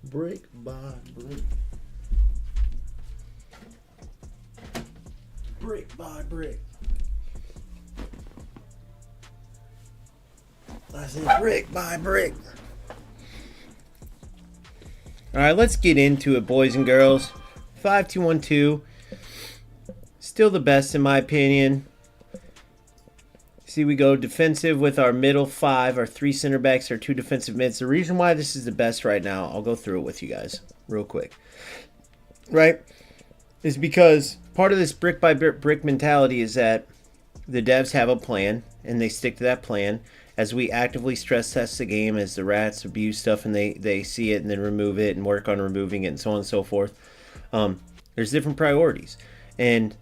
Brick by brick. Brick by brick. I said brick by brick. All right, let's get into it, boys and girls. 5-2-1-2. Still the best in my opinion. See, we go defensive with our middle five, our three center backs, our two defensive mids. The reason why this is the best right now, I'll go through it with you guys real quick. Right? Is because part of this brick by brick mentality is that the devs have a plan and they stick to that plan. As we actively stress test the game, as the rats abuse stuff and they see it and then remove it and work on removing it and so on and so forth, there's different priorities. And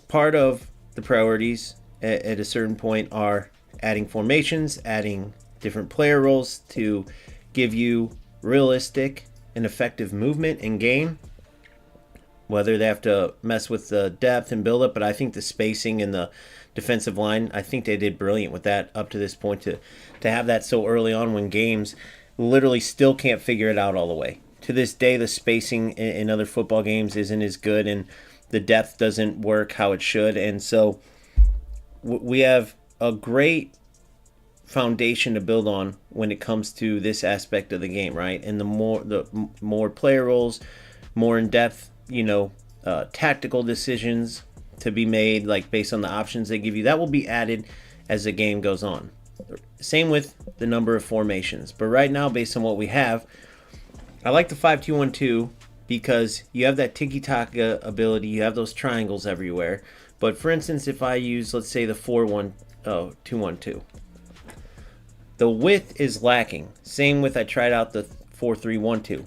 part of the priorities at a certain point are adding formations, adding different player roles to give you realistic and effective movement in game. Whether they have to mess with the depth and build up, but I think the spacing in the defensive line, I think they did brilliant with that up to this point to have that so early on when games literally still can't figure it out all the way. To this day, the spacing in other football games isn't as good and the depth doesn't work how it should. And so we have a great foundation to build on when it comes to this aspect of the game, right? And the more player roles, more in depth, tactical decisions to be made, like based on the options they give you, that will be added as the game goes on. Same with the number of formations. But right now, based on what we have, I like the 5-2-1-2 because you have that tiki-taka ability. You have those triangles everywhere. But for instance, if I use, let's say, the 4-1-2-1-2, the width is lacking. Same with I tried out the 4-3-1-2.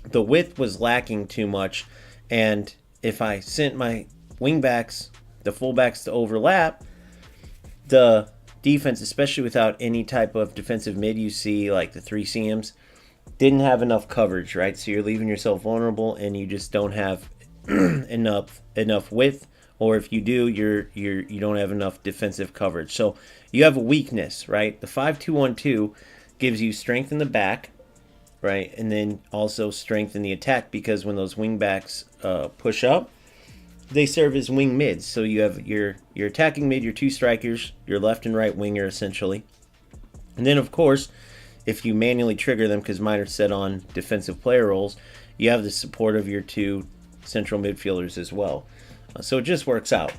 The width was lacking too much, and if I sent my wingbacks, the fullbacks to overlap, the defense, especially without any type of defensive mid you see, like the 3 CMs, didn't have enough coverage, right? So you're leaving yourself vulnerable, and you just don't have enough width, or if you do, you don't have enough defensive coverage. So you have a weakness, right? The 5-2-1-2 gives you strength in the back, right, and then also strength in the attack, because when those wing backs push up, they serve as wing mids. So you have your attacking mid, your two strikers, your left and right winger essentially, and then of course, if you manually trigger them, because mine are set on defensive player roles, you have the support of your two central midfielders as well. So it just works out.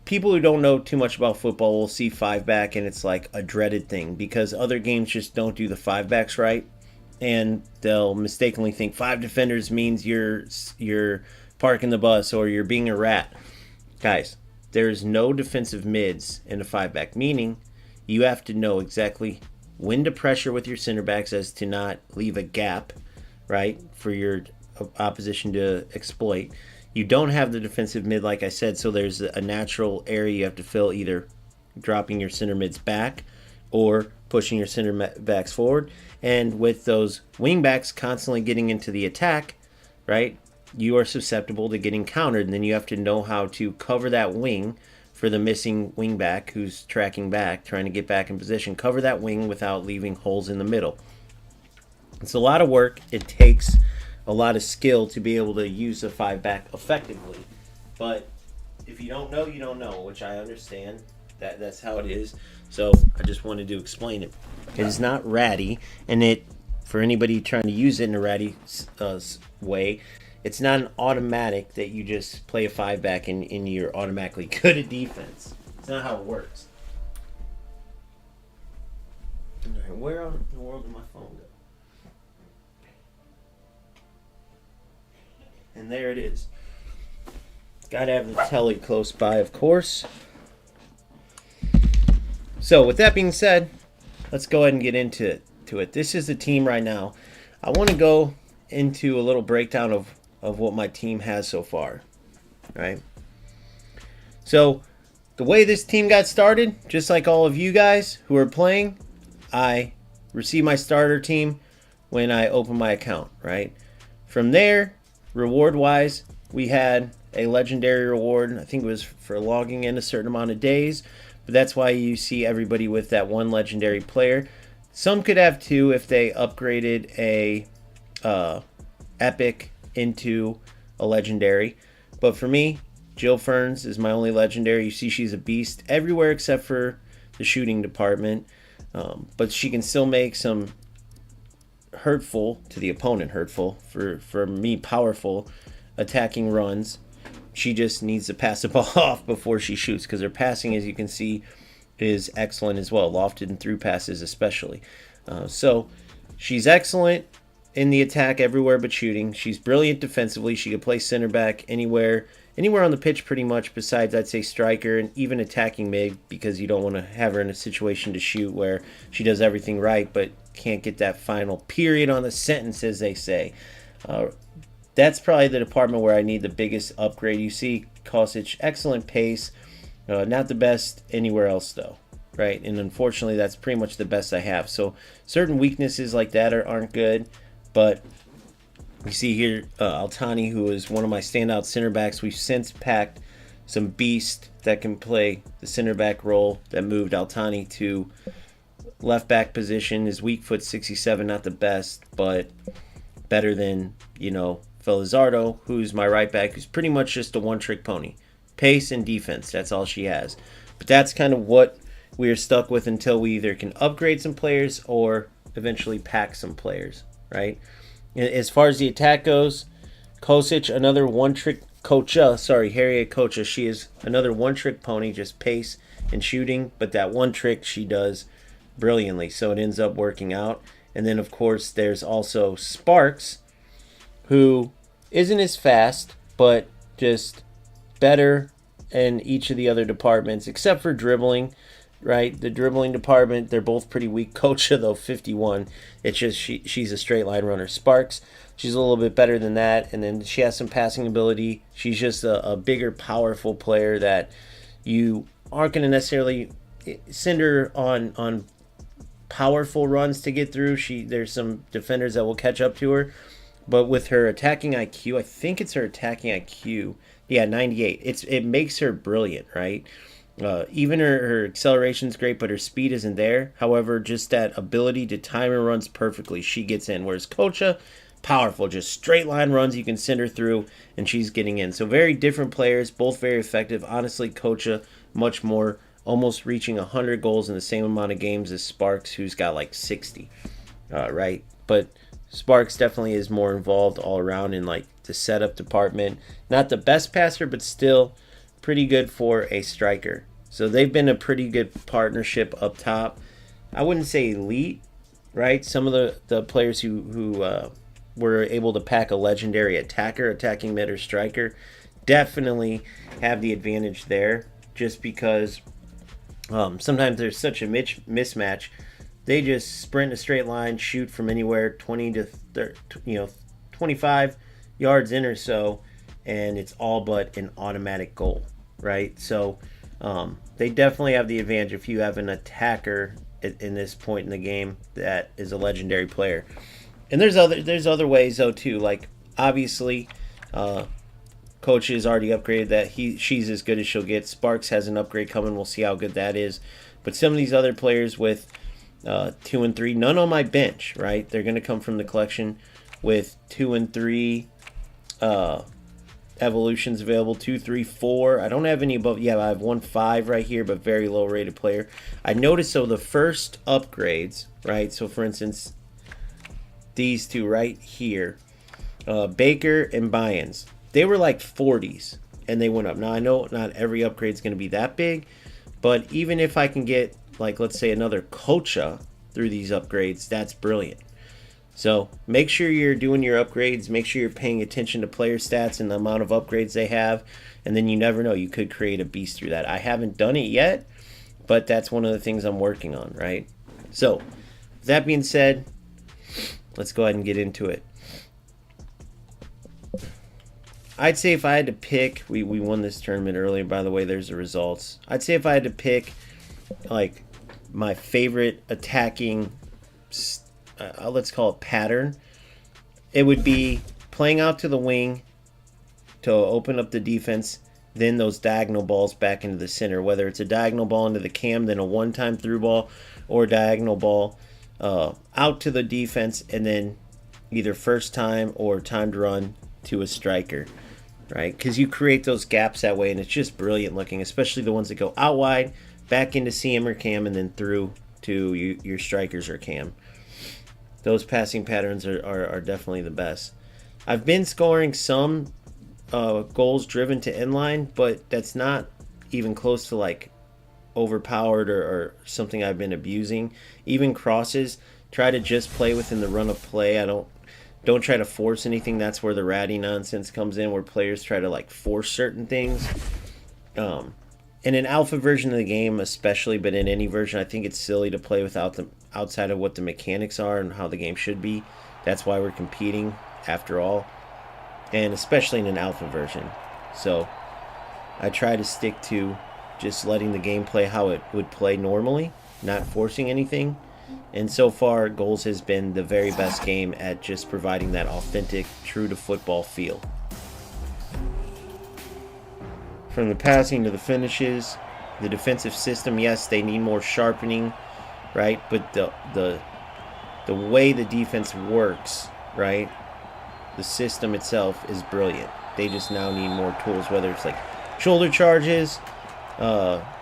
People who don't know too much about football will see 5-back and it's like a dreaded thing because other games just don't do the 5-backs right. And they'll mistakenly think 5 defenders means you're parking the bus or you're being a rat. Guys, there's no defensive mids in a 5-back, meaning you have to know exactly when to pressure with your center backs as to not leave a gap, right, for your opposition to exploit. You don't have the defensive mid, like I said, so there's a natural area you have to fill, either dropping your center mids back or pushing your center backs forward. And with those wing backs constantly getting into the attack, right, you are susceptible to getting countered. And then you have to know how to cover that wing for the missing wing back who's tracking back, trying to get back in position. Cover that wing without leaving holes in the middle. It's a lot of work. It takes a lot of skill to be able to use a 5-back effectively. But if you don't know, you don't know, which I understand. That's how it is. So I just wanted to explain it. It is not ratty, and it, for anybody trying to use it in a ratty way, it's not an automatic that you just play a 5-back and you're automatically good at defense. It's not how it works. Right, where in the world did my phone go? And there it is. Gotta have the telly close by, of course. So with that being said, let's go ahead and get into it. This is the team right now. I want to go into a little breakdown of what my team has so far. Right? So the way this team got started, just like all of you guys who are playing, I received my starter team when I opened my account, right? From there, reward-wise, we had a legendary reward. I think it was for logging in a certain amount of days. But that's why you see everybody with that one legendary player. Some could have two if they upgraded a epic into a legendary. But for me, Jill Ferns is my only legendary. You see she's a beast everywhere except for the shooting department. But she can still make some hurtful, to the opponent hurtful, for me powerful attacking runs. She just needs to pass the ball off before she shoots, because her passing, as you can see, is excellent as well. Lofted and through passes especially. So she's excellent in the attack everywhere but shooting. She's brilliant defensively. She could play center back anywhere on the pitch pretty much, besides I'd say striker and even attacking mid, because you don't want to have her in a situation to shoot where she does everything right but can't get that final period on the sentence, as they say. That's probably the department where I need the biggest upgrade. You see Kosic, excellent pace, not the best anywhere else though, right? And unfortunately that's pretty much the best I have. So certain weaknesses like that aren't good, but you see here Altani, who is one of my standout center backs. We've since packed some beast that can play the center back role that moved Altani to left back position. His weak foot 67, not the best, but better than, Felizardo, who's my right back, who's pretty much just a one-trick pony. Pace and defense, that's all she has. But that's kind of what we are stuck with until we either can upgrade some players or eventually pack some players, right? As far as the attack goes, Kosic, another one-trick Harriet Kocha. She is another one-trick pony, just pace and shooting, but that one trick she does brilliantly, so it ends up working out. And then, of course, there's also Sparks, who isn't as fast, but just better in each of the other departments, except for dribbling, right? The dribbling department, they're both pretty weak. Kocha, though, 51. It's just she's a straight line runner. Sparks, she's a little bit better than that, and then she has some passing ability. She's just a bigger, powerful player that you aren't going to necessarily send her on powerful runs to get through. There's some defenders that will catch up to her, but with her attacking IQ, I think it's her attacking IQ, 98. It makes her brilliant, right? Even her acceleration's great, but her speed isn't there. However, just that ability to time her runs perfectly, she gets in. Whereas Kocha, powerful, just straight line runs, you can send her through and she's getting in. So very different players, both very effective. Honestly, Kocha much more, almost reaching 100 goals in the same amount of games as Sparks, who's got like 60, right? But Sparks definitely is more involved all around in like the setup department. Not the best passer, but still pretty good for a striker. So they've been a pretty good partnership up top. I wouldn't say elite, right? Some of the players who were able to pack a legendary attacker, attacking mid or striker, definitely have the advantage there, just because sometimes there's such a mismatch. They just sprint a straight line, shoot from anywhere 20 to 30, 25 yards in or so, and it's all but an automatic goal, right? So they definitely have the advantage if you have an attacker in this point in the game that is a legendary player. And there's other ways though too. Like obviously, Coach has already upgraded that. She's as good as she'll get. Sparks has an upgrade coming. We'll see how good that is. But some of these other players with 2 and 3, none on my bench, right? They're going to come from the collection with 2 and 3 evolutions available. 2, 3, 4. I don't have any above. Yeah, I have 1, 5 right here, but very low rated player. I noticed the first upgrades, right? So for instance, these two right here, Baker and Byans, they were like 40s and they went up. Now I know not every upgrade is going to be that big, but even if I can get, like, let's say another Kocha through these upgrades, that's brilliant. So make sure you're doing your upgrades. Make sure you're paying attention to player stats and the amount of upgrades they have. And then you never know, you could create a beast through that. I haven't done it yet, but that's one of the things I'm working on, right? So with that being said, let's go ahead and get into it. I'd say if I had to pick, we won this tournament earlier, by the way, there's the results. I'd say if I had to pick, like, my favorite attacking, let's call it pattern, it would be playing out to the wing to open up the defense, then those diagonal balls back into the center, whether it's a diagonal ball into the cam, then a one-time through ball, or a diagonal ball out to the defense, and then either first time or timed run to a striker, right? Because you create those gaps that way, and it's just brilliant looking, especially the ones that go out wide, back into CM or cam, and then through to your strikers or cam. Those passing patterns are definitely the best. I've been scoring some goals driven to inline, but that's not even close to like overpowered or something I've been abusing. Even crosses, try to just play within the run of play. I don't try to force anything. That's where the ratty nonsense comes in, where players try to like force certain things. In an alpha version of the game especially, but in any version, I think it's silly to play without them outside of what the mechanics are and how the game should be. That's why we're competing after all, and especially in an alpha version. So I try to stick to just letting the game play how it would play normally, not forcing anything. And so far, Goals has been the very best game at just providing that authentic, true to football feel. From the passing to the finishes, the defensive system, yes, they need more sharpening, right? But the way the defense works, right? The system itself is brilliant. They just now need more tools, whether it's like shoulder charges,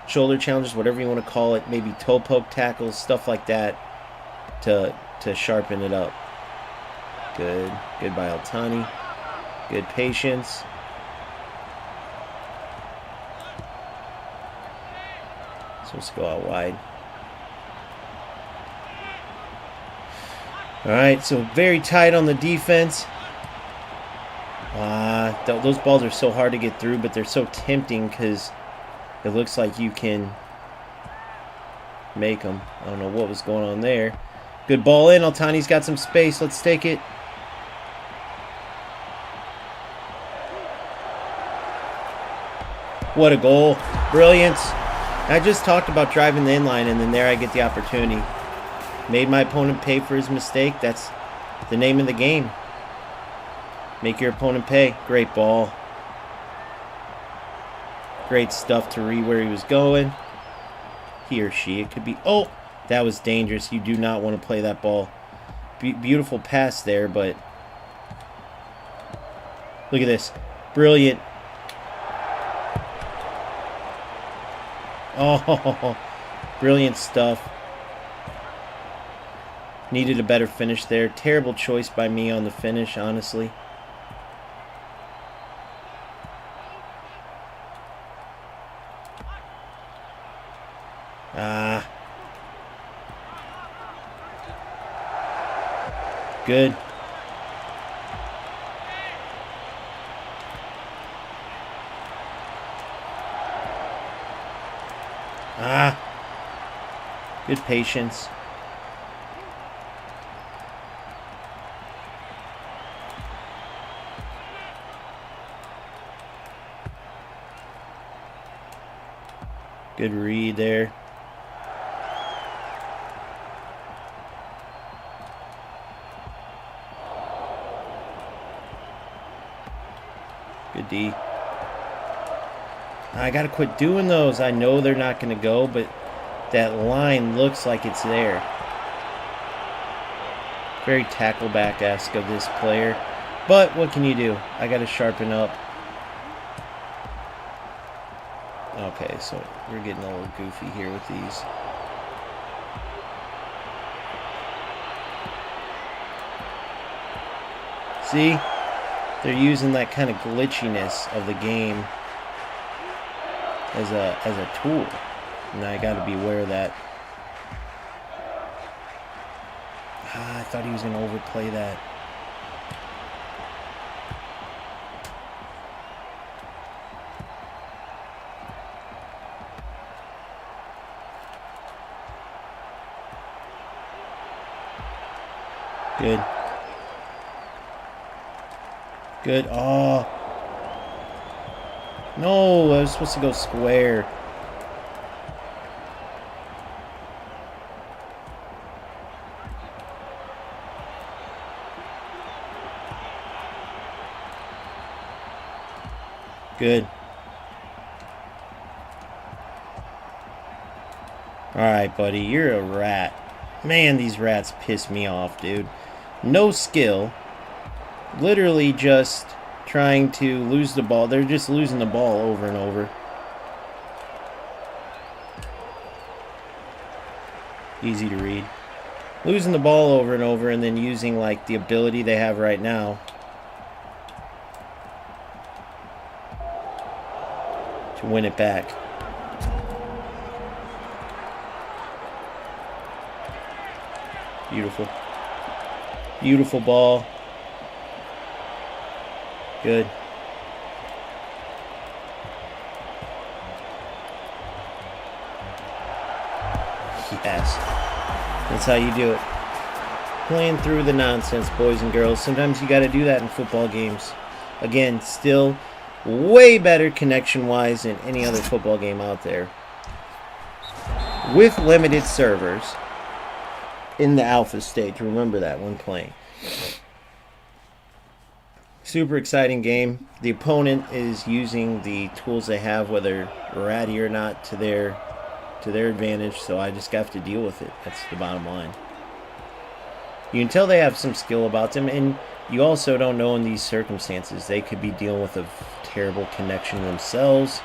shoulder challenges, whatever you want to call it, maybe toe poke tackles, stuff like that, to sharpen it up. Good by Altani. Good patience. So let's go out wide. All right, so very tight on the defense. Those balls are so hard to get through, but they're so tempting because it looks like you can make them. I don't know what was going on there. Good ball in. Altani's got some space. Let's take it. What a goal. Brilliance. I just talked about driving the inline, and then there I get the opportunity. Made my opponent pay for his mistake. That's the name of the game. Make your opponent pay. Great ball. Great stuff to read where he was going. He or she. It could be... Oh, that was dangerous. You do not want to play that ball. Beautiful pass there, but... Look at this. Brilliant. Oh, brilliant stuff. Needed a better finish there. Terrible choice by me on the finish, honestly. Good. Good patience. Good read there. Good D. I gotta quit doing those. I know they're not gonna go, but that line looks like it's there. Very tackleback-esque of this player. But what can you do? I gotta sharpen up. Okay, so we're getting a little goofy here with these. See? They're using that kind of glitchiness of the game as a tool. And I got to be aware of that. I thought he was going to overplay that. Good. Good. Oh. No, I was supposed to go square. Good. Alright, buddy, you're a rat. Man, these rats piss me off, dude. No skill. Literally just trying to lose the ball. They're just losing the ball over and over. Easy to read. Losing the ball over and over and then using like the ability they have right now to win it back. Beautiful. Beautiful ball. Good. Yes. That's how you do it. Playing through the nonsense, boys and girls. Sometimes you got to do that in football games. Again, still way better connection-wise than any other football game out there. With limited servers in the alpha stage. Remember that when playing. Super exciting game. The opponent is using the tools they have, whether ratty or not, to their advantage, so I just have to deal with it. That's the bottom line. You can tell they have some skill about them, and you also don't know in these circumstances. They could be dealing with a terrible connection themselves.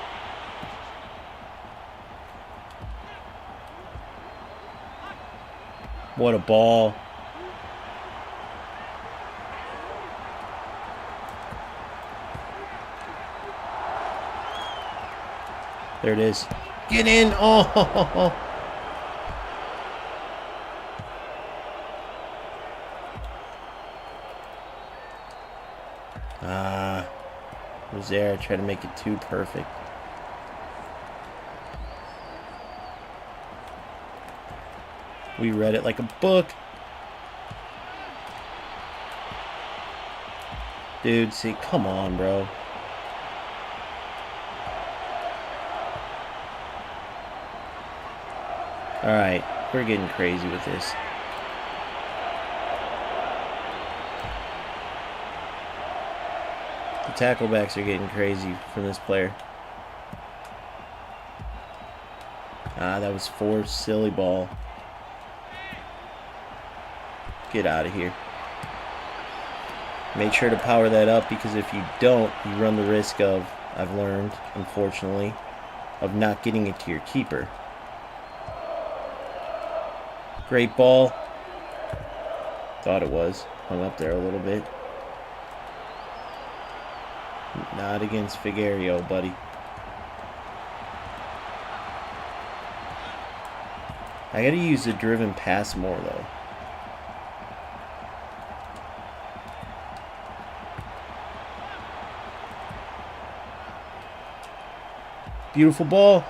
What a ball. There it is. Get in. Oh. Was there. I tried to make it too perfect. We read it like a book. Dude, see, come on, bro. Alright, we're getting crazy with this. The tacklebacks are getting crazy from this player. That was forced. Silly ball. Get out of here. Make sure to power that up, because if you don't, you run the risk of, I've learned, unfortunately, of not getting it to your keeper. Great ball. Thought it was. Hung up there a little bit. Not against Figueroa, buddy. I gotta use the driven pass more, though. Beautiful ball.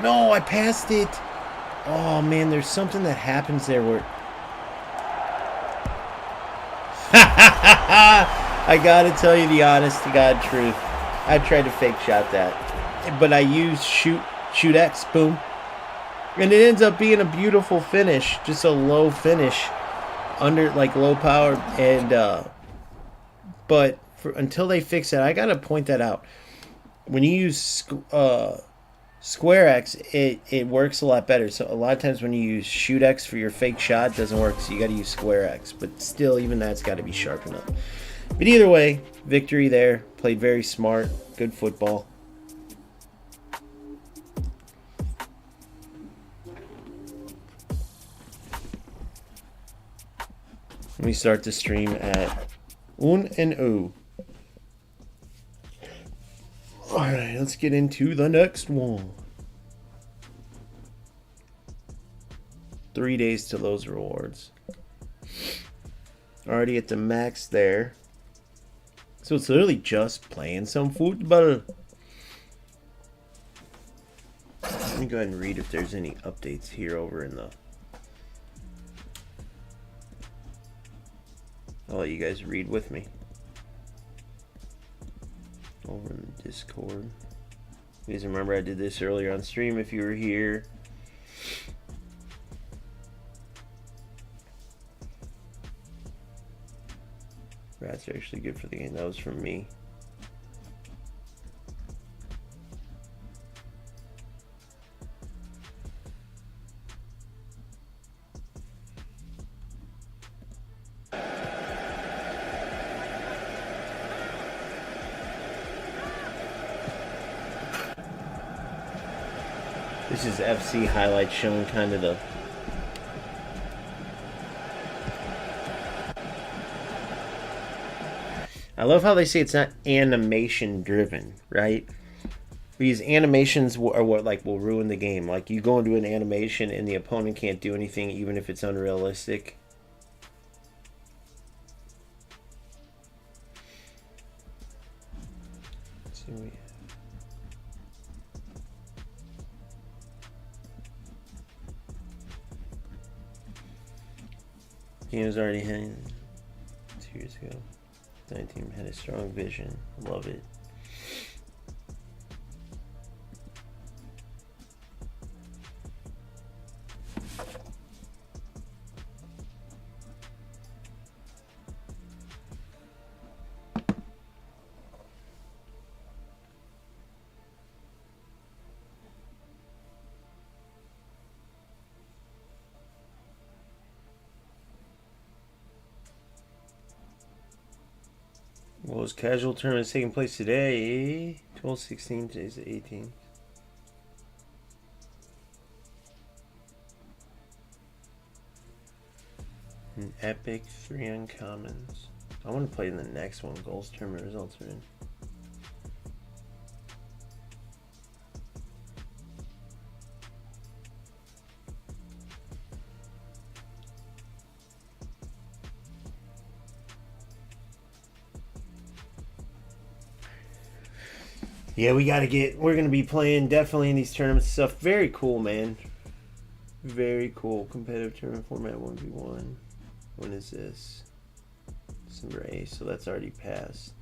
No, I passed it. Oh, man, there's something that happens there where... I gotta tell you the honest to God truth. I tried to fake shot that. But I used shoot X, boom. And it ends up being a beautiful finish. Just a low finish. Under, like, low power. And, but until they fix that, I gotta point that out. When you use Square X, it works a lot better. So a lot of times when you use Shoot X for your fake shot, it doesn't work. So you got to use Square X. But still, even that's got to be sharpened up. But either way, victory there. Played very smart. Good football. Let me start the stream at 1 and 0. Alright, let's get into the next one. 3 days to those rewards. Already at the max there. So it's literally just playing some football. Let me go ahead and read if there's any updates here over in the... I'll let you guys read with me. Over in the Discord. You guys remember I did this earlier on stream if you were here. Rats are actually good for the game. That was from me. This is FC highlights showing kind of the... I love how they say it's not animation driven, right? Because animations are what like will ruin the game. Like you go into an animation and the opponent can't do anything even if it's unrealistic. Let's see what we have. Game was already hanging 2 years ago. 19 had a strong vision. Love it. Well, his casual tournament is taking place today. 12/16, today's the 18th. An epic 3 uncommons. I want to play in the next one. Goals tournament results are in. Yeah, we're going to be playing definitely in these tournaments stuff. Very cool, man. Very cool. Competitive tournament format 1v1. When is this? December 8th, so that's already passed.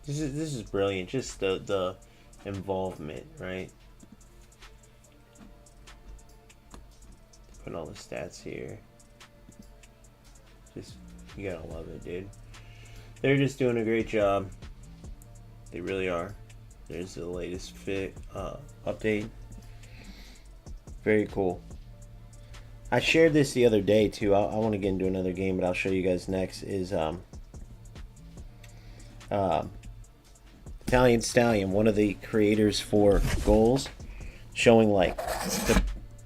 This is brilliant. Just the involvement, right? Putting all the stats here. Just you gotta love it, dude. They're just doing a great job. They really are. There's the latest update. Very cool. I shared this the other day too. I want to get into another game, but I'll show you guys next. Is Italian Stallion, one of the creators for goals, showing like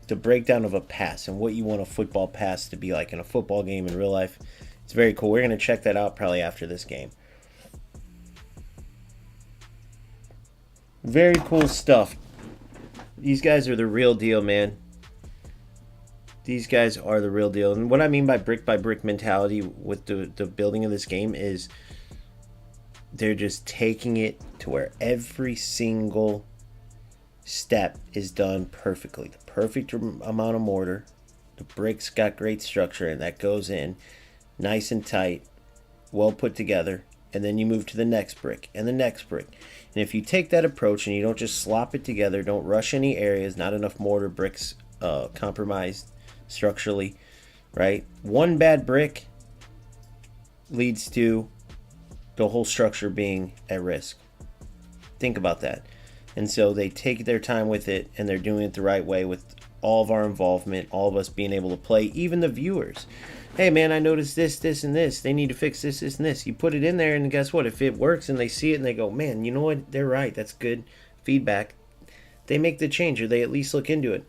the breakdown of a pass and what you want a football pass to be like in a football game in real life. It's very cool. We're going to check that out probably after this game. Very cool stuff. These guys are the real deal, man. These guys are the real deal. And what I mean by brick mentality with the building of this game is they're just taking it to where every single step is done perfectly. The perfect amount of mortar. The bricks got great structure and that goes in nice and tight, well put together. And then you move to the next brick and the next brick. And if you take that approach and you don't just slop it together, don't rush any areas, not enough mortar, bricks compromised structurally, right? One bad brick leads to the whole structure being at risk. Think about that. And so they take their time with it and they're doing it the right way with all of our involvement, all of us being able to play, even the viewers. Hey man, I noticed this, this, and this. They need to fix this, this, and this. You put it in there and guess what? If it works and they see it and they go, man, you know what? They're right. That's good feedback. They make the change or they at least look into it.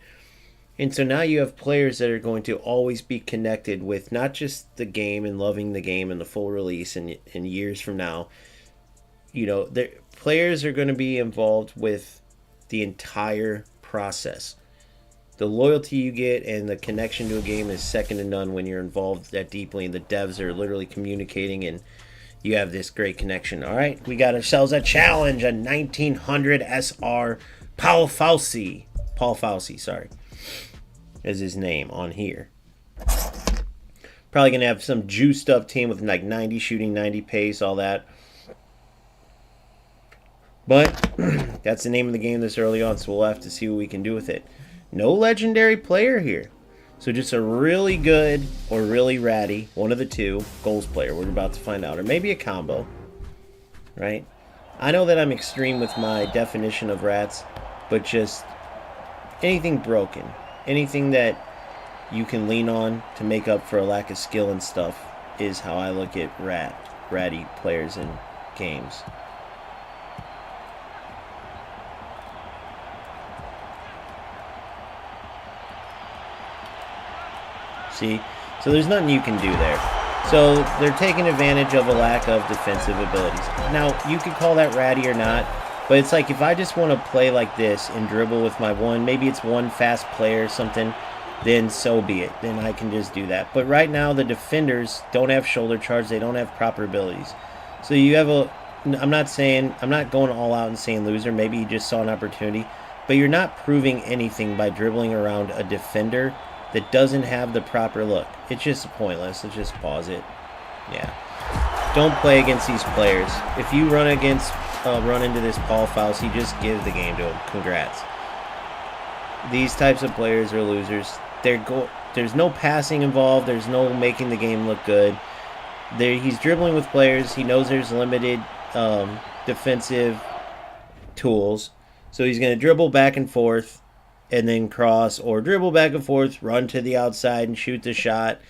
And so now you have players that are going to always be connected with not just the game and loving the game and the full release and years from now. You know, players are going to be involved with the entire process. The loyalty you get and the connection to a game is second to none when you're involved that deeply and the devs are literally communicating and you have this great connection. All right, we got ourselves a challenge, a 1900 SR Paul Fauci, sorry, is his name on here. Probably going to have some juiced up team with like 90 shooting, 90 pace, all that. But that's the name of the game this early on, so we'll have to see what we can do with it. No legendary player here. So just a really good or really ratty, one of the two, goals player. We're about to find out. Or maybe a combo, right? I know that I'm extreme with my definition of rats, but just anything broken, anything that you can lean on to make up for a lack of skill and stuff is how I look at ratty players in games. See? So there's nothing you can do there. So they're taking advantage of a lack of defensive abilities. Now, you could call that ratty or not, but it's like if I just want to play like this and dribble with my one, maybe it's one fast player or something, then so be it. Then I can just do that. But right now, the defenders don't have shoulder charge. They don't have proper abilities. So you have a... I'm not going all out and saying loser. Maybe you just saw an opportunity. But you're not proving anything by dribbling around a defender that doesn't have the proper look. It's just pointless. Let's just pause it. Yeah. Don't play against these players. If you run into this Paul Fauci, just give the game to him. Congrats. These types of players are losers. There's no passing involved. There's no making the game look good. He's dribbling with players. He knows there's limited defensive tools. So he's going to dribble back and forth and then cross, or dribble back and forth, run to the outside and shoot the shot.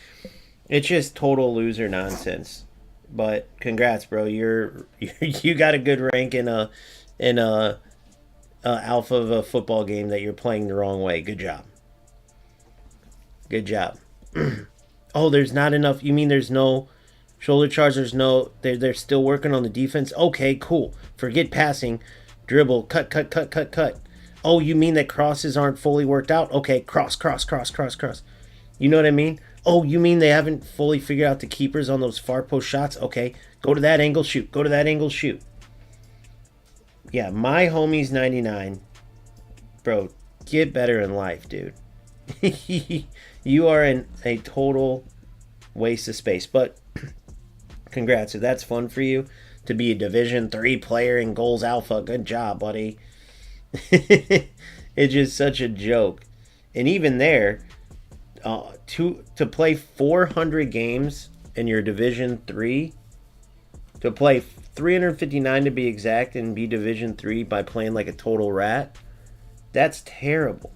It's just total loser nonsense. But congrats, bro. You got a good rank in a alpha of a football game that you're playing the wrong way. Good job. Good job. Oh, there's not enough. You mean there's no shoulder charge? They're still working on the defense? Okay, cool. Forget passing. Dribble. Cut. Oh, you mean that crosses aren't fully worked out? Okay, cross. You know what I mean? Oh, you mean they haven't fully figured out the keepers on those far post shots? Okay, go to that angle, shoot. Yeah, my homie's 99. Bro, get better in life, dude. You are in a total waste of space. But congrats, if that's fun for you to be a Division 3 player in goals alpha, good job, buddy. It's just such a joke. And even there, to play 400 games in your Division 3, to play 359 to be exact and be Division 3 by playing like a total rat, that's terrible.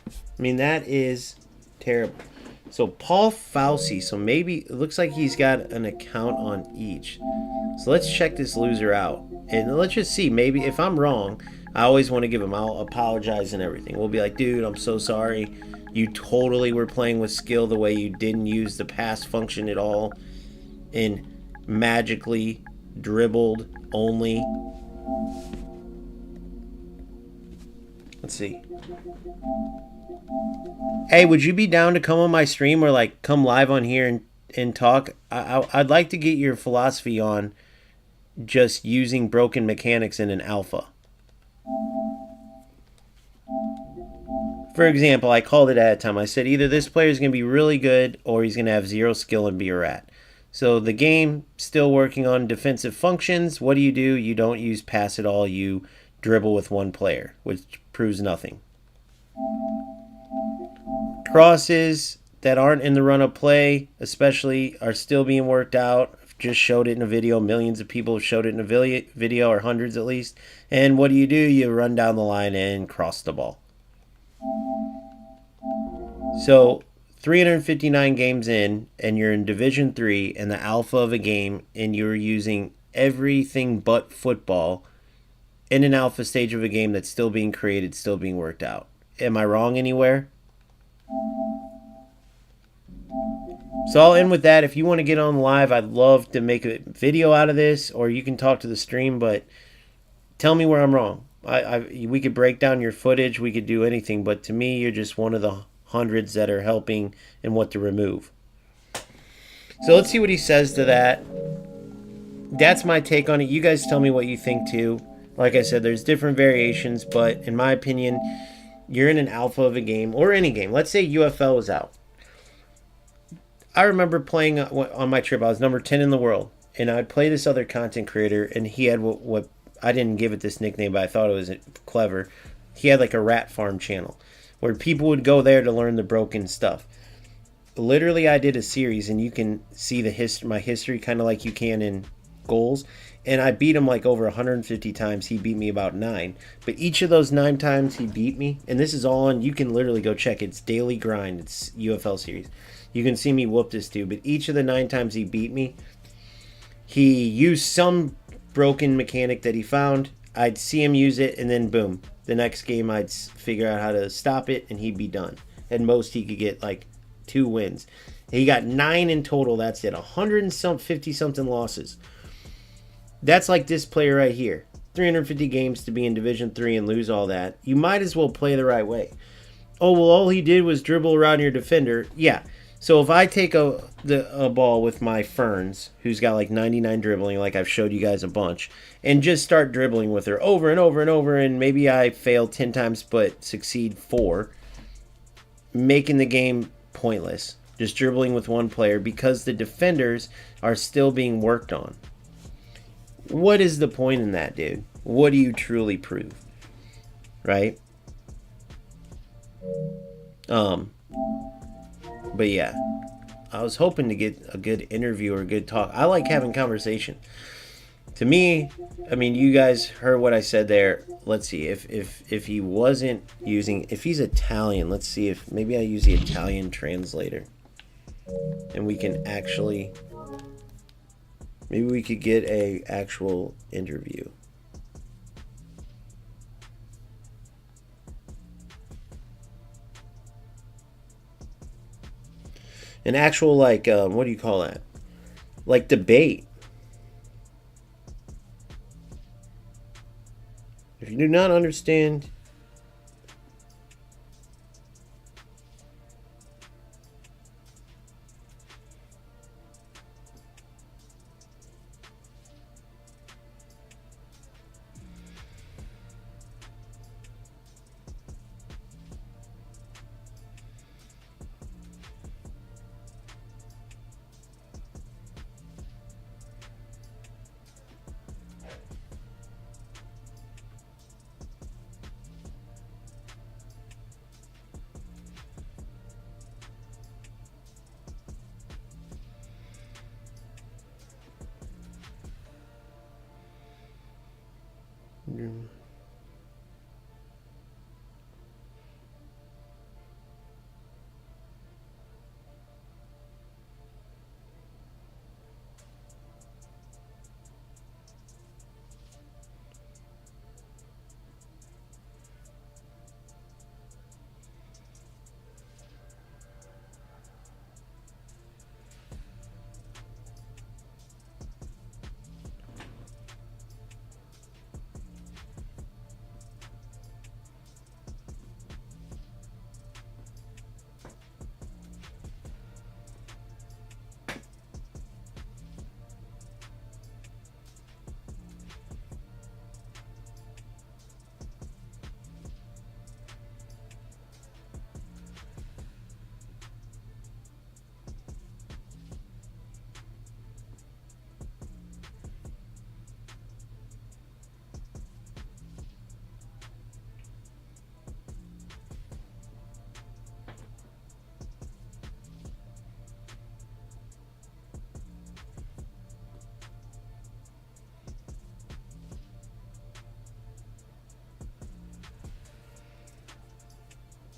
I mean, that is terrible. So Paul Fauci, so maybe it looks like he's got an account on each. So let's check this loser out. And let's just see, maybe if I'm wrong, I always want to give him, I'll apologize and everything. We'll be like, dude, I'm so sorry. You totally were playing with skill the way you didn't use the pass function at all and magically dribbled only. Let's see. Hey, would you be down to come on my stream or like come live on here and talk? I'd like to get your philosophy on just using broken mechanics in an alpha. For example, I called it at a time. I said either this player is going to be really good or he's going to have zero skill and be a rat. So the game still working on defensive functions. What do? You don't use pass at all. You dribble with one player, which proves nothing. Crosses that aren't in the run-up play, especially, are still being worked out. I've just showed it in a video. Millions of people have showed it in a video, or hundreds at least. And what do? You run down the line and cross the ball. So 359 games in, and you're in Division 3 and the alpha of a game, and you're using everything but football in an alpha stage of a game that's still being created, still being worked out. Am I wrong anywhere? So I'll end with that. If you want to get on live, I'd love to make a video out of this, or you can talk to the stream, but tell me where I'm wrong. We could break down your footage, we could do anything, but to me, you're just one of the hundreds that are helping and what to remove. So let's see what he says to that. That's my take on it. You guys tell me what you think too. Like I said, there's different variations, but in my opinion, you're in an alpha of a game, or any game. Let's say UFL was out. I remember playing on my trip. I was number 10 in the world, and I'd play this other content creator, and he had what I didn't give it this nickname, but I thought it was clever. He had like a rat farm channel where people would go there to learn the broken stuff. Literally, I did a series, and you can see my history kind of like you can in goals, and I beat him like over 150 times. He beat me about 9. But each of those 9 times he beat me, and this is all on, you can literally go check. It's Daily Grind. It's UFL series. You can see me whoop this dude. But each of the 9 times he beat me, he used some broken mechanic that he found. I'd see him use it, and then boom. The next game I'd figure out how to stop it, and he'd be done. At most he could get like 2 wins. He got 9 in total. That's it. 150 something losses. That's like this player right here. 350 games to be in Division 3 and lose all that. You might as well play the right way. Oh, well, all he did was dribble around your defender. Yeah. So if I take a ball with my Ferns, who's got like 99 dribbling, like I've showed you guys a bunch, and just start dribbling with her over and over and over, and maybe I fail 10 times but succeed 4, making the game pointless. Just dribbling with one player because the defenders are still being worked on. What is the point in that, dude? What do you truly prove? Right? But yeah, I was hoping to get a good interview or a good talk. I like having conversation. To me, I mean, you guys heard what I said there. Let's see if he wasn't using, if he's Italian, let's see if maybe I use the Italian translator. And we can actually, maybe we could get a actual interview. An actual, like, what do you call that? Like debate. If you do not understand,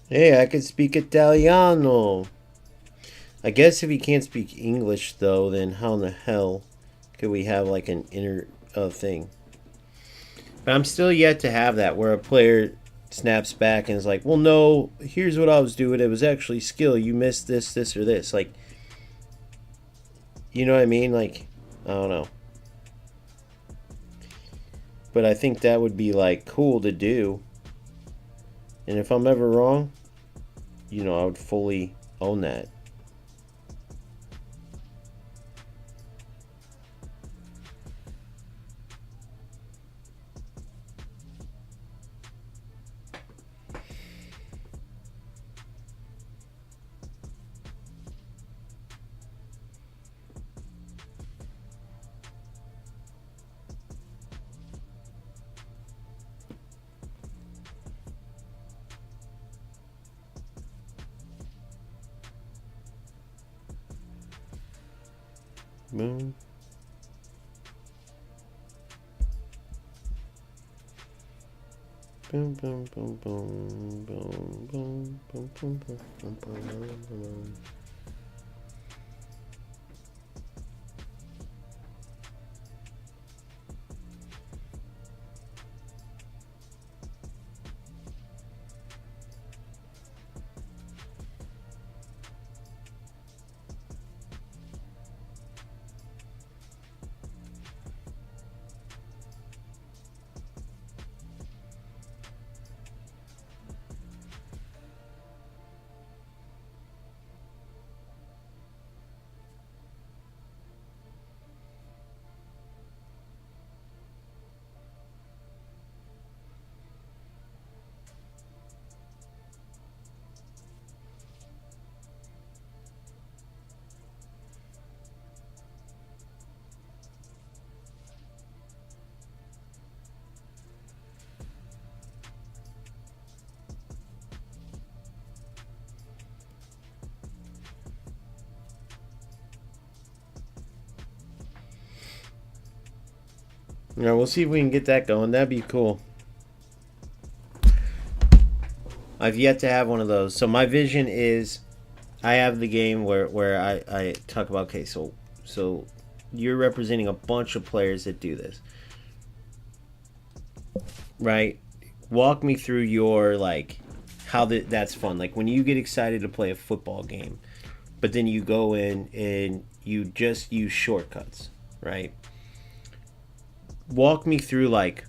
hey, I can speak Italiano. I guess if he can't speak English, though, then how in the hell could we have like an inner thing? But I'm still yet to have that where a player snaps back and is like, well, no, here's what I was doing. It was actually skill. You missed this, this, or this. Like, you know what I mean? Like, I don't know. But I think that would be like cool to do. And if I'm ever wrong, you know, I would fully own that. Boom. boom, boom, boom, boom, boom, boom, boom, boom, boom, boom, boom. Yeah, we'll see if we can get that going. That'd be cool. I've yet to have one of those. So my vision is, I have the game where I talk about, okay, so you're representing a bunch of players that do this, right? Walk me through your, like, how that's fun. Like when you get excited to play a football game, but then you go in and you just use shortcuts, right? Walk me through like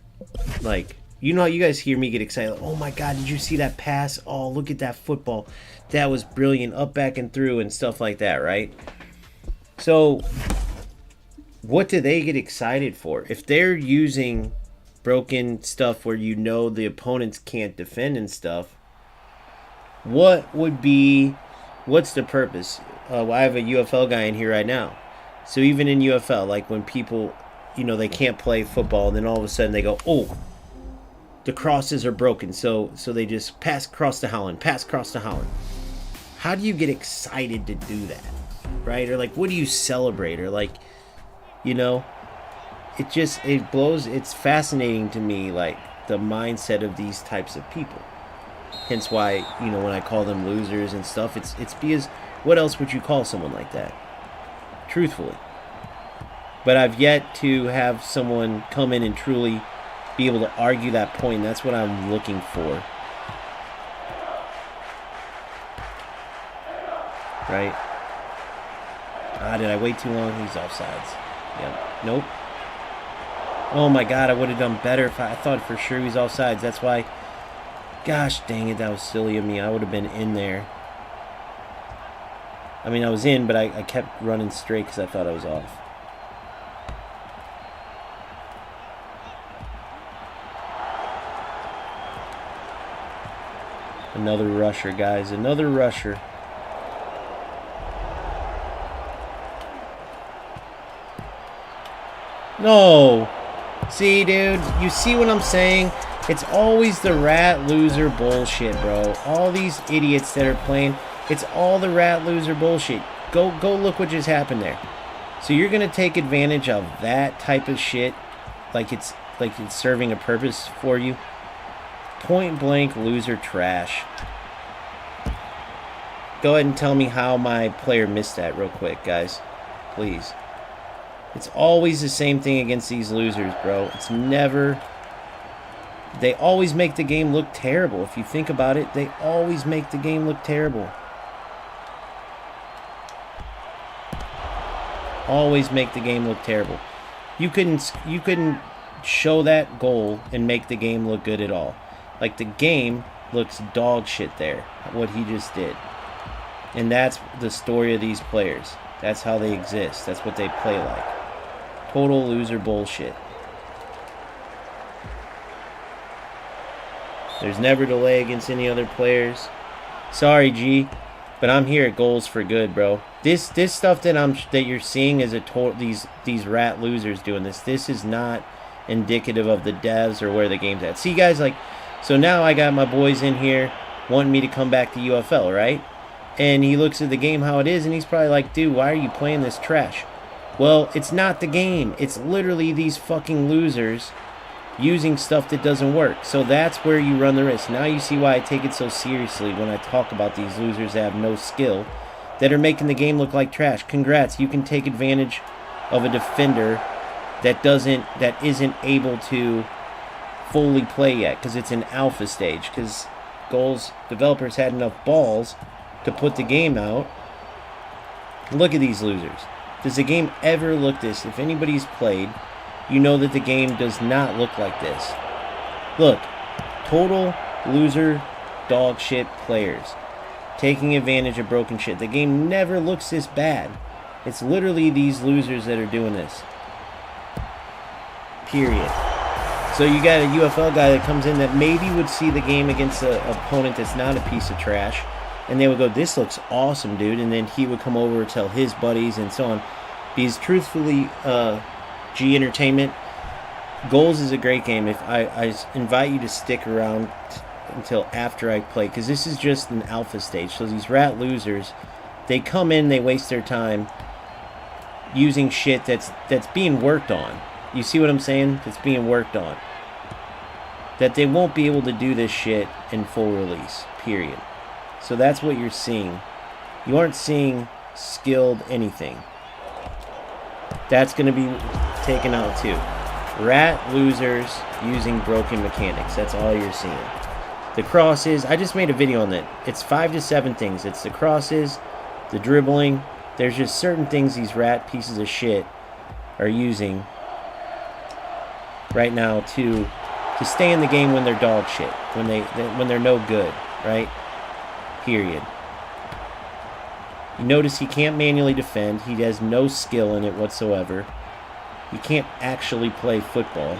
you know how you guys hear me get excited, like, oh my god, did you see that pass? Oh, look at that football, that was brilliant, up, back, and through, and stuff like that, right? So what do they get excited for? If they're using broken stuff where you know the opponents can't defend and stuff, what's the purpose? I have a UFL guy in here right now. So even in UFL, like when people, you know, they can't play football, and then all of a sudden they go, oh, the crosses are broken, so they just pass cross to Holland. How do you get excited to do that, right? Or like, what do you celebrate? Or like, you know, it's fascinating to me, like the mindset of these types of people. Hence why, you know, when I call them losers and stuff, it's because what else would you call someone like that? Truthfully. But I've yet to have someone come in and truly be able to argue that point. That's what I'm looking for. Right? Did I wait too long? He's offsides. Yep. Nope. Oh my god, I would have done better if I thought for sure he was offsides. That's why. Gosh dang it, that was silly of me. I would have been in there. I mean, I was in, but I kept running straight because I thought I was off. Another rusher, guys. Another rusher. No. See, dude, you see what I'm saying? It's always the rat loser bullshit, bro. All these idiots that are playing, it's all the rat loser bullshit. Go look what just happened there. So you're gonna take advantage of that type of shit, like it's serving a purpose for you. Point blank loser trash. Go ahead and tell me how my player missed that real quick, guys. Please. It's always the same thing against these losers, bro. It's never... They always make the game look terrible. If you think about it, they always make the game look terrible. Always make the game look terrible. You couldn't show that goal and make the game look good at all. Like, the game looks dog shit there, what he just did. And that's the story of these players. That's how they exist. That's what they play like. Total loser bullshit. There's never delay against any other players. Sorry, G, but I'm here at Goals for Good, bro. This stuff that you're seeing is these rat losers doing this. This is not indicative of the devs or where the game's at. See, guys, like, so now I got my boys in here wanting me to come back to UFL, right? And he looks at the game how it is, and he's probably like, dude, why are you playing this trash? Well, it's not the game. It's literally these fucking losers using stuff that doesn't work. So that's where you run the risk. Now you see why I take it so seriously when I talk about these losers that have no skill, that are making the game look like trash. Congrats, you can take advantage of a defender that isn't able to fully play yet because it's an alpha stage, because goals developers had enough balls to put the game out. Look at these losers. Does the game ever look this? If anybody's played, you know that the game does not look like this. Look, total loser dog shit players taking advantage of broken shit. The game never looks this bad. It's literally these losers that are doing this. Period. So you got a UFL guy that comes in that maybe would see the game against an opponent that's not a piece of trash, and they would go, this looks awesome, dude, and then he would come over and tell his buddies and so on. Because truthfully, G Entertainment, Goals is a great game. If I invite you to stick around until after I play, because this is just an alpha stage. So these rat losers, they come in, they waste their time using shit that's being worked on. You see what I'm saying? That's being worked on. That they won't be able to do this shit in full release, period. So that's what you're seeing. You aren't seeing skilled anything. That's going to be taken out too. Rat losers using broken mechanics. That's all you're seeing. The crosses, I just made a video on that. It's 5 to 7 things. It's the crosses, the dribbling. There's just certain things these rat pieces of shit are using right now to stay in the game when they're dog shit, when they're no good, right? Period. You notice he can't manually defend. He has no skill in it whatsoever. He can't actually play football.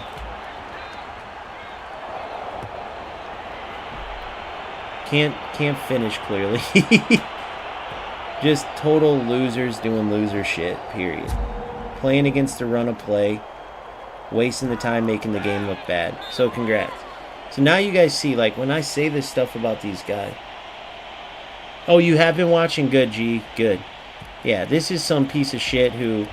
Can't finish clearly. Just total losers doing loser shit, period. Playing against the run of play, wasting the time making the game look bad. So congrats. So now you guys see, like, when I say this stuff about these guys. Oh, you have been watching? Good, G. Good. Yeah, this is some piece of shit who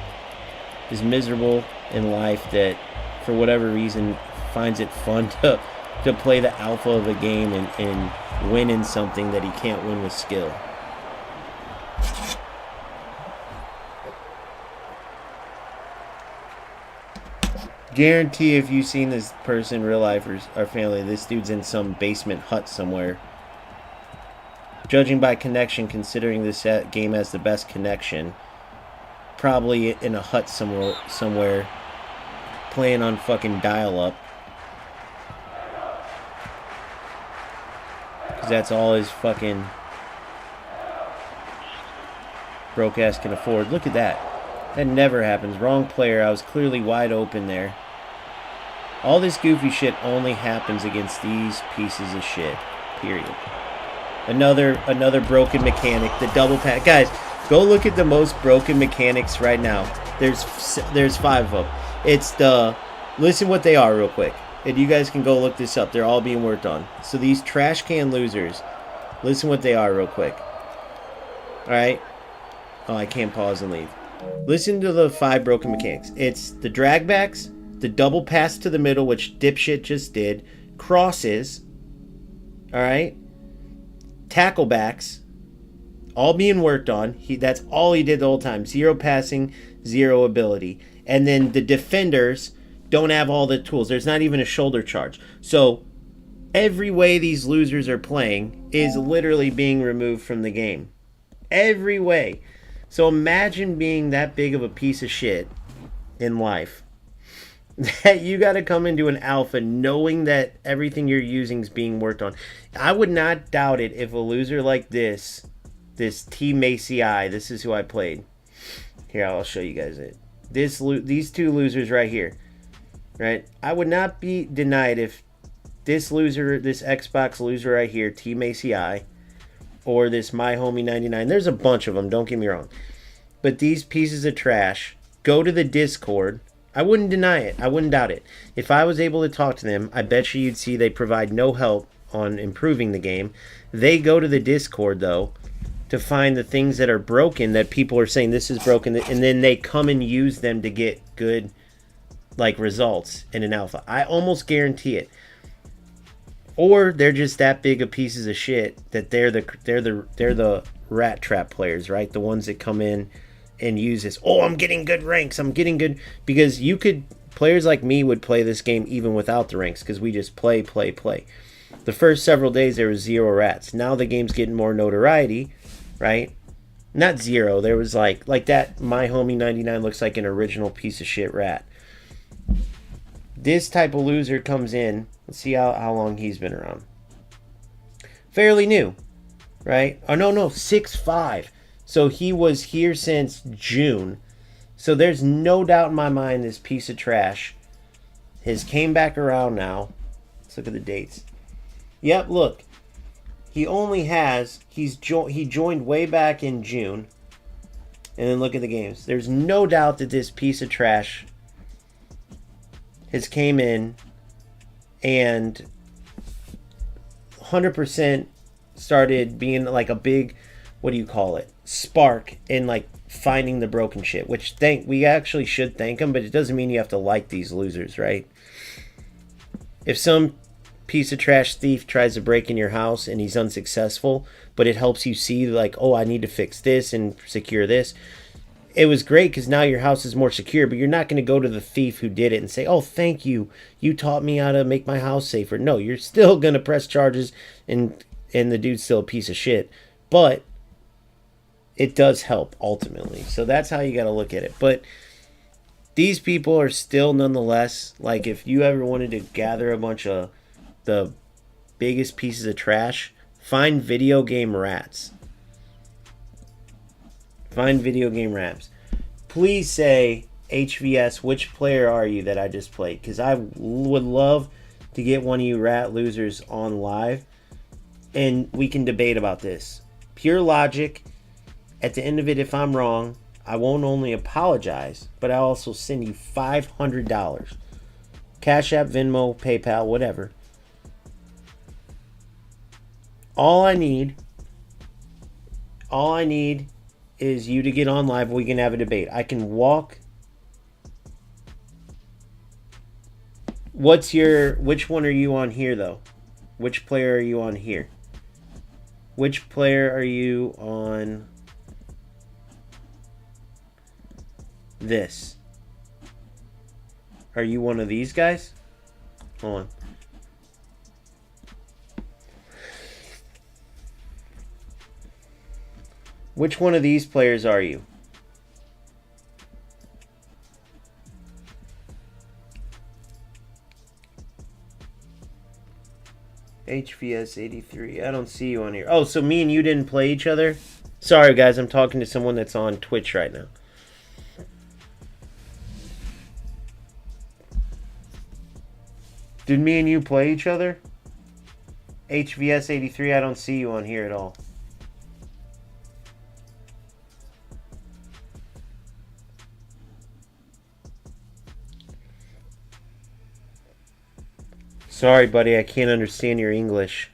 is miserable in life that, for whatever reason, finds it fun to play the alpha of a game and win in something that he can't win with skill. Guarantee if you've seen this person in real life or family, this dude's in some basement hut somewhere. Judging by connection, considering this game has the best connection, probably in a hut somewhere playing on fucking dial-up. Because that's all his fucking broke ass can afford. Look at that. That never happens. Wrong player. I was clearly wide open there. All this goofy shit only happens against these pieces of shit. Period. Another broken mechanic. The double pass. Guys, go look at the most broken mechanics right now. There's 5 of them. It's the... Listen what they are real quick. And you guys can go look this up. They're all being worked on. So these trash can losers, listen what they are real quick. Alright? Oh, I can't pause and leave. Listen to the 5 broken mechanics. It's the dragbacks, the double pass to the middle, which dipshit just did, crosses, alright? Tacklebacks, all being worked on. That's all he did the whole time. 0 passing, 0 ability. And then the defenders don't have all the tools. There's not even a shoulder charge. So every way these losers are playing is literally being removed from the game. Every way. So imagine being that big of a piece of shit in life that you got to come into an alpha knowing that everything you're using is being worked on. I would not doubt it if a loser like this T Macy I, this is who I played. Here, I'll show you guys it. These 2 losers right here, right? I would not be denied if this loser, this Xbox loser right here, T Macy I, or this My Homie 99. There's a bunch of them, don't get me wrong. But these pieces of trash go to the Discord. I wouldn't deny it. I wouldn't doubt it. If I was able to talk to them, I bet you'd see they provide no help on improving the game. They go to the Discord, though, to find the things that are broken that people are saying this is broken. And then they come and use them to get good like results in an alpha. I almost guarantee it. Or they're just that big of pieces of shit that they're the rat trap players, right? The ones that come in and use this. Oh, I'm getting good ranks. I'm getting good, because players like me would play this game even without the ranks, because we just play. The first several days there was 0 rats. Now the game's getting more notoriety, right? Not 0. There was like that. My homie 99 looks like an original piece of shit rat. This type of loser comes in. Let's see how long he's been around. Fairly new, right? Oh, no, 6'5". So he was here since June. So there's no doubt in my mind this piece of trash has came back around now. Let's look at the dates. Yep, look. He joined way back in June. And then look at the games. There's no doubt that this piece of trash has came in and 100% started being like a big, what do you call it, spark in like finding the broken shit, which we actually should thank him, but it doesn't mean you have to like these losers, right? If some piece of trash thief tries to break in your house and he's unsuccessful, but it helps you see like, oh, I need to fix this and secure this, it was great because now your house is more secure, but you're not going to go to the thief who did it and say, oh, thank you, you taught me how to make my house safer. No, you're still going to press charges, and the dude's still a piece of shit, but it does help ultimately. So that's how you got to look at it. But these people are still nonetheless, like, if you ever wanted to gather a bunch of the biggest pieces of trash, find video game rats. Find video game rats. Please say, HVS, which player are you that I just played? Because I would love to get one of you rat losers on live, and we can debate about this. Pure logic. At the end of it, if I'm wrong, I won't only apologize, but I'll also send you $500. Cash App, Venmo, PayPal, whatever. All I need is you to get on live. We can have a debate. I can walk. Which one are you on here, though? Which player are you on here? Which player are you on this? Are you one of these guys? Hold on. Which one of these players are you? HVS 83. I don't see you on here. Oh, so me and you didn't play each other? Sorry, guys. I'm talking to someone that's on Twitch right now. Did me and you play each other? HVS 83. I don't see you on here at all. Sorry, buddy, I can't understand your English.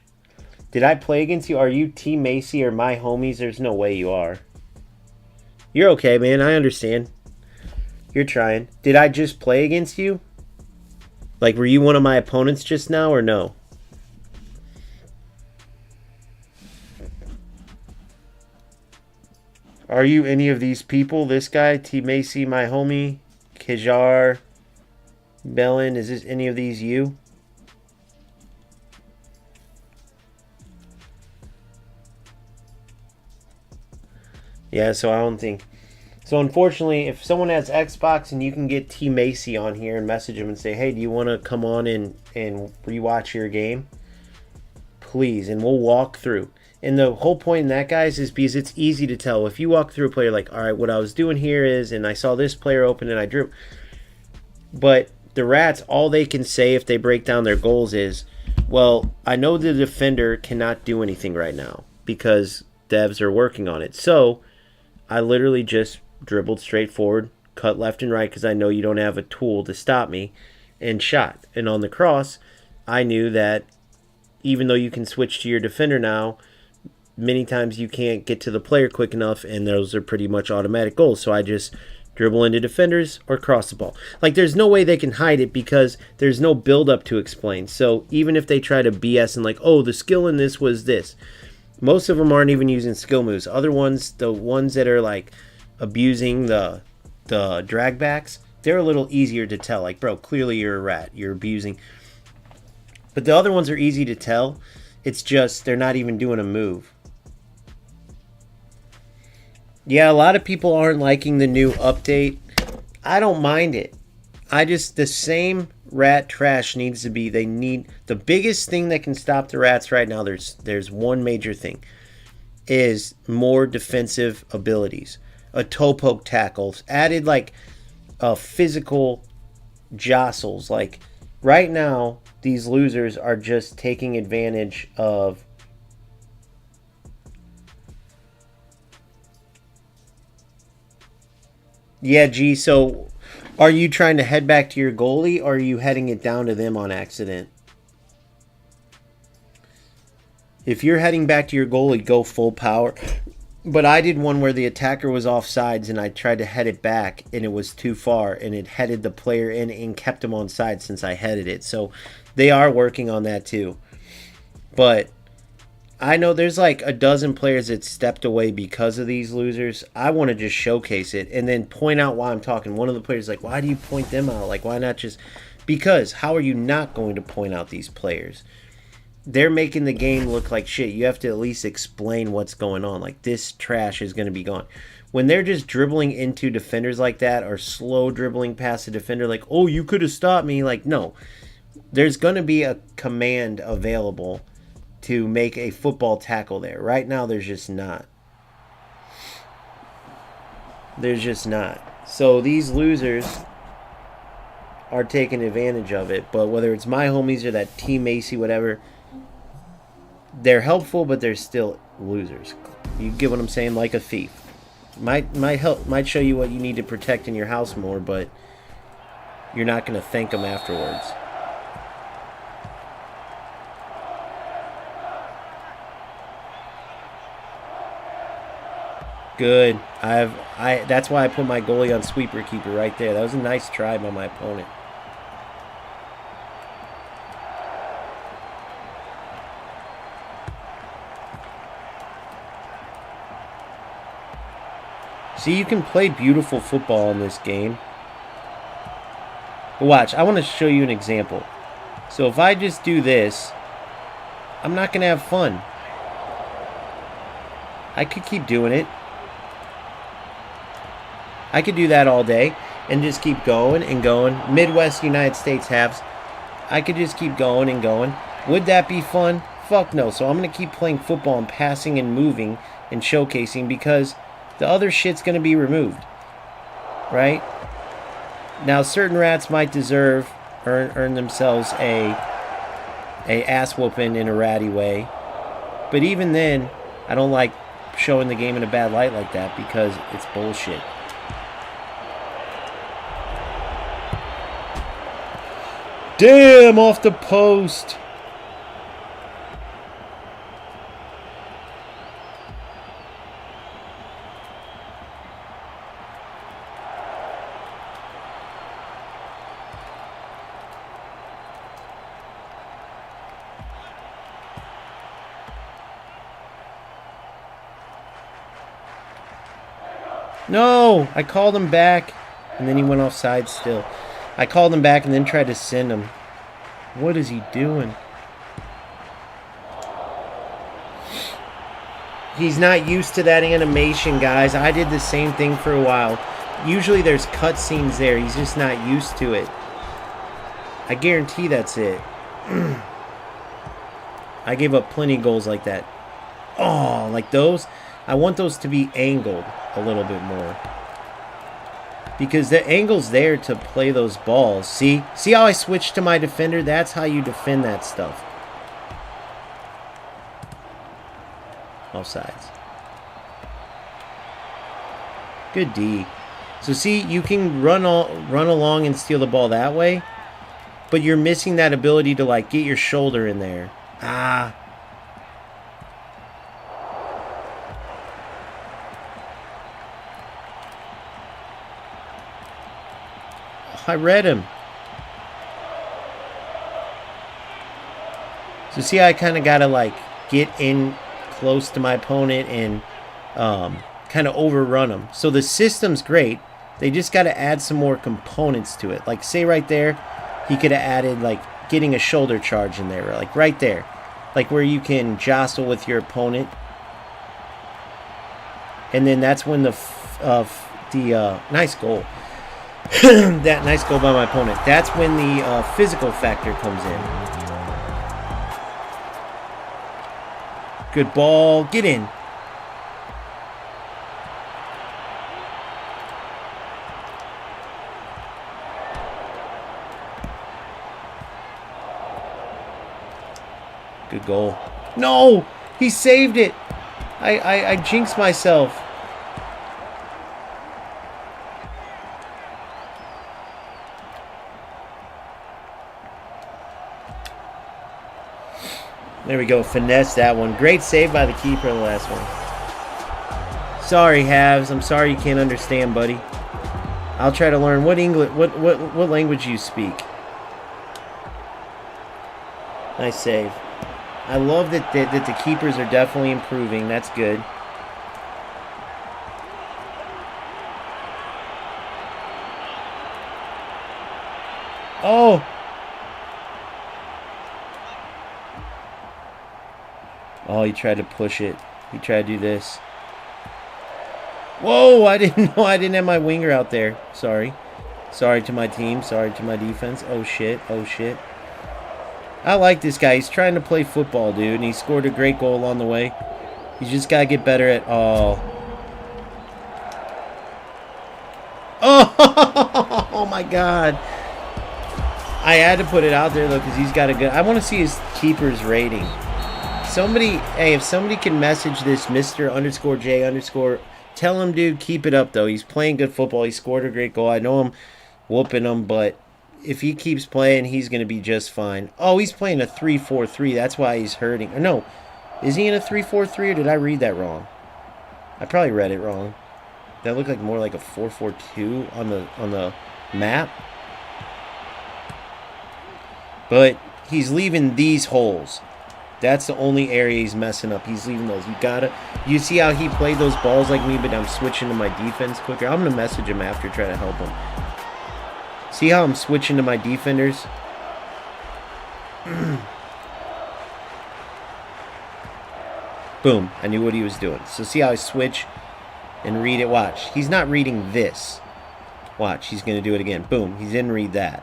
Did I play against you? Are you Team Macy or my homies? There's no way you are. You're okay, man. I understand. You're trying. Did I just play against you? Like, were you one of my opponents just now or no? Are you any of these people? This guy, Team Macy, my homie, Kajar, Bellin, is this any of these you? Yeah, so I don't think. So unfortunately, if someone has Xbox and you can get T Macy on here and message him and say, hey, do you want to come on and rewatch your game? Please, and we'll walk through. And the whole point in that, guys, is because it's easy to tell. If you walk through a player like, all right, what I was doing here is, and I saw this player open and I drew. But the rats, all they can say if they break down their goals is, well, I know the defender cannot do anything right now because devs are working on it. So I literally just dribbled straight forward, cut left and right because I know you don't have a tool to stop me, and shot. And on the cross, I knew that even though you can switch to your defender now, many times you can't get to the player quick enough, and those are pretty much automatic goals. So I just dribble into defenders, or cross the ball. Like, there's no way they can hide it because there's no build-up to explain. So even if they try to BS and like, oh, the skill in this was this, most of them aren't even using skill moves. Other ones, the ones that are like abusing the drag backs, they're a little easier to tell. Like, bro, clearly you're a rat. You're abusing. But the other ones are easy to tell. It's just they're not even doing a move. Yeah, a lot of people aren't liking the new update. I don't mind it. The same rat trash needs to be, the biggest thing that can stop the rats right now, there's one major thing, is more defensive abilities. A toe poke tackles, added like physical jostles. Like right now, these losers are just taking advantage of Yeah, G, so are you trying to head back to your goalie or are you heading it down to them on accident? If you're heading back to your goalie, go full power. But I did one where the attacker was offsides and I tried to head it back and it was too far and it headed the player in and kept him on side since I headed it. So they are working on that too. But I know there's like a dozen players that stepped away because of these losers. I want to just showcase it and then point out why I'm talking. One of the players is like, why do you point them out? Like, why not just... Because how are you not going to point out these players? They're making the game look like shit. You have to at least explain what's going on. Like, this trash is going to be gone. When they're just dribbling into defenders like that or slow dribbling past a defender like, oh, you could have stopped me. Like, no. There's going to be a command available to make a football tackle there. Right now, there's just not. There's just not. So these losers are taking advantage of it. But whether it's my homies or that Team Macy, whatever, they're helpful, but they're still losers. You get what I'm saying? Like a thief. Might show you what you need to protect in your house more, but you're not going to thank them afterwards. Good. That's why I put my goalie on sweeper keeper right there. That was a nice try by my opponent. See, you can play beautiful football in this game. But watch, I want to show you an example. So if I just do this, I'm not going to have fun. I could keep doing it. I could do that all day and just keep going and going. Midwest United States halves. I could just keep going and going. Would that be fun? Fuck no. So I'm going to keep playing football and passing and moving and showcasing because the other shit's going to be removed. Right? Now, certain rats might earn themselves a ass whooping in a ratty way. But even then, I don't like showing the game in a bad light like that because it's bullshit. Damn, off the post. No, I called him back, and then he went offside still. I called him back and then tried to send him. What is he doing? He's not used to that animation, guys. I did the same thing for a while. Usually there's cutscenes there. He's just not used to it. I guarantee that's it. I gave up plenty of goals like that. Oh, like those? I want those to be angled a little bit more. Because the angle's there to play those balls. See how I switched to my defender? That's how you defend that stuff. Offsides. Good D. So see, you can run along and steal the ball that way, but you're missing that ability to like get your shoulder in there. Ah. I read him. So see, I kind of got to like get in close to my opponent and kind of overrun them. So the system's great. They just got to add some more components to it. Like say right there, he could have added like getting a shoulder charge in there, like right there. Like where you can jostle with your opponent. And then that's when the nice goal. That nice goal by my opponent. That's when the physical factor comes in. Good ball. Get in. Good goal. No! He saved it! I jinxed myself. There we go. Finesse that one. Great save by the keeper in the last one. Sorry, Havs. I'm sorry you can't understand, buddy. I'll try to learn what language you speak. Nice save. I love that the keepers are definitely improving. That's good. Oh! Oh, he tried to push it. He tried to do this. Whoa! I didn't know I didn't have my winger out there. Sorry. Sorry to my team. Sorry to my defense. Oh, shit. Oh, shit. I like this guy. He's trying to play football, dude, and he scored a great goal along the way. He's just got to get better at... Oh. Oh, my God. I had to put it out there, though, because he's got a good... I want to see his keeper's rating. Somebody... Hey, if somebody can message this Mr_J_... Tell him, dude, keep it up, though. He's playing good football. He scored a great goal. I know I'm whooping him, but... If he keeps playing, he's going to be just fine. Oh, he's playing a 3-4-3. That's why he's hurting. Or no, is he in a 3-4-3 or did I read that wrong? I probably read it wrong. That looked like more like a 4-4-2 on the map. But he's leaving these holes. That's the only area he's messing up. He's leaving those. You see how he played those balls like me, but I'm switching to my defense quicker. I'm going to message him after, try to help him. See how I'm switching to my defenders? Boom. I knew what he was doing. So see how I switch and read it? Watch. He's not reading this. Watch. He's going to do it again. Boom. He didn't read that.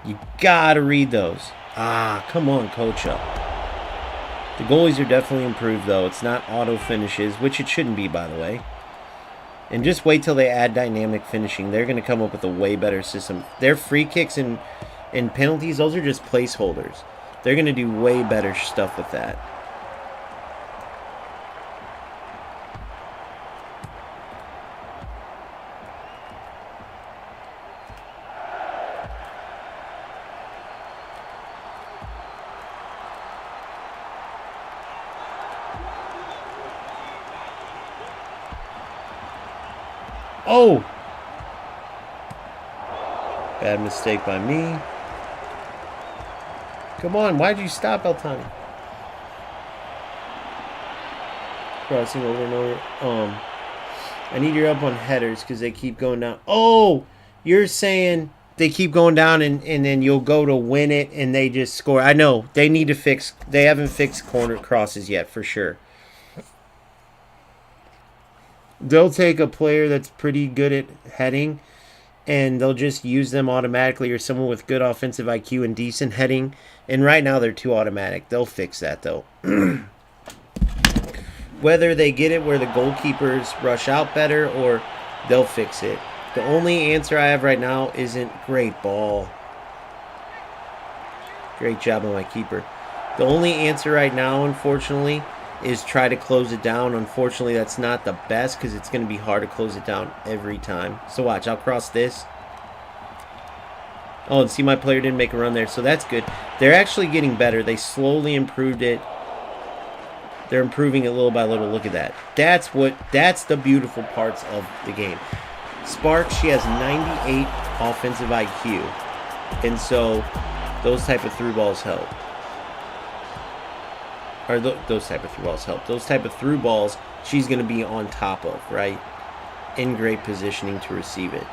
You got to read those. Ah, come on, coach up. The goalies are definitely improved, though. It's not auto finishes, which it shouldn't be, by the way. And just wait till they add dynamic finishing. They're going to come up with a way better system. Their free kicks and penalties, those are just placeholders. They're going to do way better stuff with that. Oh! Bad mistake by me. Come on, why'd you stop, Altani? Crossing over and over. I need your help on headers because they keep going down. Oh! You're saying they keep going down and then you'll go to win it and they just score. I know. They need to fix... They haven't fixed corner crosses yet, for sure. They'll take a player that's pretty good at heading and they'll just use them automatically, or someone with good offensive IQ and decent heading. And right now they're too automatic. They'll fix that, though. Whether they get it where the goalkeepers rush out better or they'll fix it. The only answer I have right now isn't great ball. Great job on my keeper. The only answer right now, unfortunately, is try to close it down. Unfortunately, that's not the best because it's going to be hard to close it down every time. So watch, I'll cross this. Oh, and see, my player didn't make a run there, so that's good. They're actually getting better. They slowly improved it. They're improving it little by little. Look at that. That's the beautiful parts of the game. Sparks, she has 98 offensive IQ. And so those type of through balls help. Or those type of through balls help. Those type of through balls she's going to be on top of, right? In great positioning to receive it.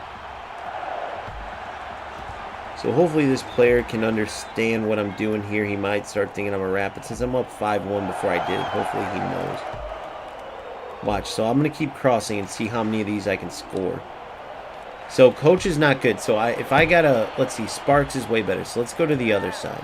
So hopefully this player can understand what I'm doing here. He might start thinking I'm a rat, but since I'm up 5-1 before I did, hopefully he knows. Watch, so I'm going to keep crossing and see how many of these I can score. So coach is not good. So if I got a, let's see, Sparks is way better. So let's go to the other side.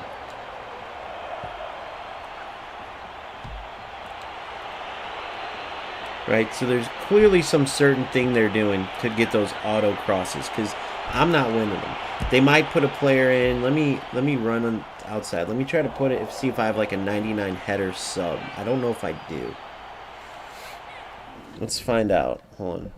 Right, so there's clearly some certain thing they're doing to get those auto crosses because I'm not winning them. They might put a player in. Let me run on outside. Let me try to put it. See if I have like a 99 header sub. I don't know if I do. Let's find out. Hold on.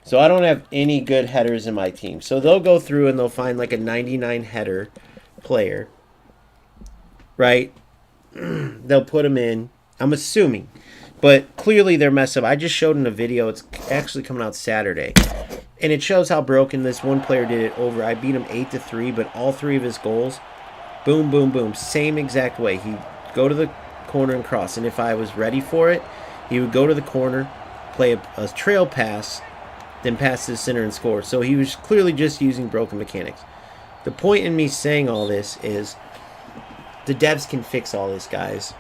So I don't have any good headers in my team. So they'll go through and they'll find like a 99 header player. Right? They'll put them in. I'm assuming. But clearly they're messed up. I just showed in a video. It's actually coming out Saturday. And it shows how broken this one player did it over. I beat him 8-3, but all 3 of his goals, boom, boom, boom. Same exact way. He'd go to the corner and cross. And if I was ready for it, he would go to the corner, play a trail pass, then pass to the center and score. So he was clearly just using broken mechanics. The point in me saying all this is the devs can fix all this, guys.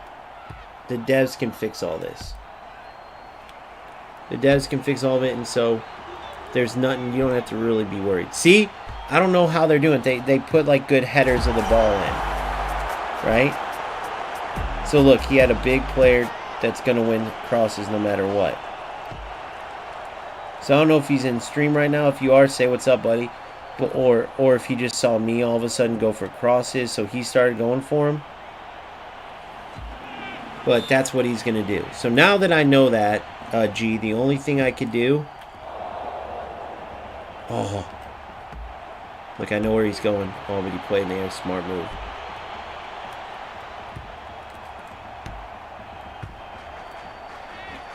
The devs can fix all this. The devs can fix all of it, and so there's nothing. You don't have to really be worried. See? I don't know how they're doing it. They put like good headers of the ball in. Right? So look, he had a big player that's going to win crosses no matter what. So I don't know if he's in stream right now. If you are, say what's up, buddy. But or if he just saw me all of a sudden go for crosses, so he started going for him. But that's what he's going to do. So now that I know that, G, the only thing I could do... Oh. Look, I know where he's going. Oh, but he played in the air. Smart move.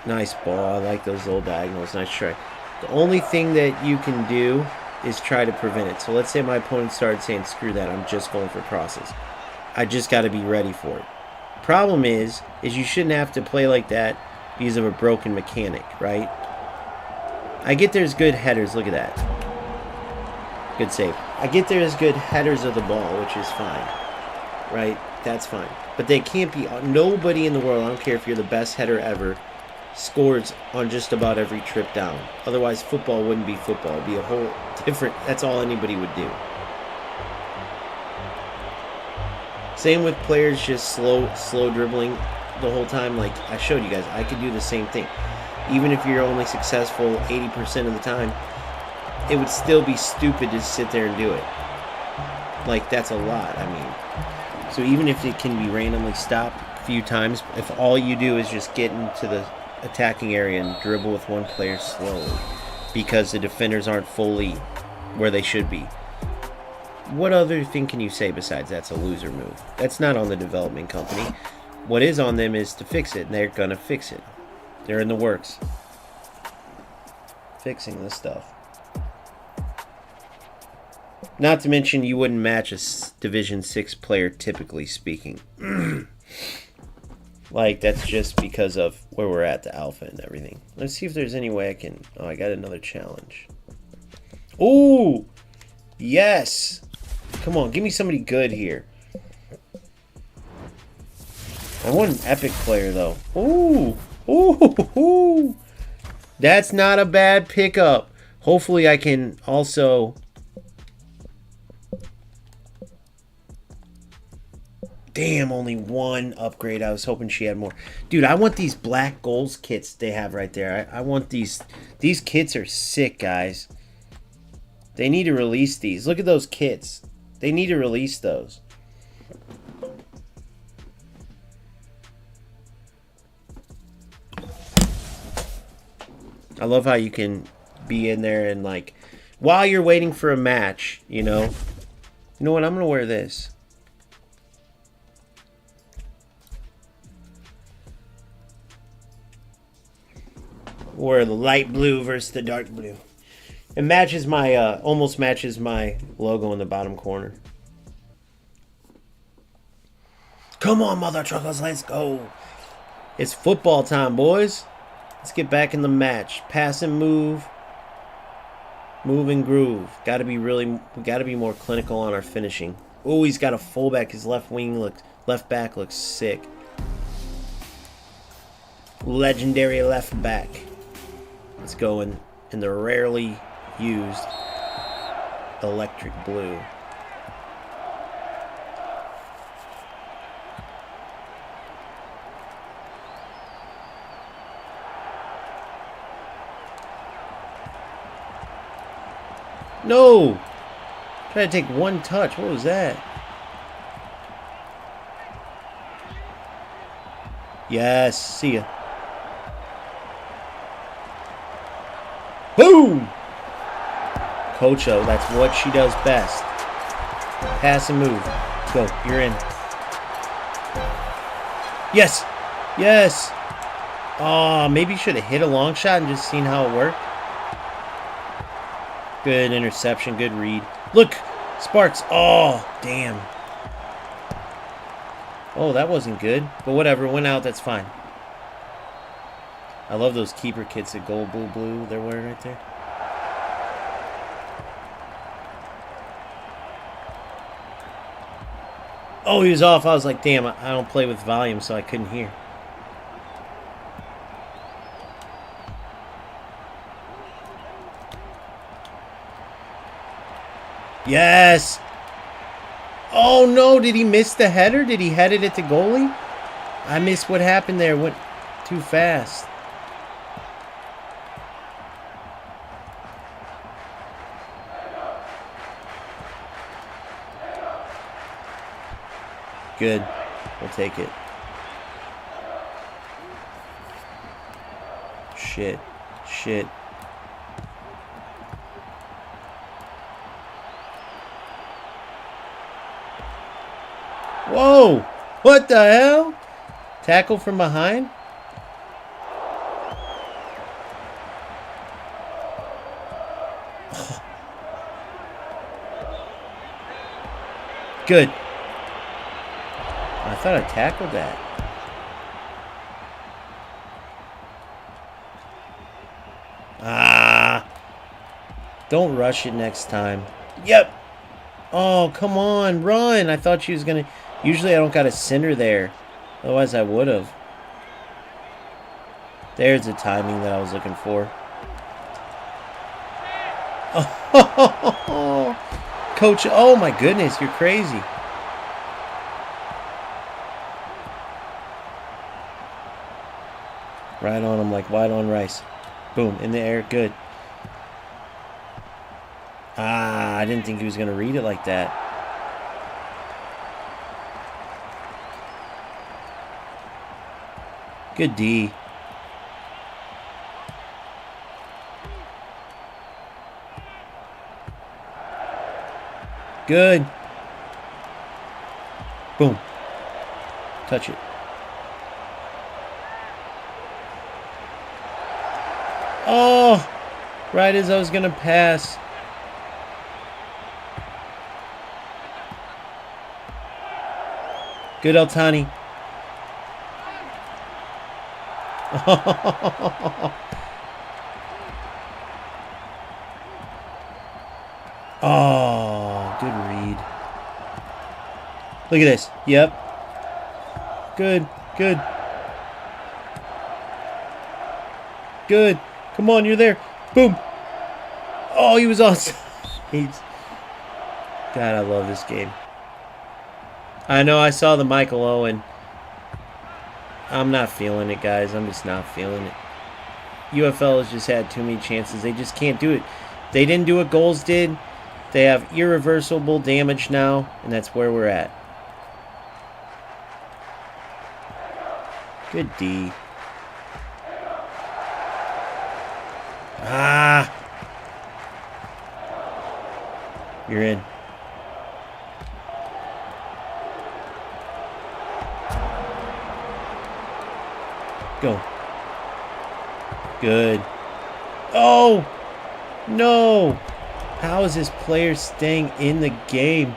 Nice ball. I like those little diagonals. Nice try. The only thing that you can do is try to prevent it. So let's say my opponent started saying, screw that, I'm just going for crosses. I just got to be ready for it. Problem is you shouldn't have to play like that because of a broken mechanic, right? I get there's good headers. Look at that. Good save. I get there's good headers of the ball, which is fine, right? That's fine. But they can't be... Nobody in the world, I don't care if you're the best header ever, scores on just about every trip down. Otherwise, football wouldn't be football. It'd be a whole different... That's all anybody would do. Same with players just slow dribbling the whole time. Like I showed you guys, I could do the same thing. Even if you're only successful 80% of the time, it would still be stupid to sit there and do it. Like, that's a lot, I mean. So even if it can be randomly stopped a few times, if all you do is just get into the attacking area and dribble with one player slowly because the defenders aren't fully where they should be. What other thing can you say besides that's a loser move? That's not on the development company. What is on them is to fix it, and they're going to fix it. They're in the works. Fixing this stuff. Not to mention you wouldn't match a Division 6 player, typically speaking. Like, that's just because of where we're at, the alpha and everything. Let's see if there's any way I can... Oh, I got another challenge. Ooh! Yes! Come on, give me somebody good here. I want an epic player, though. Ooh! Ooh! Ooh! That's not a bad pickup. Hopefully I can also... Damn, only one upgrade. I was hoping she had more. Dude, I want these black goals kits they have right there. I want these. These kits are sick, guys. They need to release these. Look at those kits. They need to release those. I love how you can be in there and, like, while you're waiting for a match, you know. You know what? I'm going to wear this. Or the light blue versus the dark blue. It matches my, almost matches my logo in the bottom corner. Come on, mother truckers, let's go. It's football time, boys. Let's get back in the match. Pass and move. Move and groove. We gotta be more clinical on our finishing. Oh, he's got a fullback. His left back looks sick. Legendary left back. Let's go in the rarely used electric blue. No! Try to take one touch. What was that? Yes. See ya. Boom! Cocho, that's what she does best. Pass and move. Go. You're in. Yes! Yes! Oh, maybe you should have hit a long shot and just seen how it worked. Good interception. Good read. Look! Sparks. Oh, damn. Oh, that wasn't good. But whatever. Went out. That's fine. I love those keeper kits, the gold, blue they're wearing right there. Oh, he was off. I was like, damn, I don't play with volume, so I couldn't hear. Yes! Oh, no. Did he miss the header? Did he head it at the goalie? I missed what happened there. Went too fast. Good. We'll take it. Shit. Shit. Whoa! What the hell? Tackle from behind? Good. I thought I tackled that. Ah. Don't rush it next time. Yep. Oh, come on. Run. I thought she was going to... Usually I don't got a center there. Otherwise I would have. There's the timing that I was looking for. Oh, Coach. Oh, my goodness. You're crazy. Right on him like white on rice. Boom. In the air. Good. Ah, I didn't think he was going to read it like that. Good D. Good. Boom. Touch it. Oh! Right as I was going to pass. Good, Altani. Oh, good read. Look at this. Yep. Good, good. Good. Come on, you're there. Boom. Oh, he was awesome. God, I love this game. I know I saw the Michael Owen. I'm not feeling it, guys. I'm just not feeling it. UFL has just had too many chances. They just can't do it. They didn't do what goals did. They have irreversible damage now, and that's where we're at. Good D. Ah! You're in. Go. Good. Oh! No! How is this player staying in the game?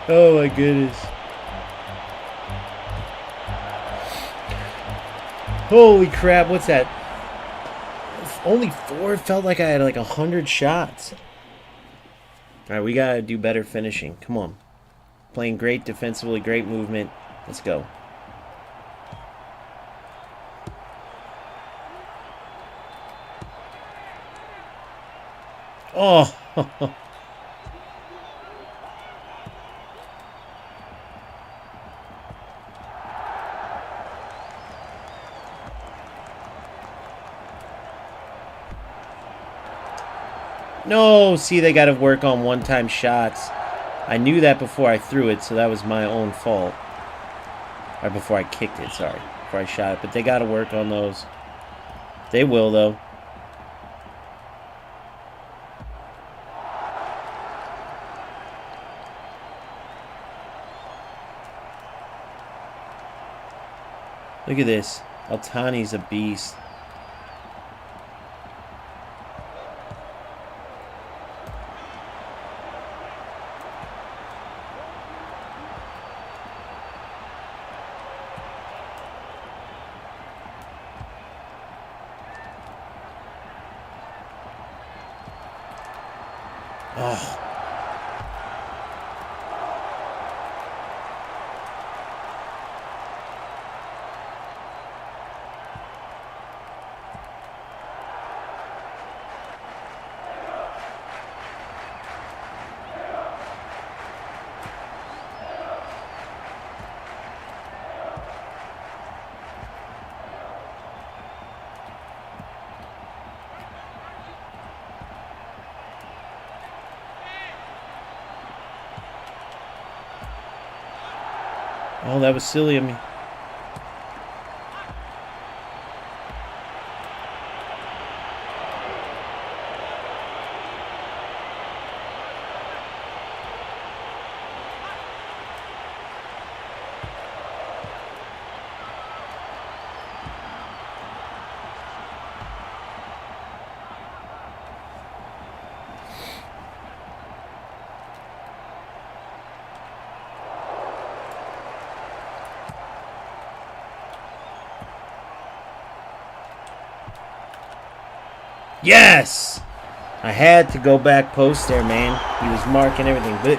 Oh my goodness. Holy crap, what's that? Only 4? It felt like I had like 100 shots. Alright, we gotta do better finishing. Come on. Playing great defensively, great movement. Let's go. Oh! No! See, they gotta work on one-time shots. I knew that before I threw it, so that was my own fault. Or before I kicked it, sorry. Before I shot it. But they gotta work on those. They will, though. Look at this. Altani's a beast. Oh. Oh, that was silly of me. Yes! I had to go back post there, man. He was marking everything. But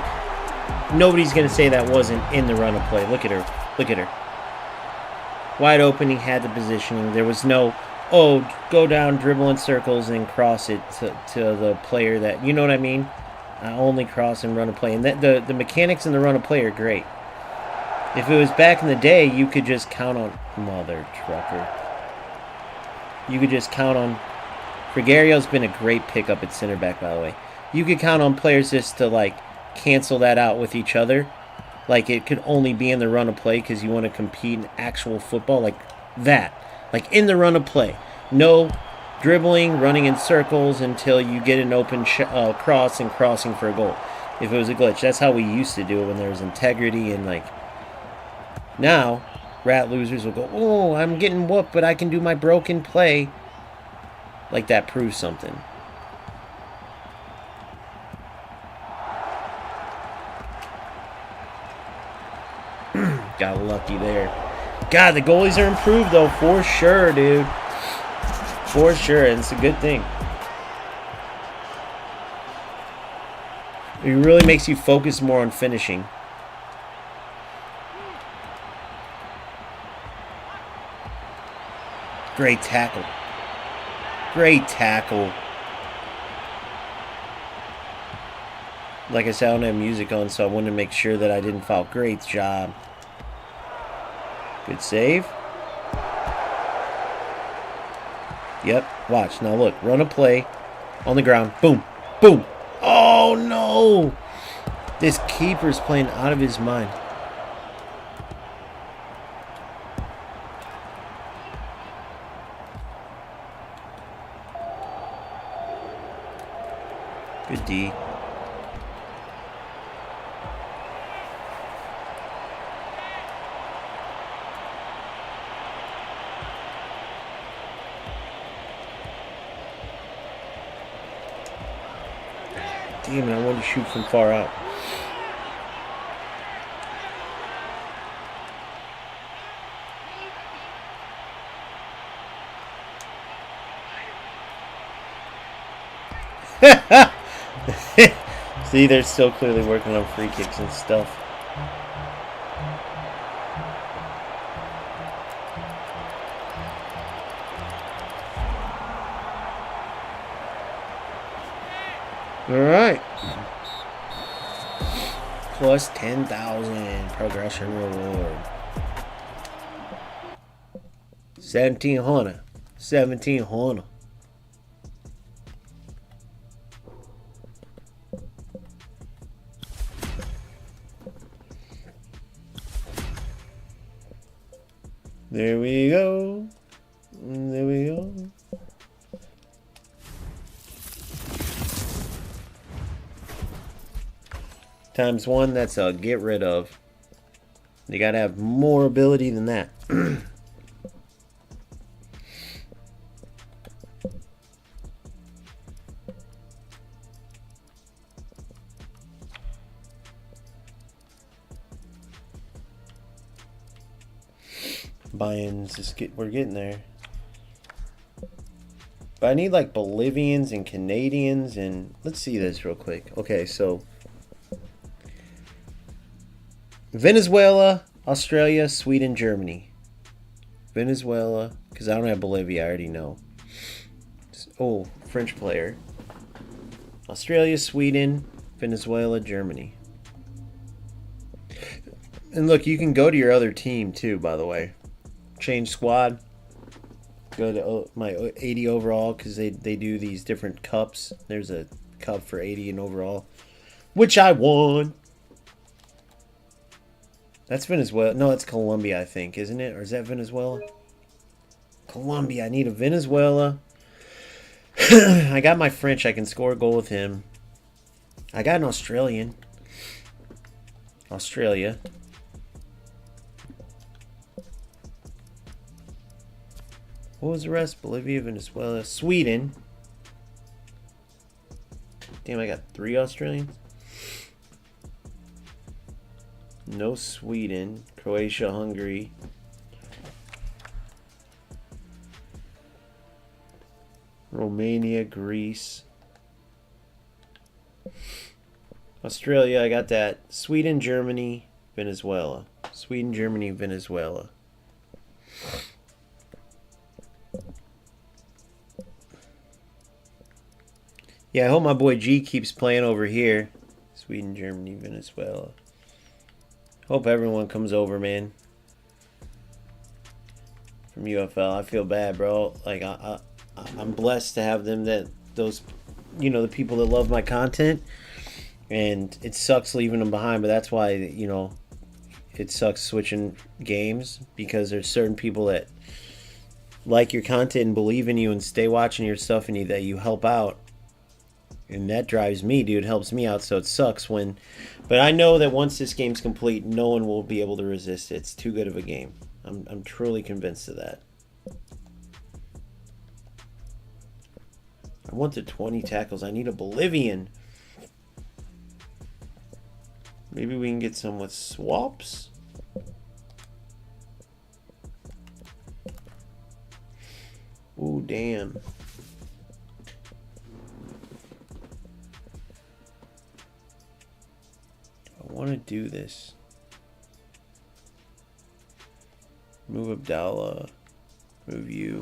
nobody's going to say that wasn't in the run of play. Look at her. Look at her. Wide open. He had the positioning. There was no, oh, go down, dribble in circles, and cross it to the player that, you know what I mean? Only cross and run a play. And the mechanics in the run of play are great. If it was back in the day, you could just count on, mother trucker. You could just count on, Gregario's been a great pickup at center back, by the way. You could count on players just to, like, cancel that out with each other. Like, it could only be in the run of play because you want to compete in actual football. Like, that. Like, in the run of play. No dribbling, running in circles until you get an open cross and crossing for a goal. If it was a glitch. That's how we used to do it when there was integrity and, like... Now, rat losers will go, oh, I'm getting whooped, but I can do my broken play. Like that proves something. Got lucky there. God, the goalies are improved, though, for sure, dude. For sure, and it's a good thing. It really makes you focus more on finishing. Great tackle. Great tackle. Like I said, I don't have music on, so I wanted to make sure that I didn't foul. Great job. Good save. Yep, watch. Now look, run a play on the ground. Boom, boom. Oh, no. This keeper's playing out of his mind. Good D. Damn it, I wanted to shoot from far out. See, they're still clearly working on free kicks and stuff. Alright. Plus 10,000 progression reward. 1,700. 1,700. There we go. There we go. Times 1, that's a get rid of. You gotta have more ability than that. Buy-ins, we're getting there. But I need like Bolivians and Canadians and let's see this real quick. Okay, so Venezuela, Australia, Sweden, Germany. Venezuela, because I don't have Bolivia, I already know. Oh, French player. Australia, Sweden, Venezuela, Germany. And look, you can go to your other team too, by the way. Change squad. Go to my 80 overall because they do these different cups. There's a cup for 80 and overall, which I won. That's Venezuela. No, it's Colombia, I think, isn't it? Or is that Venezuela? Colombia. I need a Venezuela. I got my French. I can score a goal with him. I got an Australian. Australia. What was the rest? Bolivia, Venezuela, Sweden. Damn, I got 3 Australians. No Sweden. Croatia, Hungary. Romania, Greece. Australia, I got that. Sweden, Germany, Venezuela. Sweden, Germany, Venezuela. Yeah, I hope my boy G keeps playing over here. Sweden, Germany, Venezuela. Hope everyone comes over, man. From UFL. I feel bad, bro. Like, I'm blessed to have them, those, you know, the people that love my content. And it sucks leaving them behind, but that's why, you know, it sucks switching games. Because there's certain people that like your content and believe in you and stay watching your stuff and that you help out. And that drives me, dude. Helps me out, so it sucks when... But I know that once this game's complete, no one will be able to resist it. It's too good of a game. I'm truly convinced of that. I want the 20 tackles. I need a Bolivian. Maybe we can get some with swaps? Ooh, damn. I want to do this. Move Abdallah. Move you.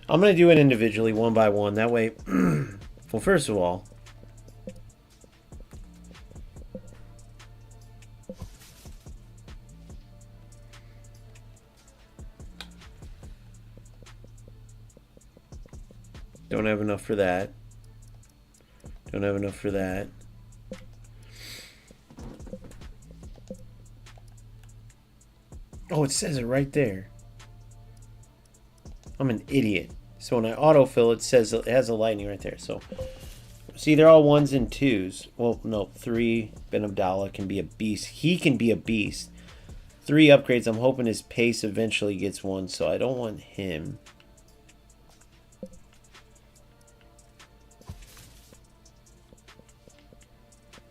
I'm going to do it individually, one by one. That way, well, first of all, don't have enough for that. Don't have enough for that. Oh, it says it right there. I'm an idiot. So when I autofill, it says it has a lightning right there. So See, they're all 1s and 2s. Well, no, 3. Ben Abdallah can be a beast. He can be a beast. 3 upgrades. I'm hoping his pace eventually gets 1, so I don't want him.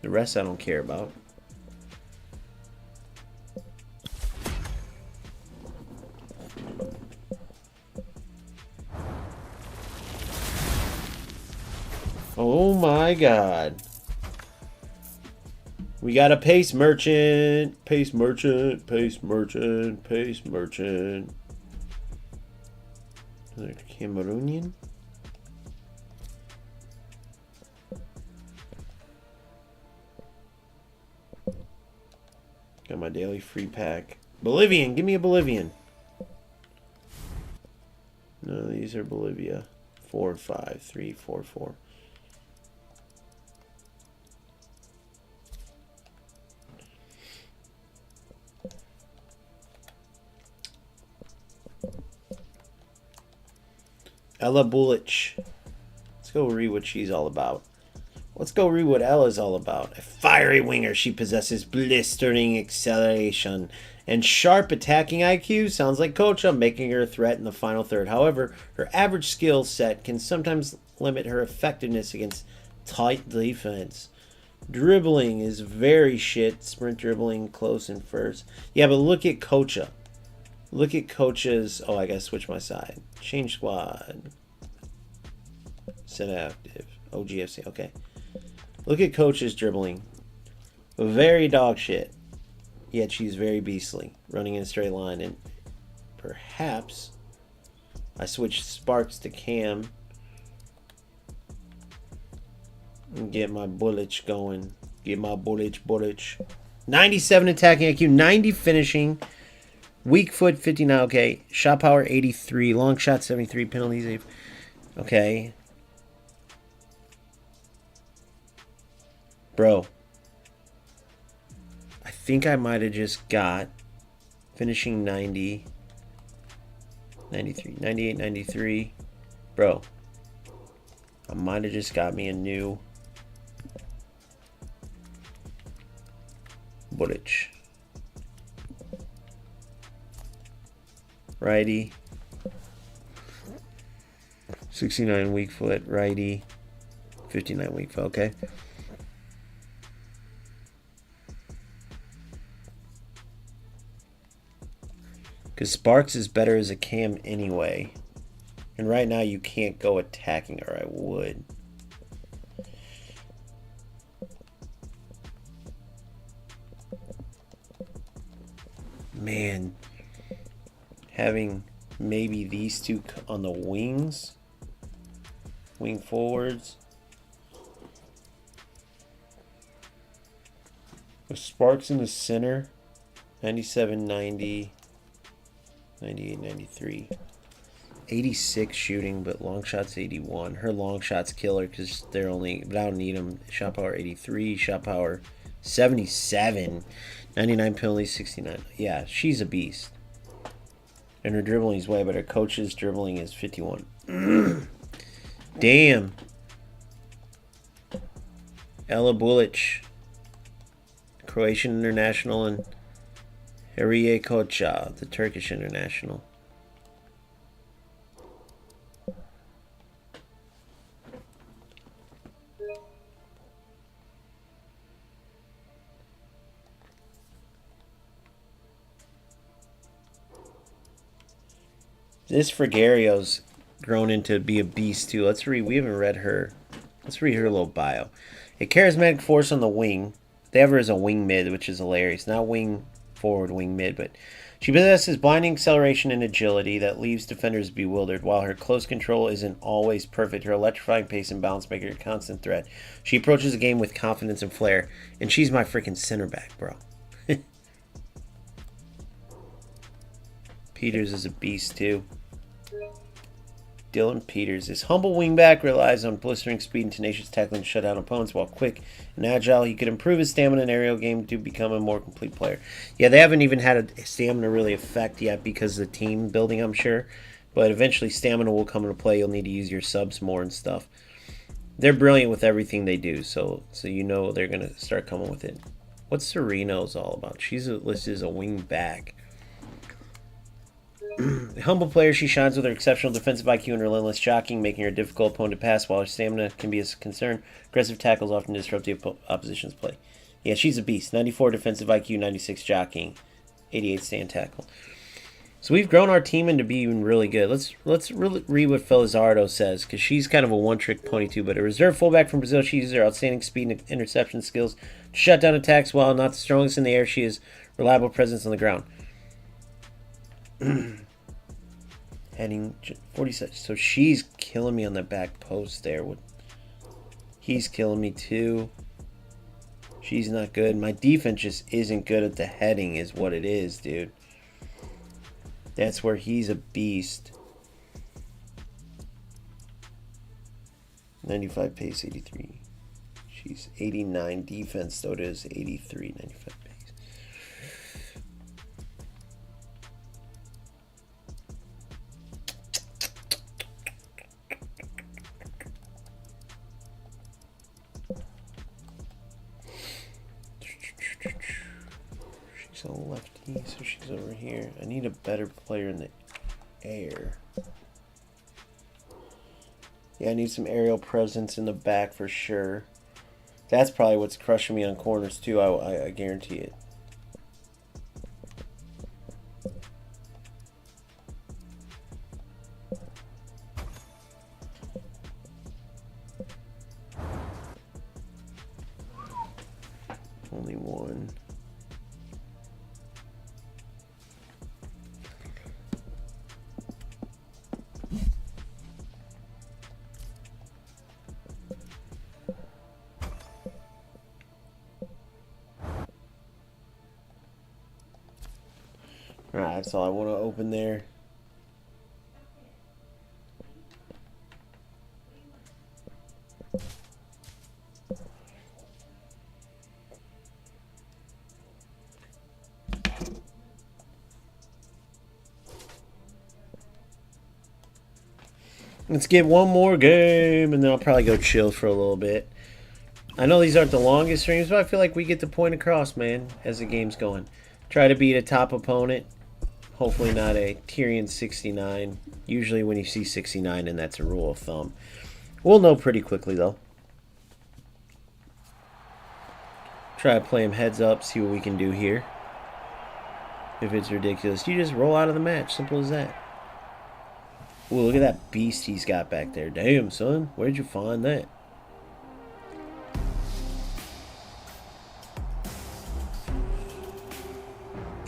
The rest I don't care about. Oh my god. We got a pace merchant. Pace merchant. Pace merchant. Pace merchant. Another Cameroonian. Got my daily free pack. Bolivian. Give me a Bolivian. No, these are Bolivia. 4, 5, 3, 4, 4. Ella Bulich. Let's go read what she's all about. Let's go read what Ella's all about. A fiery winger, she possesses blistering acceleration and sharp attacking IQ. Sounds like Kocha, making her a threat in the final third. However, her average skill set can sometimes limit her effectiveness against tight defense. Dribbling is very shit. Sprint dribbling, close and first. Yeah, but look at Kocha. Look at Kocha's... Oh, I gotta switch my side. Change squad. Set active. OGFC. Okay. Look at Kocha's dribbling. Very dog shit. Yet she's very beastly. Running in a straight line. And perhaps I switch Sparks to Cam. And get my Bullich going. Get my Bullich. 97 attacking IQ. 90 finishing. Weak foot 59. Okay. Shot power 83. Long shot 73. Penalties. Okay. Bro. I think I might have just got finishing 90. 93. 98, 93. Bro. I might have just got me a new Bullich. Righty. 69 weak foot. Righty. 59 weak foot. Okay. Because Sparks is better as a cam anyway. And right now you can't go attacking her. I would. Man. Having maybe these two on the wings. Wing forwards. With Sparks in the center. 97, 90. 98, 93. 86 shooting, but long shots 81. Her long shots kill her because they're only, but I don't need them. Shot power 83, shot power 77, 99 penalties, 69. Yeah, she's a beast. And her dribbling is way better. Coach's dribbling is 51. Damn. Ella Bulich, Croatian international, and Heriye Kocha, the Turkish international. This Frigario's grown into be a beast too. Let's read. We haven't read her. Let's read her little bio. A charismatic force on the wing. They have her as a wing mid, which is hilarious. Not wing forward, wing mid, but she possesses blinding acceleration and agility that leaves defenders bewildered. While her close control isn't always perfect, her electrifying pace and balance make her a constant threat. She approaches the game with confidence and flair, and she's my freaking center back, bro. Peters is a beast too. Dylan Peters. His humble wingback relies on blistering speed and tenacious tackling to shut down opponents. While quick and agile, he could improve his stamina and aerial game to become a more complete player. Yeah, they haven't even had a stamina really effect yet because of the team building, I'm sure. But eventually stamina will come into play. You'll need to use your subs more and stuff. They're brilliant with everything they do, so you know they're gonna start coming with it. What's Serena's all about? She's listed as a wing back. A humble player, she shines with her exceptional defensive IQ and relentless jockeying, making her a difficult opponent to pass. While her stamina can be a concern, aggressive tackles often disrupt the opposition's play. Yeah, she's a beast. 94 defensive IQ, 96 jockeying, 88 stand tackle. So we've grown our team into being really good. Let's really read what Felizardo says, because she's kind of a one-trick pony too. But a reserve fullback from Brazil, she uses her outstanding speed and interception skills to shut down attacks. While not the strongest in the air, she has reliable presence on the ground. Heading 47. So she's killing me on the back post there. He's killing me too. She's not good. My defense just isn't good at the heading is what it is, dude. That's where he's a beast. 95 pace, 83. She's 89 defense, though it is 83, 95 pace. She's a lefty, so she's over here. I need a better player in the air. Yeah, I need some aerial presence in the back for sure. That's probably what's crushing me on corners too. I guarantee it. Only one. Alright, that's all I want to open there. Let's get one more game, and then I'll probably go chill for a little bit. I know these aren't the longest streams, but I feel like we get the point across, man, as the game's going. Try to beat a top opponent. Hopefully not a Tyrion 69. Usually when you see 69, and that's a rule of thumb. We'll know pretty quickly, though. Try to play him heads up, see what we can do here. If it's ridiculous, you just roll out of the match. Simple as that. Ooh, look at that beast he's got back there. Damn, son. Where'd you find that?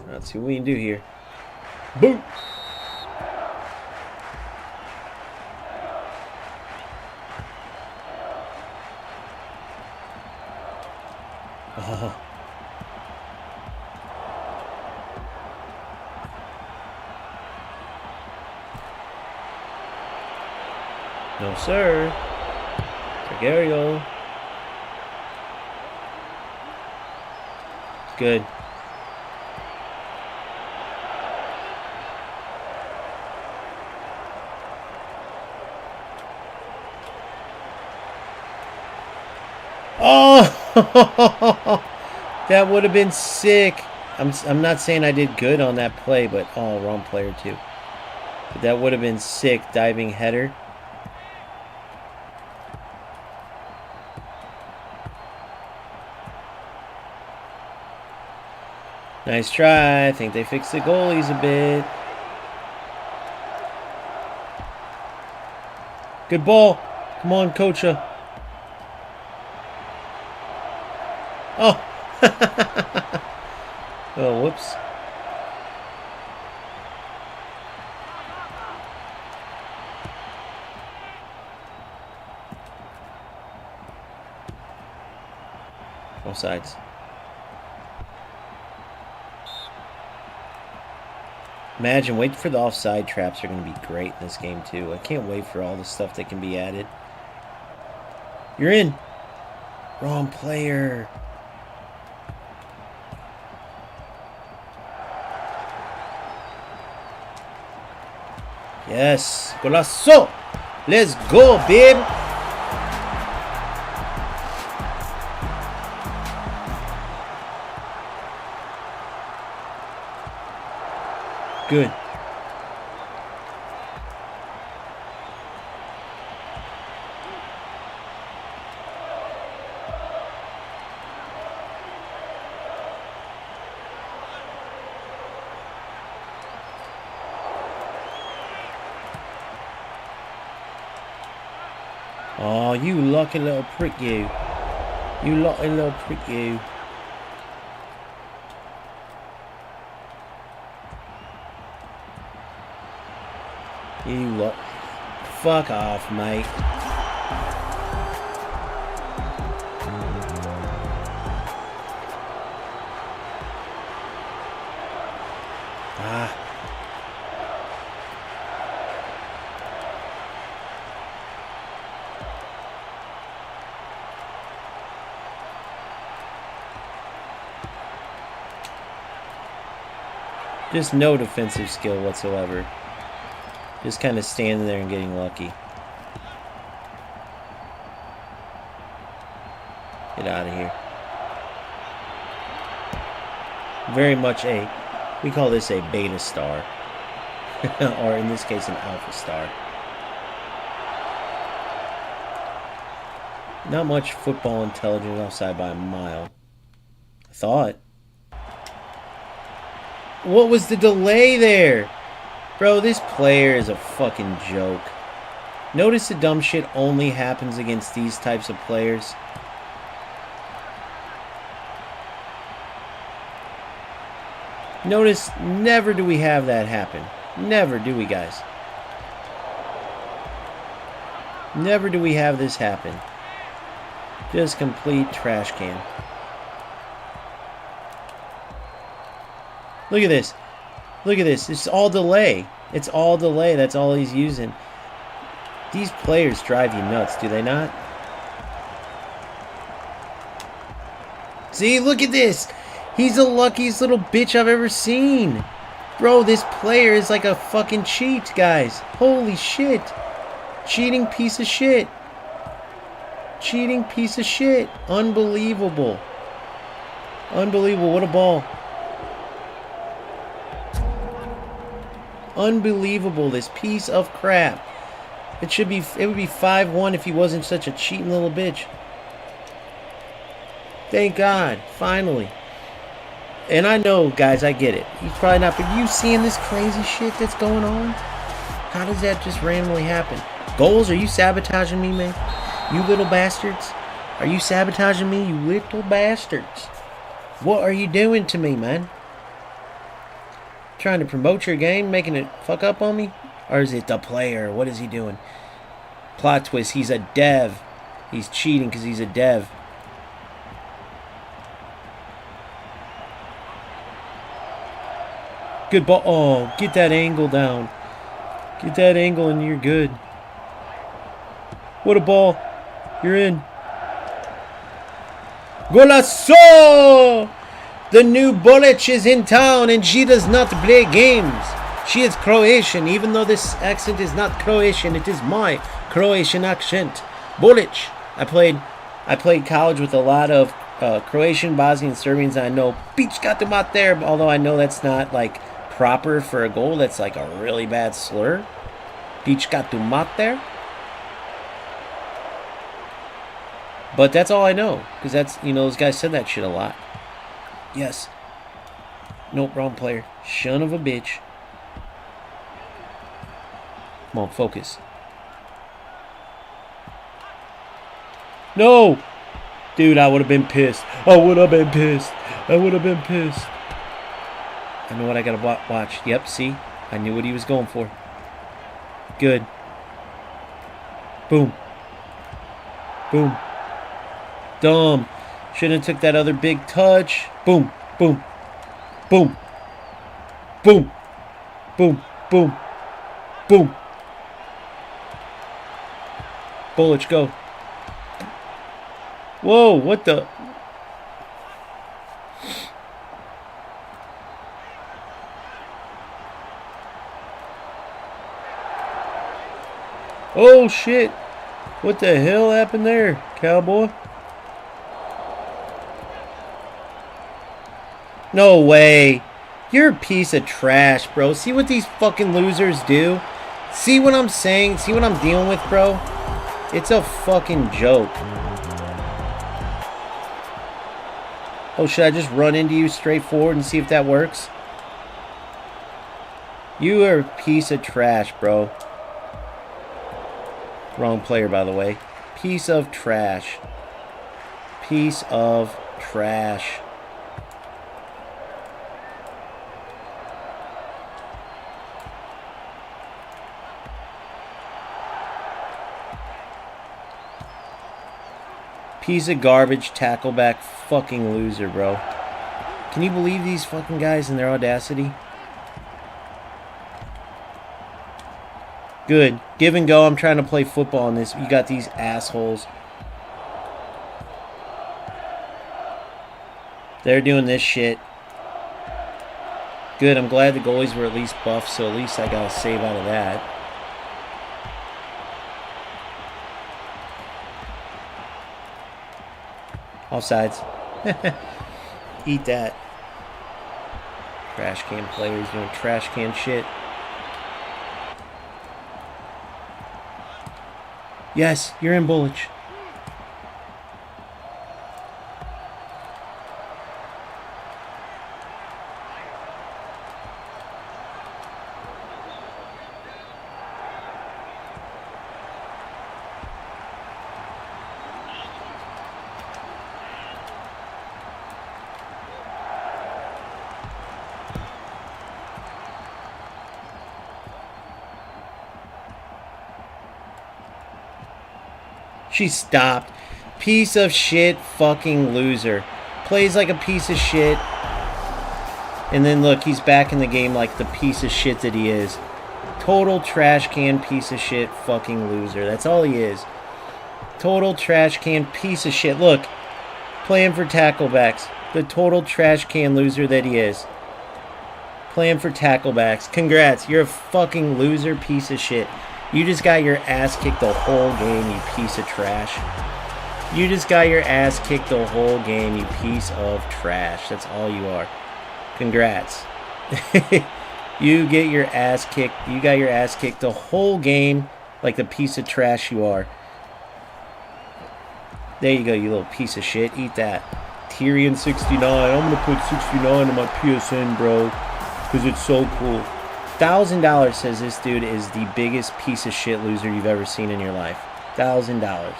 Let's see what we can do here. Boom! Oh. No, sir. Gregario. Good. Oh! That would have been sick. I'm not saying I did good on that play, but oh, wrong player too. But that would have been sick. Diving header. Nice try. I think they fixed the goalies a bit. Good ball. Come on, Kocha. Oh. Oh, whoops. Both sides. Imagine, wait for the offside traps are going to be great in this game too. I can't wait for all the stuff that can be added. You're in. Wrong player. Yes. Golazo. Let's go, babe. Good. Oh, you lucky little prick, you. You lucky little prick, you. You look. Fuck off, mate. Ah. Just no defensive skill whatsoever. Just kind of standing there and getting lucky. Get out of here. Very much we call this a beta star. Or in this case, an alpha star. Not much football intelligence outside by a mile. I thought. What was the delay there? Bro, this player is a fucking joke. Notice the dumb shit only happens against these types of players. Notice, never do we have that happen. Never do we, guys. Never do we have this happen. Just complete trash can. Look at this. Look at this. It's all delay. It's all delay. That's all he's using. These players drive you nuts, do they not? See, look at this. He's the luckiest little bitch I've ever seen. Bro, this player is like a fucking cheat, guys. Holy shit. Cheating piece of shit. Cheating piece of shit. Unbelievable. Unbelievable. What a ball. Unbelievable, this piece of crap. It would be 5-1 if he wasn't such a cheating little bitch. Thank God, finally. And I know, guys, I get it. He's probably not, but you seeing this crazy shit that's going on? How does that just randomly happen? Goals, are you sabotaging me, man? You little bastards? Are you sabotaging me, you little bastards? What are you doing to me, man? Trying to promote your game, making it fuck up on me? Or is it the player? What is he doing? Plot twist, he's a dev. He's cheating because he's a dev. Good ball. Oh, get that angle down. Get that angle and you're good. What a ball. You're in. Golazo! The new Bolic is in town and she does not play games. She is Croatian, even though this accent is not Croatian. It is my Croatian accent. Bolic. I played college with a lot of Croatian, Bosnian, Serbians. And I know Pichka tu mater, although I know that's not like proper for a goal. That's like a really bad slur. Pichka tu mater. But that's all I know, because that's, you know, those guys said that shit a lot. Yes. Nope, wrong player. Son of a bitch. Come on, focus. No! Dude, I would have been pissed. I would have been pissed. I would have been pissed. I know what I gotta watch. Yep, see? I knew what he was going for. Good. Boom. Boom. Dumb. Shouldn't have took that other big touch. Boom. Boom. Boom. Boom. Boom. Boom. Boom. Bolic, go. Whoa, what the? Oh, shit. What the hell happened there, cowboy? No way. You're a piece of trash, bro. See what these fucking losers do? See what I'm saying? See what I'm dealing with, bro? It's a fucking joke. Oh, should I just run into you straight forward and see if that works? You are a piece of trash, bro. Wrong player, by the way. Piece of trash. Piece of trash. Piece of garbage, tackleback, fucking loser, bro. Can you believe these fucking guys and their audacity? Good. Give and go. I'm trying to play football on this. You got these assholes. They're doing this shit. Good. I'm glad the goalies were at least buffed, so at least I got a save out of that. Offsides. Eat that. Trash can players doing trash can shit. Yes, you're in Bullich. She stopped. Piece of shit fucking loser. Plays like a piece of shit. And then look, he's back in the game like the piece of shit that he is. Total trash can piece of shit fucking loser. That's all he is. Total trash can piece of shit. Look, playing for tacklebacks. The total trash can loser that he is. Playing for tacklebacks. Congrats, you're a fucking loser piece of shit. You just got your ass kicked the whole game, you piece of trash. You just got your ass kicked the whole game, you piece of trash. That's all you are. Congrats. You get your ass kicked. You got your ass kicked the whole game like the piece of trash you are. There you go, you little piece of shit. Eat that. Tyrion69. I'm going to put 69 in my PSN, bro. Because it's so cool. $1,000 says this dude is the biggest piece of shit loser you've ever seen in your life. $1,000.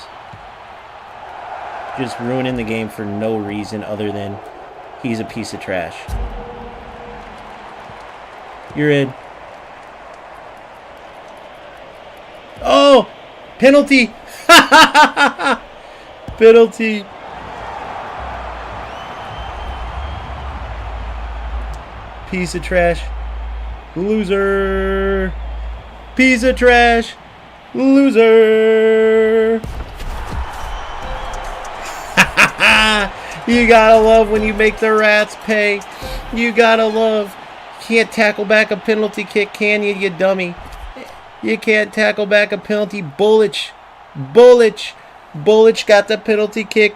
Just ruining the game for no reason other than he's a piece of trash. You're in. Oh! Penalty! Penalty! Piece of trash. Loser. Piece of trash. Loser. You gotta love when you make the rats pay. You gotta love. You can't tackle back a penalty kick, can you, you dummy? You can't tackle back a penalty. Bullich. Bullich. Bullich got the penalty kick.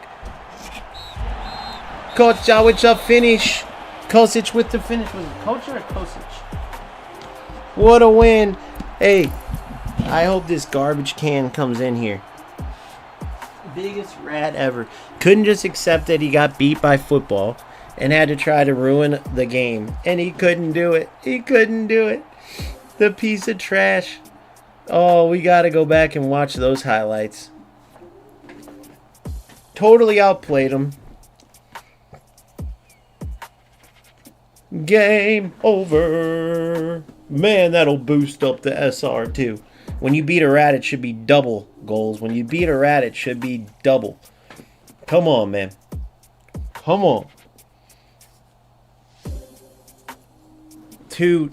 Kochawic a finish. Kosic with the finish. Was it Koch or Kosic? What a win. Hey, I hope this garbage can comes in here. Biggest rat ever. Couldn't just accept that he got beat by football and had to try to ruin the game. And he couldn't do it. He couldn't do it. The piece of trash. Oh, we got to go back and watch those highlights. Totally outplayed him. Game over. Man, that'll boost up the SR too. When you beat a rat, it should be double goals. When you beat a rat, it should be double. Come on, man. Come on. Two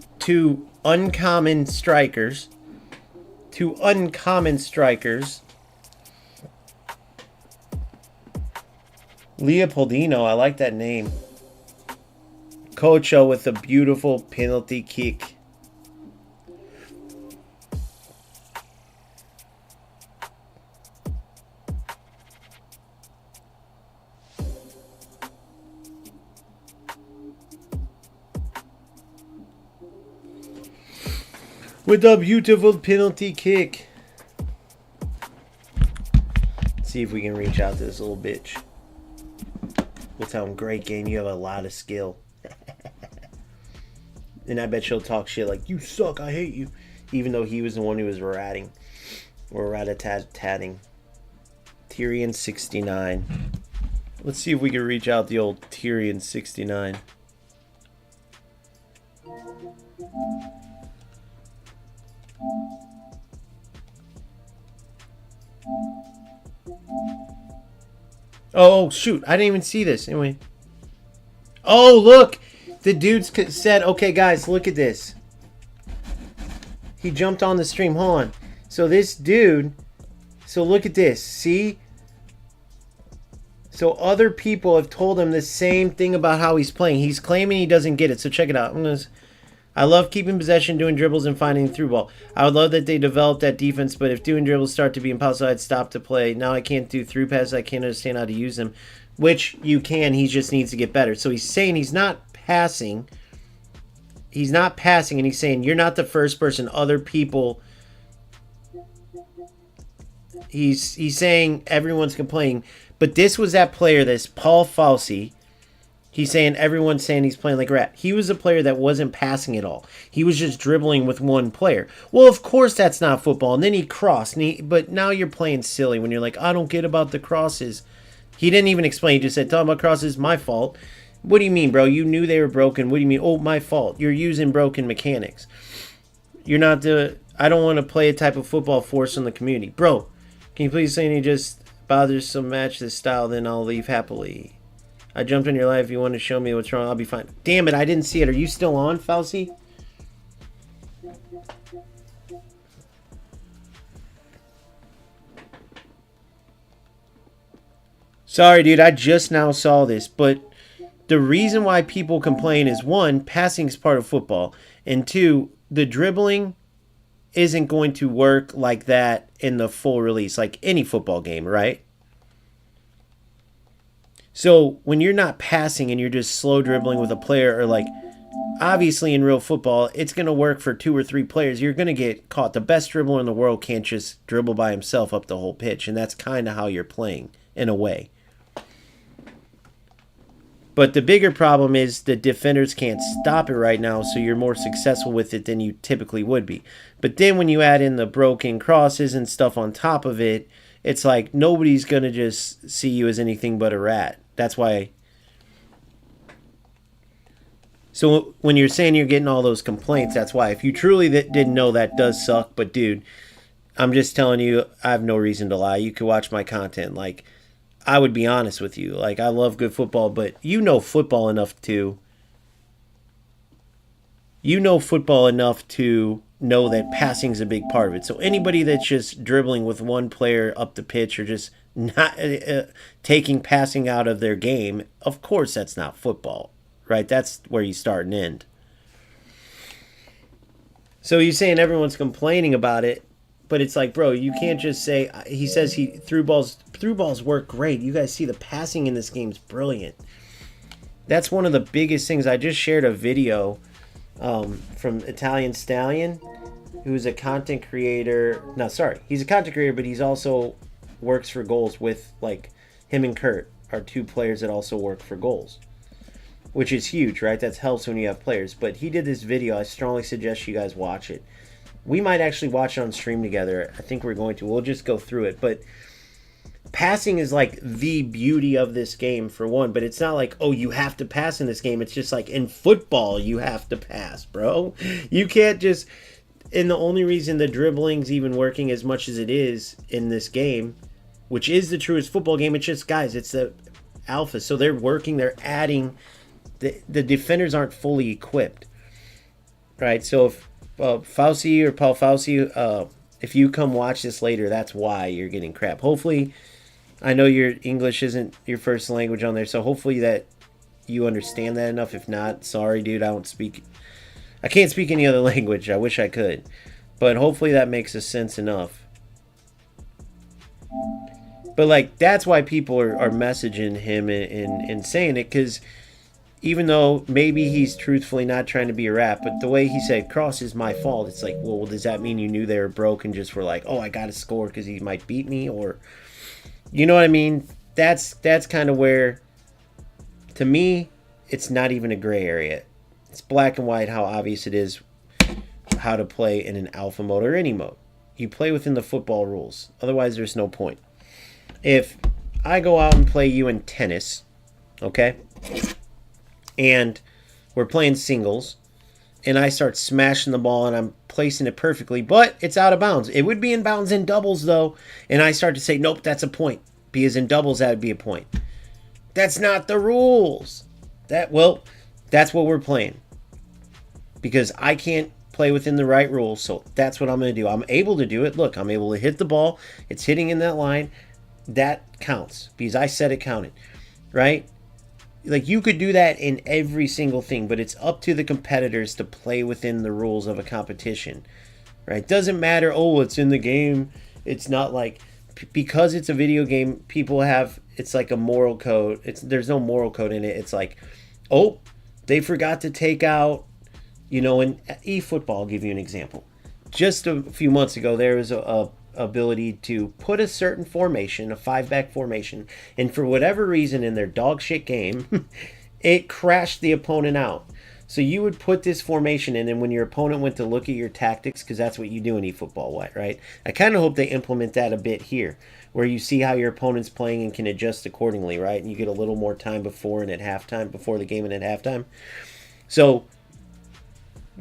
uncommon strikers. Two uncommon strikers. Leopoldino, I like that name. Kocho with a beautiful penalty kick. with a beautiful penalty kick. Let's see if we can reach out to this little bitch. We'll tell him, great game, you have a lot of skill. And I bet she'll talk shit like, you suck, I hate you. Even though he was the one who was ratting. Or rat-a-tat-tatting. Tyrion 69. Let's see if we can reach out the old Tyrion 69. Oh, shoot. I didn't even see this. Anyway. Oh, look. The dude said, okay, guys, look at this. He jumped on the stream. Hold on. So this dude, so look at this. See? So other people have told him the same thing about how he's playing. He's claiming he doesn't get it. So check it out. I love keeping possession, doing dribbles, and finding the through ball. I would love that they developed that defense, but if doing dribbles start to be impossible, I'd stop to play. Now I can't do through passes. I can't understand how to use them, which you can. He just needs to get better. So he's saying he's not passing. He's not passing, and he's saying you're not the first person. Other people. He's saying everyone's complaining, but this was that player, this Paul Fauci. He's saying everyone's saying he's playing like a rat. He was a player that wasn't passing at all. He was just dribbling with one player. Well, of course that's not football. And then he crossed. But now you're playing silly when you're like, I don't get about the crosses. He didn't even explain. He just said, talking about crosses, my fault. What do you mean, bro? You knew they were broken. What do you mean? Oh, my fault. You're using broken mechanics. You're not the... I don't want to play a type of football force in the community. Bro, can you please say any just bothersome match this style, then I'll leave happily. I jumped in your life. If you want to show me what's wrong, I'll be fine. Damn it, I didn't see it. Are you still on, Fauci? Sorry, dude. I just now saw this. But the reason why people complain is, one, passing is part of football. And two, the dribbling isn't going to work like that in the full release, like any football game, right? So when you're not passing and you're just slow dribbling with a player, or like obviously in real football, it's going to work for 2 or 3 players. You're going to get caught. The best dribbler in the world can't just dribble by himself up the whole pitch. And that's kind of how you're playing in a way. But the bigger problem is the defenders can't stop it right now, so you're more successful with it than you typically would be. But then when you add in the broken crosses and stuff on top of it, it's like nobody's going to just see you as anything but a rat. That's why. So when you're saying you're getting all those complaints, that's why. If you truly didn't know, that does suck. But dude, I'm just telling you, I have no reason to lie. You can watch my content. Like, I would be honest with you. Like, I love good football, but you know football enough to know that passing is a big part of it. So anybody that's just dribbling with one player up the pitch, or just not taking passing out of their game, of course that's not football, right? That's where you start and end. So you're saying everyone's complaining about it, but it's like, bro, you can't just say. He says through balls work great. You guys see the passing in this game is brilliant. That's one of the biggest things. I just shared a video from Italian Stallion, who's a content creator. No, sorry, he's a content creator, but he's also works for Goals with, like, him and Kurt are 2 players that also work for Goals, which is huge, right? That helps when you have players. But he did this video. I strongly suggest you guys watch it. We might actually watch it on stream together. I think we're going to. We'll just go through it. But passing is like the beauty of this game, for one. But it's not like, oh, you have to pass in this game. It's just like in football, you have to pass, bro. You can't just... And the only reason the dribbling's even working as much as it is in this game, which is the truest football game, it's just, guys, it's the alpha. So they're working, they're adding. The defenders aren't fully equipped, right? So if Fauci or Paul Fauci, if you come watch this later, that's why you're getting crap. Hopefully, I know your English isn't your first language on there, so hopefully that you understand that enough. If not, sorry, dude, I can't speak any other language. I wish I could. But hopefully that makes sense enough. But, like, that's why people are messaging him and saying it, because even though maybe he's truthfully not trying to be a rat, but the way he said cross is my fault, it's like, well, does that mean you knew they were broke and just were like, oh, I gotta score because he might beat me? Or you know what I mean? That's kind of where, to me, it's not even a gray area. It's black and white how obvious it is how to play in an alpha mode or any mode. You play within the football rules. Otherwise, there's no point. If I go out and play you in tennis, okay, and we're playing singles, and I start smashing the ball and I'm placing it perfectly, but it's out of bounds. It would be in bounds in doubles, though, and I start to say, nope, that's a point. Because in doubles, that would be a point. That's not the rules. That's what we're playing. Because I can't play within the right rules, so that's what I'm going to do. I'm able to do it. Look, I'm able to hit the ball. It's hitting in that line. That counts because I said it counted, right? Like, you could do that in every single thing, but it's up to the competitors to play within the rules of a competition, right? Doesn't matter, oh, it's in the game. It's not like, because it's a video game, people have, it's like a moral code. There's no moral code in it. It's like, oh, they forgot to take out, in eFootball, I'll give you an example. Just a few months ago, there was a ability to put a certain formation, a 5-back formation, and for whatever reason in their dog shit game, it crashed the opponent out. So you would put this formation in, and when your opponent went to look at your tactics, because that's what you do in eFootball, right? I kind of hope they implement that a bit here, where you see how your opponent's playing and can adjust accordingly, right? And you get a little more time before and at halftime, before the game and at halftime. So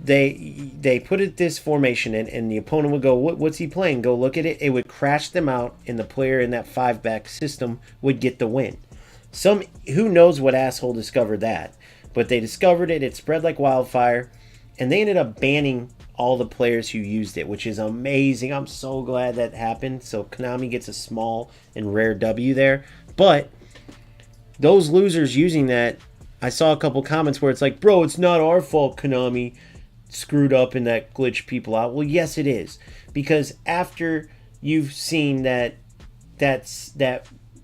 they put it this formation in, and the opponent would go, what's he playing? Go look at it. It would crash them out, and the player in that 5-back system would get the win. Who knows what asshole discovered that? But they discovered it. It spread like wildfire, and they ended up banning all the players who used it, which is amazing. I'm so glad that happened. So Konami gets a small and rare W there. But those losers using that, I saw a couple comments where it's like, bro, it's not our fault Konami screwed up and that glitched people out. Well, yes, it is. Because after you've seen that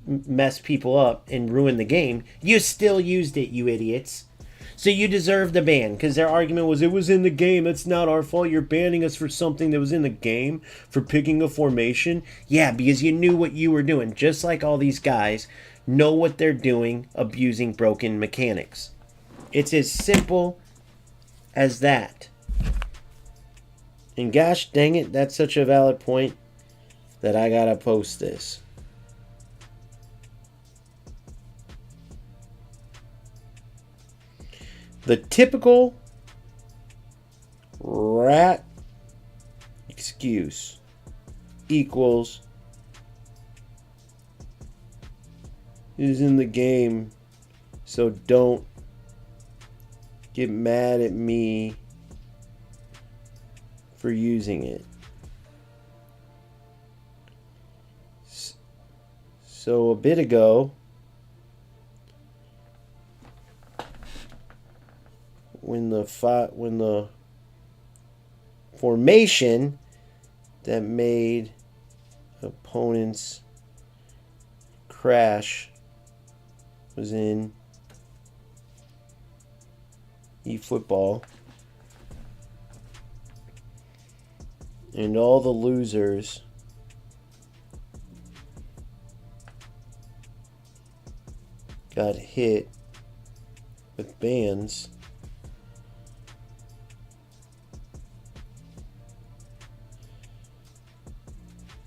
mess people up and ruin the game, you still used it, you idiots. So you deserve the ban, because their argument was, it was in the game, it's not our fault, you're banning us for something that was in the game, for picking a formation. Yeah, because you knew what you were doing, just like all these guys know what they're doing, abusing broken mechanics. It's as simple as that. And gosh dang it, that's such a valid point that I gotta post this. The typical rat excuse equals is in the game, so don't get mad at me for using it. So a bit ago, when the formation that made opponents crash was in eFootball, and all the losers got hit with bans,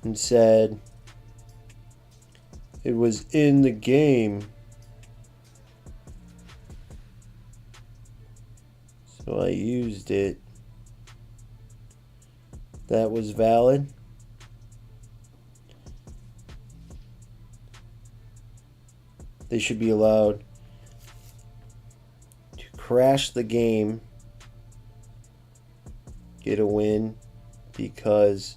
and said it was in the game, so I used it. That was valid. They should be allowed to crash the game, get a win, because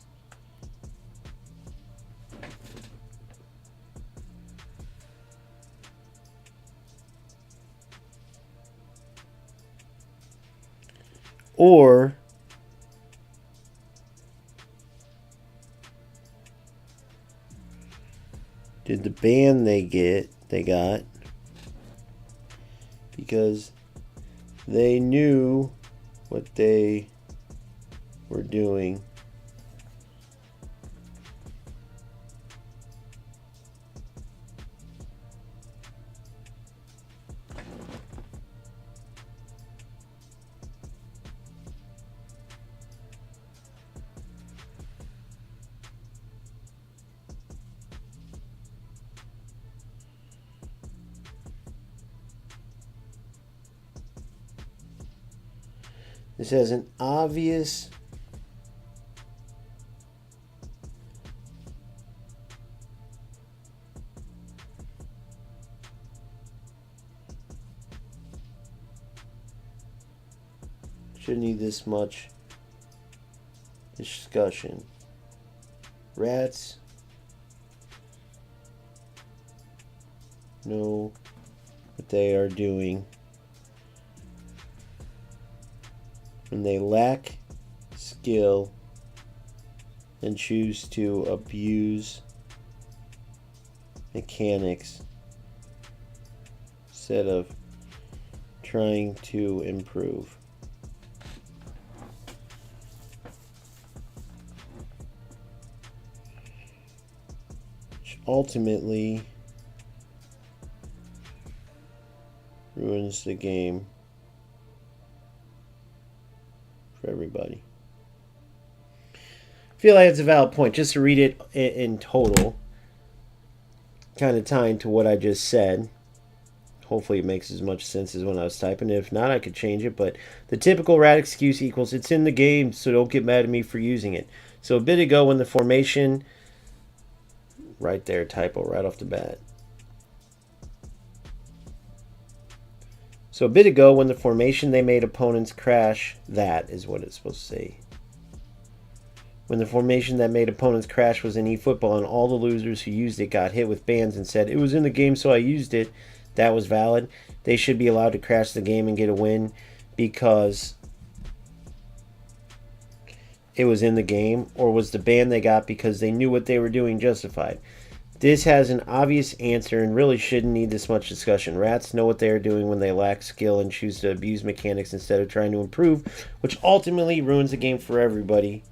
or did the ban they got because they knew what they were doing. This has an obvious shouldn't need this much discussion. Rats know what they are doing. When they lack skill and choose to abuse mechanics instead of trying to improve. Which ultimately ruins the game for everybody. I feel like it's a valid point. Just to read it in total, kind of tying to what I just said. Hopefully it makes as much sense as when I was typing. If not, I could change it. But the typical rat excuse equals, it's in the game, so don't get mad at me for using it. So a bit ago when the formation, right there, typo right off the bat. So a bit ago, when the formation they made opponents crash, that is what it's supposed to say. When the formation that made opponents crash was in eFootball and all the losers who used it got hit with bans and said, it was in the game so I used it, that was valid. They should be allowed to crash the game and get a win because it was in the game, or was the ban they got because they knew what they were doing justified? This has an obvious answer and really shouldn't need this much discussion. Rats know what they are doing when they lack skill and choose to abuse mechanics instead of trying to improve, which ultimately ruins the game for everybody.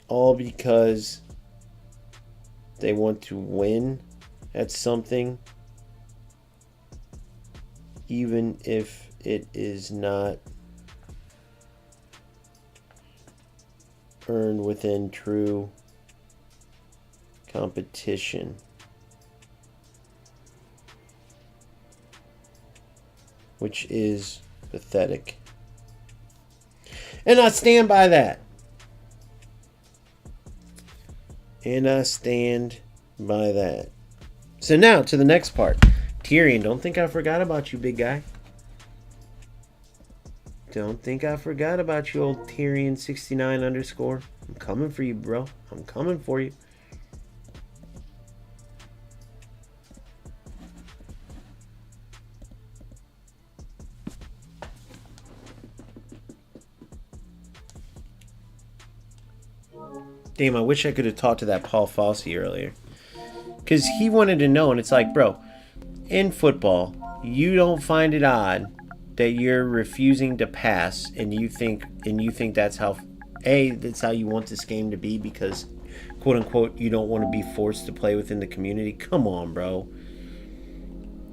All because they want to win at something, even if it is not earned within true competition, which is pathetic. And I stand by that. And I stand by that. So now to the next part. Tyrion, don't think I forgot about you, big guy. Don't think I forgot about you, old Tyrion69_. I'm coming for you, bro. I'm coming for you. Damn, I wish I could have talked to that Paul Fossey earlier. Because he wanted to know, and it's like, bro, in football, you don't find it odd that you're refusing to pass and you think that's how that's how you want this game to be because quote unquote you don't want to be forced to play within the community. Come on, bro.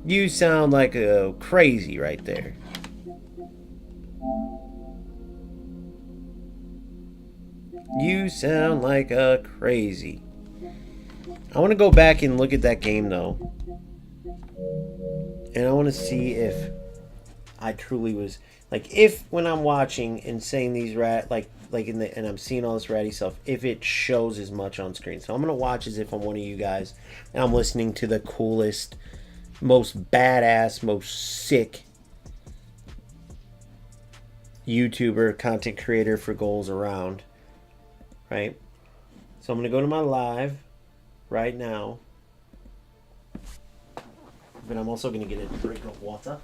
You sound like a crazy right there. You sound like a crazy. I want to go back and look at that game though. And I want to see if I truly was like, if when I'm watching and saying these and I'm seeing all this ratty stuff, if it shows as much on screen. So I'm gonna watch as if I'm one of you guys and I'm listening to the coolest, most badass, most sick YouTuber, content creator for goals around. Right? So I'm gonna go to my live right now. But I'm also gonna get a drink of water.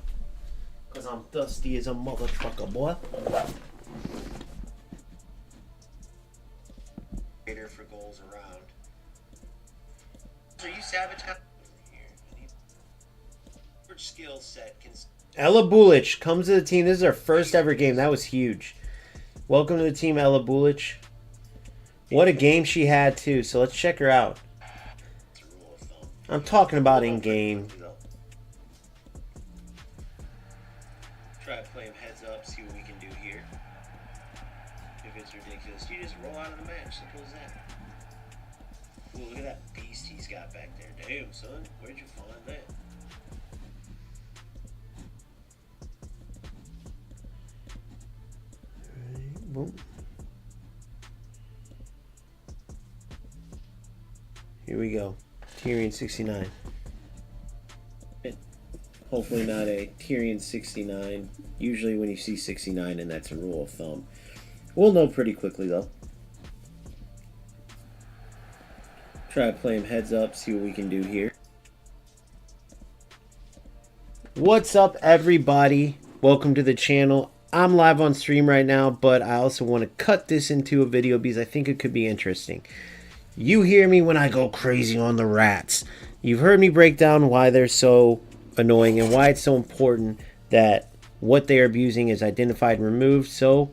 Because I'm thirsty as a mother trucker, boy. For goals around. Are you sabotaging here? Skill set can Ella Bulic comes to the team. This is our first ever game. That was huge. Welcome to the team, Ella Bulic. What a game she had, too. So let's check her out. I'm talking about in-game. Try playing heads up, see what we can do here. If it's ridiculous, you just roll out of the match. Simple as that. Ooh, look at that beast he's got back there. Damn, son. Where'd you find that? Alright, boom. Here we go. Tyrion 69. Hopefully not a Tyrion 69. Usually when you see 69, and that's a rule of thumb. We'll know pretty quickly, though. Try to play him heads up, see what we can do here. What's up, everybody? Welcome to the channel. I'm live on stream right now, but I also want to cut this into a video because I think it could be interesting. You hear me when I go crazy on the rats. You've heard me break down why they're so annoying and why it's so important that what they are abusing is identified and removed so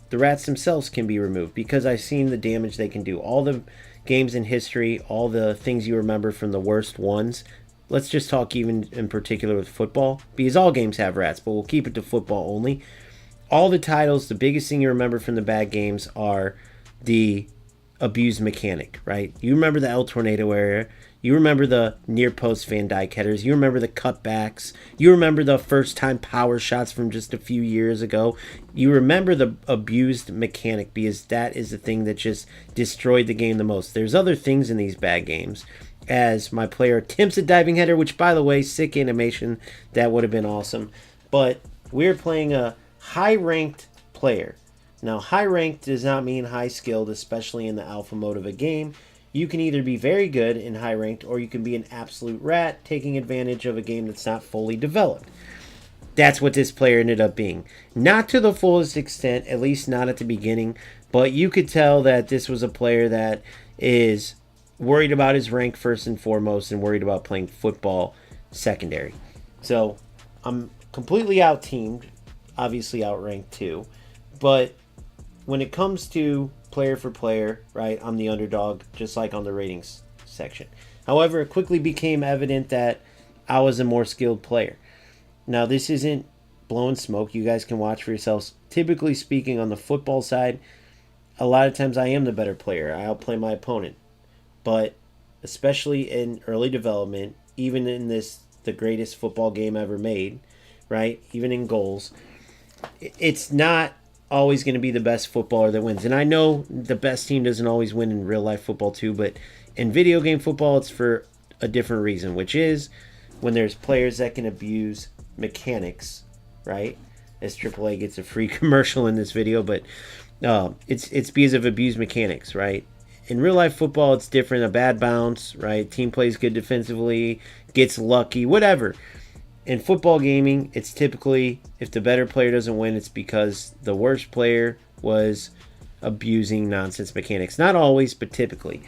the rats themselves can be removed, because I've seen the damage they can do. All the games in history, all the things you remember from the worst ones. Let's just talk even in particular with football, because all games have rats, but we'll keep it to football only. All the titles, the biggest thing you remember from the bad games are the abused mechanic, right? You remember the El Tornado era. You remember the near post Van Dyke headers. You remember the cutbacks. You remember the first time power shots from just a few years ago. You remember the abused mechanic, because that is the thing that just destroyed the game the most. There's other things in these bad games, as my player attempts a diving header, which, by the way, sick animation. That would have been awesome. But we're playing a high-ranked player. Now, high-ranked does not mean high-skilled, especially in the alpha mode of a game. You can either be very good in high-ranked, or you can be an absolute rat, taking advantage of a game that's not fully developed. That's what this player ended up being. Not to the fullest extent, at least not at the beginning, but you could tell that this was a player that is worried about his rank first and foremost, and worried about playing football secondary. So, I'm completely out-teamed, obviously outranked too, but when it comes to player for player, right, I'm the underdog, just like on the ratings section. However, it quickly became evident that I was a more skilled player. Now, this isn't blowing smoke. You guys can watch for yourselves. Typically speaking, on the football side, a lot of times I am the better player. I outplay my opponent. But especially in early development, even in the greatest football game ever made, right, even in goals, it's not always going to be the best footballer that wins. And I know the best team doesn't always win in real life football too, but in video game football, it's for a different reason, which is when there's players that can abuse mechanics, right? As AAA gets a free commercial in this video, but it's because of abused mechanics, right? In real life football, it's different. A bad bounce, right? Team plays good defensively, gets lucky, whatever. In football gaming, it's typically, if the better player doesn't win, it's because the worst player was abusing nonsense mechanics. Not always, but typically.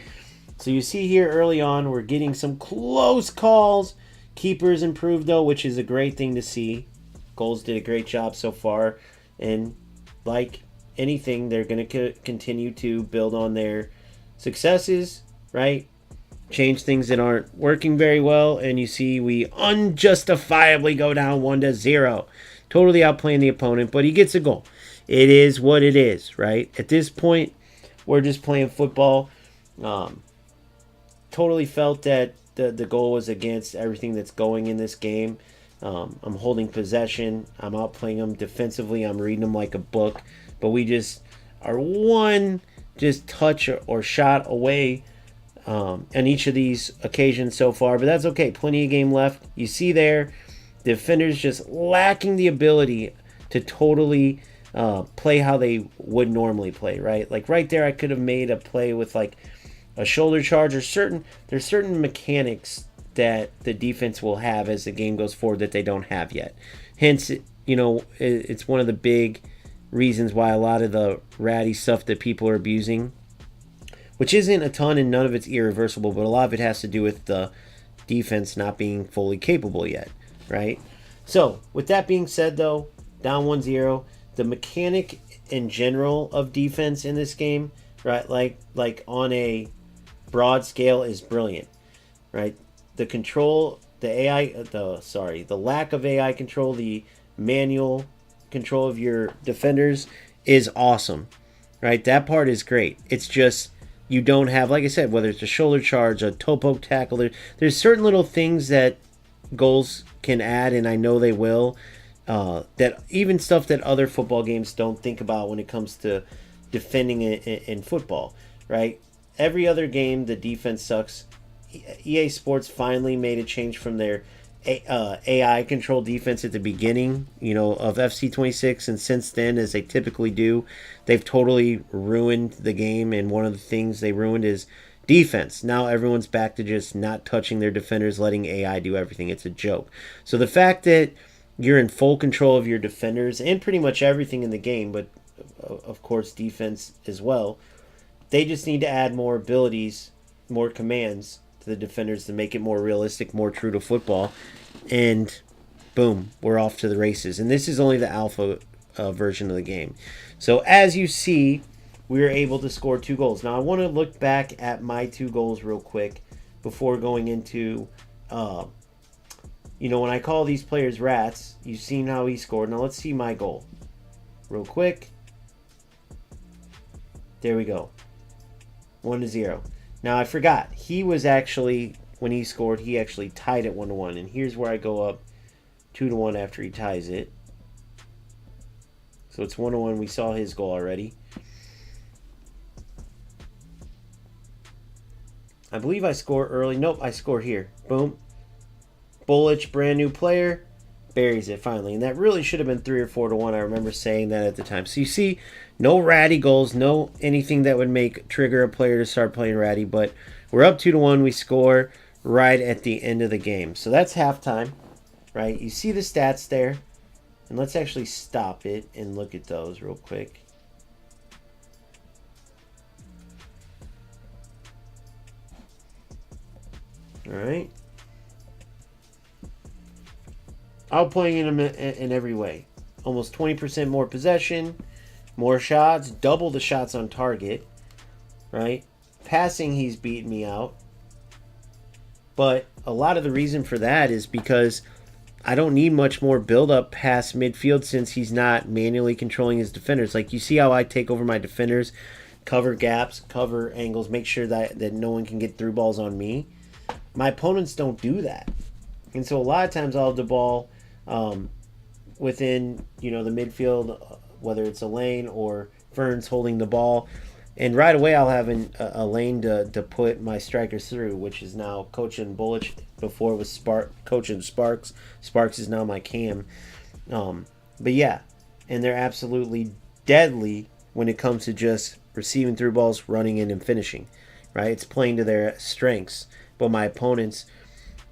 So you see here early on, we're getting some close calls. Keepers improved, though, which is a great thing to see. Goals did a great job so far. And like anything, they're going to continue to build on their successes, right? Change things that aren't working very well, and you see we unjustifiably go down 1-0. Totally outplaying the opponent, but he gets a goal. It is what it is, right? At this point, we're just playing football. Totally felt that the goal was against everything that's going in this game. I'm holding possession. I'm outplaying them defensively. I'm reading them like a book. But we just are one just touch or shot away on each of these occasions so far, but that's okay. Plenty of game left. You see there, the defenders just lacking the ability to totally play how they would normally play, right? Like right there, I could have made a play with like a shoulder charge, or there's certain mechanics that the defense will have as the game goes forward that they don't have yet. Hence, it's one of the big reasons why a lot of the ratty stuff that people are abusing, which isn't a ton and none of it's irreversible, but a lot of it has to do with the defense not being fully capable yet, right? So, with that being said, though, down 1-0, the mechanic in general of defense in this game, right, like on a broad scale, is brilliant, right? The control, the lack of AI control, the manual control of your defenders is awesome, right? That part is great. It's just you don't have, like I said, whether it's a shoulder charge, a toe poke tackle, there's certain little things that goals can add, and I know they will. That even stuff that other football games don't think about when it comes to defending in football, right? Every other game, the defense sucks. EA Sports finally made a change from their AI controlled defense at the beginning, of FC26, and since then, as they typically do, they've totally ruined the game. And one of the things they ruined is defense. Now everyone's back to just not touching their defenders, letting AI do everything. It's a joke. So the fact that you're in full control of your defenders and pretty much everything in the game, but of course defense as well, they just need to add more abilities, more commands to the defenders to make it more realistic, more true to football, and boom, we're off to the races. And this is only the alpha version of the game. So as you see, we were able to score 2 goals. Now I want to look back at my 2 goals real quick before going into, when I call these players rats, you've seen how he scored. Now let's see my goal real quick. There we go. 1-0. Now I forgot. He was actually, when he scored, he actually tied it 1-1. And here's where I go up 2-1 after he ties it. So it's 1-1. We saw his goal already. I believe I score early. Nope, I score here. Boom. Bullich, brand new player, buries it finally. And that really should have been 3 or 4-1. I remember saying that at the time. So you see, no ratty goals, no anything that would trigger a player to start playing ratty. But we're up 2-1. We score right at the end of the game. So that's halftime, right? You see the stats there. And let's actually stop it and look at those real quick. All right. Outplaying him in every way. Almost 20% more possession, more shots, double the shots on target, right? Passing, he's beating me out. But a lot of the reason for that is because I don't need much more build-up past midfield since he's not manually controlling his defenders. Like, you see how I take over my defenders, cover gaps, cover angles, make sure that no one can get through balls on me. My opponents don't do that. And so a lot of times I'll have the ball within, the midfield, whether it's a lane or Vern's holding the ball. And right away I'll have a lane to put my strikers through, which is now coaching Bullich. Before it was coaching Sparks. Sparks is now my cam. But yeah, and they're absolutely deadly when it comes to just receiving through balls, running in, and finishing. Right? It's playing to their strengths. But my opponents,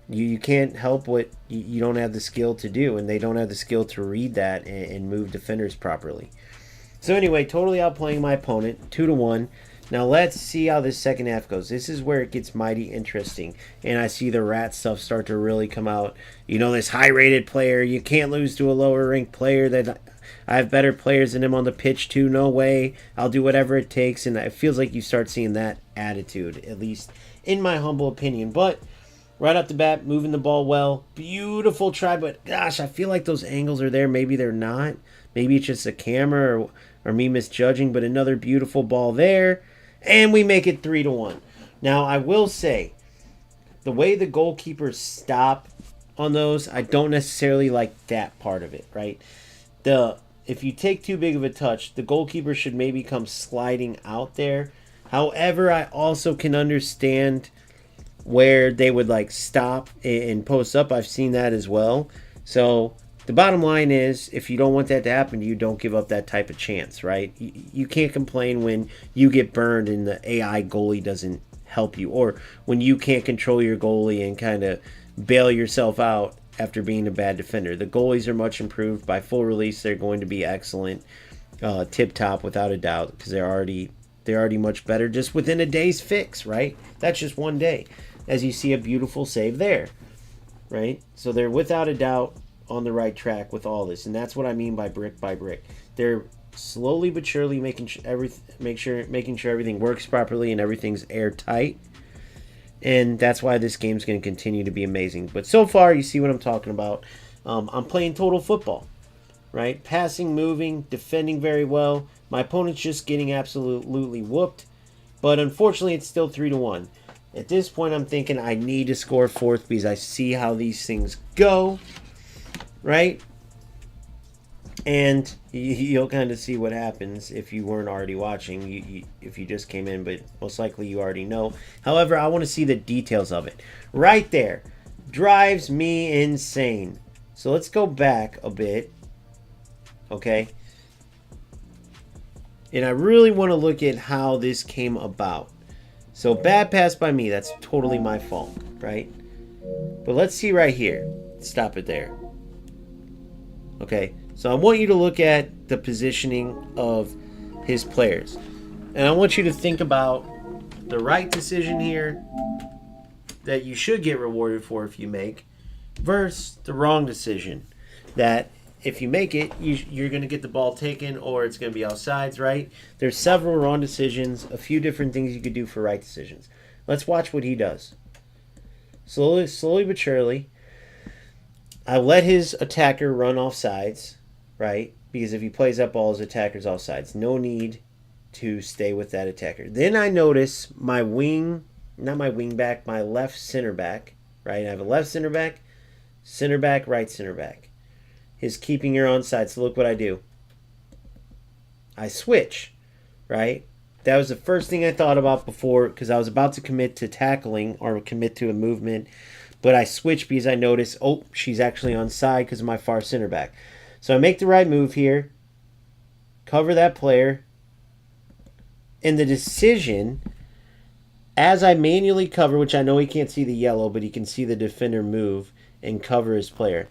you can't help what you don't have the skill to do, and they don't have the skill to read that and move defenders properly. So anyway, totally outplaying my opponent, 2-1. Now let's see how this second half goes. This is where it gets mighty interesting, and I see the rat stuff start to really come out. This high-rated player, you can't lose to a lower-ranked player. That I have better players than him on the pitch too. No way. I'll do whatever it takes, and it feels like you start seeing that attitude, at least in my humble opinion. But right off the bat, moving the ball well. Beautiful try, but gosh, I feel like those angles are there. Maybe they're not. Maybe it's just a camera or me misjudging, but another beautiful ball there. And we make it 3-1. Now, I will say, the way the goalkeepers stop on those, I don't necessarily like that part of it, right? If you take too big of a touch, the goalkeeper should maybe come sliding out there. However, I also can understand where they would stop and post up. I've seen that as well. So the bottom line is, if you don't want that to happen, you don't give up that type of chance, right? You can't complain when you get burned and the AI goalie doesn't help you, or when you can't control your goalie and kind of bail yourself out after being a bad defender. The goalies are much improved. By full release, they're going to be excellent, tip-top without a doubt, because they're already much better just within a day's fix, right? That's just one day. As you see, a beautiful save there, right? So they're without a doubt on the right track with all this, and that's what I mean by brick by brick. They're slowly but surely making sure everything works properly and everything's airtight. And that's why this game's going to continue to be amazing. But so far, you see what I'm talking about. I'm playing total football, right? Passing, moving, defending very well. My opponent's just getting absolutely whooped. But unfortunately, it's still 3-1. At this point, I'm thinking I need to score fourth because I see how these things go, right? And you'll kind of see what happens if you weren't already watching, if you just came in, but most likely you already know. However, I want to see the details of it. Right there. Drives me insane. So let's go back a bit. Okay. And I really want to look at how this came about. So bad pass by me. That's totally my fault, right? But let's see right here. Stop it there. Okay. So I want you to look at the positioning of his players. And I want you to think about the right decision here that you should get rewarded for if you make versus the wrong decision that if you make it, you're going to get the ball taken or it's going to be offsides, right? There's several wrong decisions, a few different things you could do for right decisions. Let's watch what he does. Slowly but surely, I let his attacker run off sides. Right? Because if he plays that ball, his attacker's offsides. No need to stay with that attacker. Then I notice my my left center back, right? I have a left center back, right center back. His keeping your onside. So look what I do. I switch, right? That was the first thing I thought about before because I was about to commit to tackling or commit to a movement. But I switched because I noticed, oh, she's actually onside because of my far center back. So I make the right move here, cover that player, and the decision, as I manually cover, which I know he can't see the yellow, but he can see the defender move and cover his player.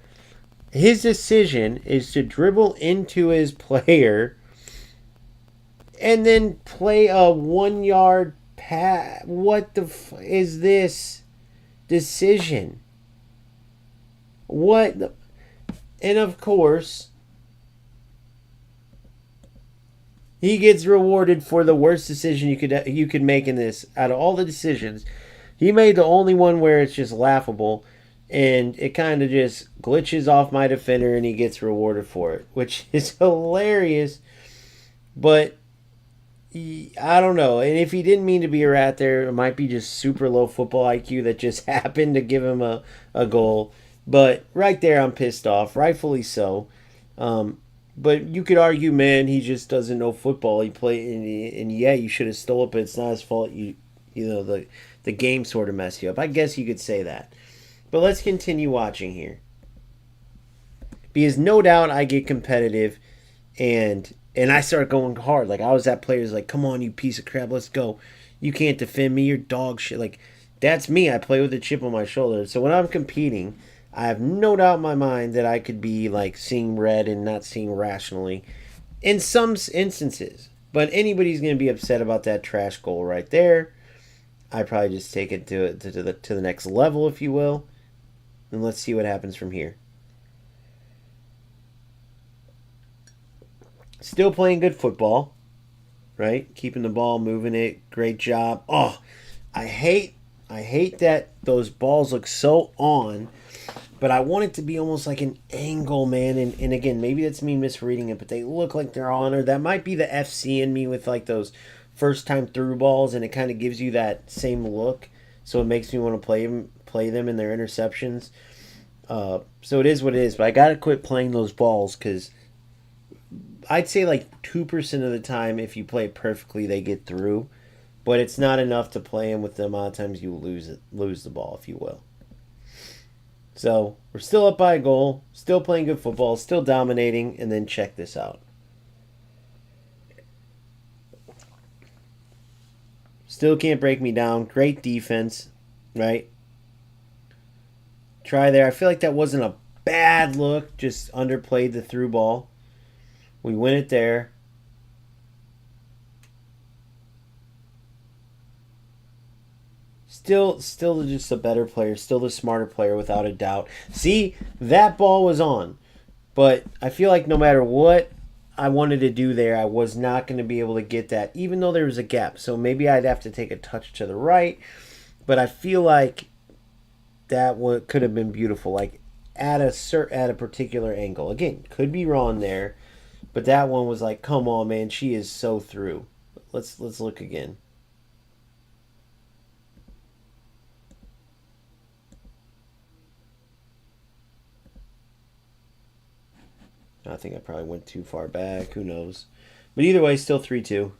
His decision is to dribble into his player and then play a 1 yard pass. What the is this decision? What the... And of course, he gets rewarded for the worst decision you could make in this. Out of all the decisions, he made the only one where it's just laughable, and it kind of just glitches off my defender, and he gets rewarded for it, which is hilarious. But I don't know. And if he didn't mean to be a rat there, it might be just super low football IQ that just happened to give him a goal. But right there, I'm pissed off, rightfully so. But you could argue, man, he just doesn't know football. He played, and yeah, you should have stole it, but it's not his fault. You know, the game sort of messed you up. I guess you could say that. But let's continue watching here, because no doubt I get competitive, and I start going hard. Like I was that player's like, come on, you piece of crap, let's go. You can't defend me. You're dog shit. Like that's me. I play with a chip on my shoulder. So when I'm competing, I have no doubt in my mind that I could be like seeing red and not seeing rationally in some instances. But anybody's going to be upset about that trash goal right there. I probably just take it to the next level, if you will. And let's see what happens from here. Still playing good football, right? Keeping the ball, moving it. Great job. Oh, I hate that those balls look so on. But I want it to be almost like an angle, man. And again, maybe that's me misreading it, but they look like they're on. Or that might be the FC in me with like those first time through balls, and it kind of gives you that same look. So it makes me want to play them in their interceptions. So it is what it is. But I got to quit playing those balls because I'd say like 2% of the time, if you play it perfectly, they get through. But it's not enough to play them with the amount of times you lose the ball, if you will. So we're still up by a goal, still playing good football, still dominating, and then check this out. Still can't break me down. Great defense, right? Try there. I feel like that wasn't a bad look, just underplayed the through ball. We win it there. still just a better player, still the smarter player without a doubt. See, that ball was on, but I feel like no matter what I wanted to do there, I was not going to be able to get that, even though there was a gap. So maybe I'd have to take a touch to the right, but I feel like that could have been beautiful, like at a particular angle. Again, could be wrong there, but that one was like, come on, man, she is so through. Let's look again. I think I probably went too far back. Who knows? But either way, still 3-2.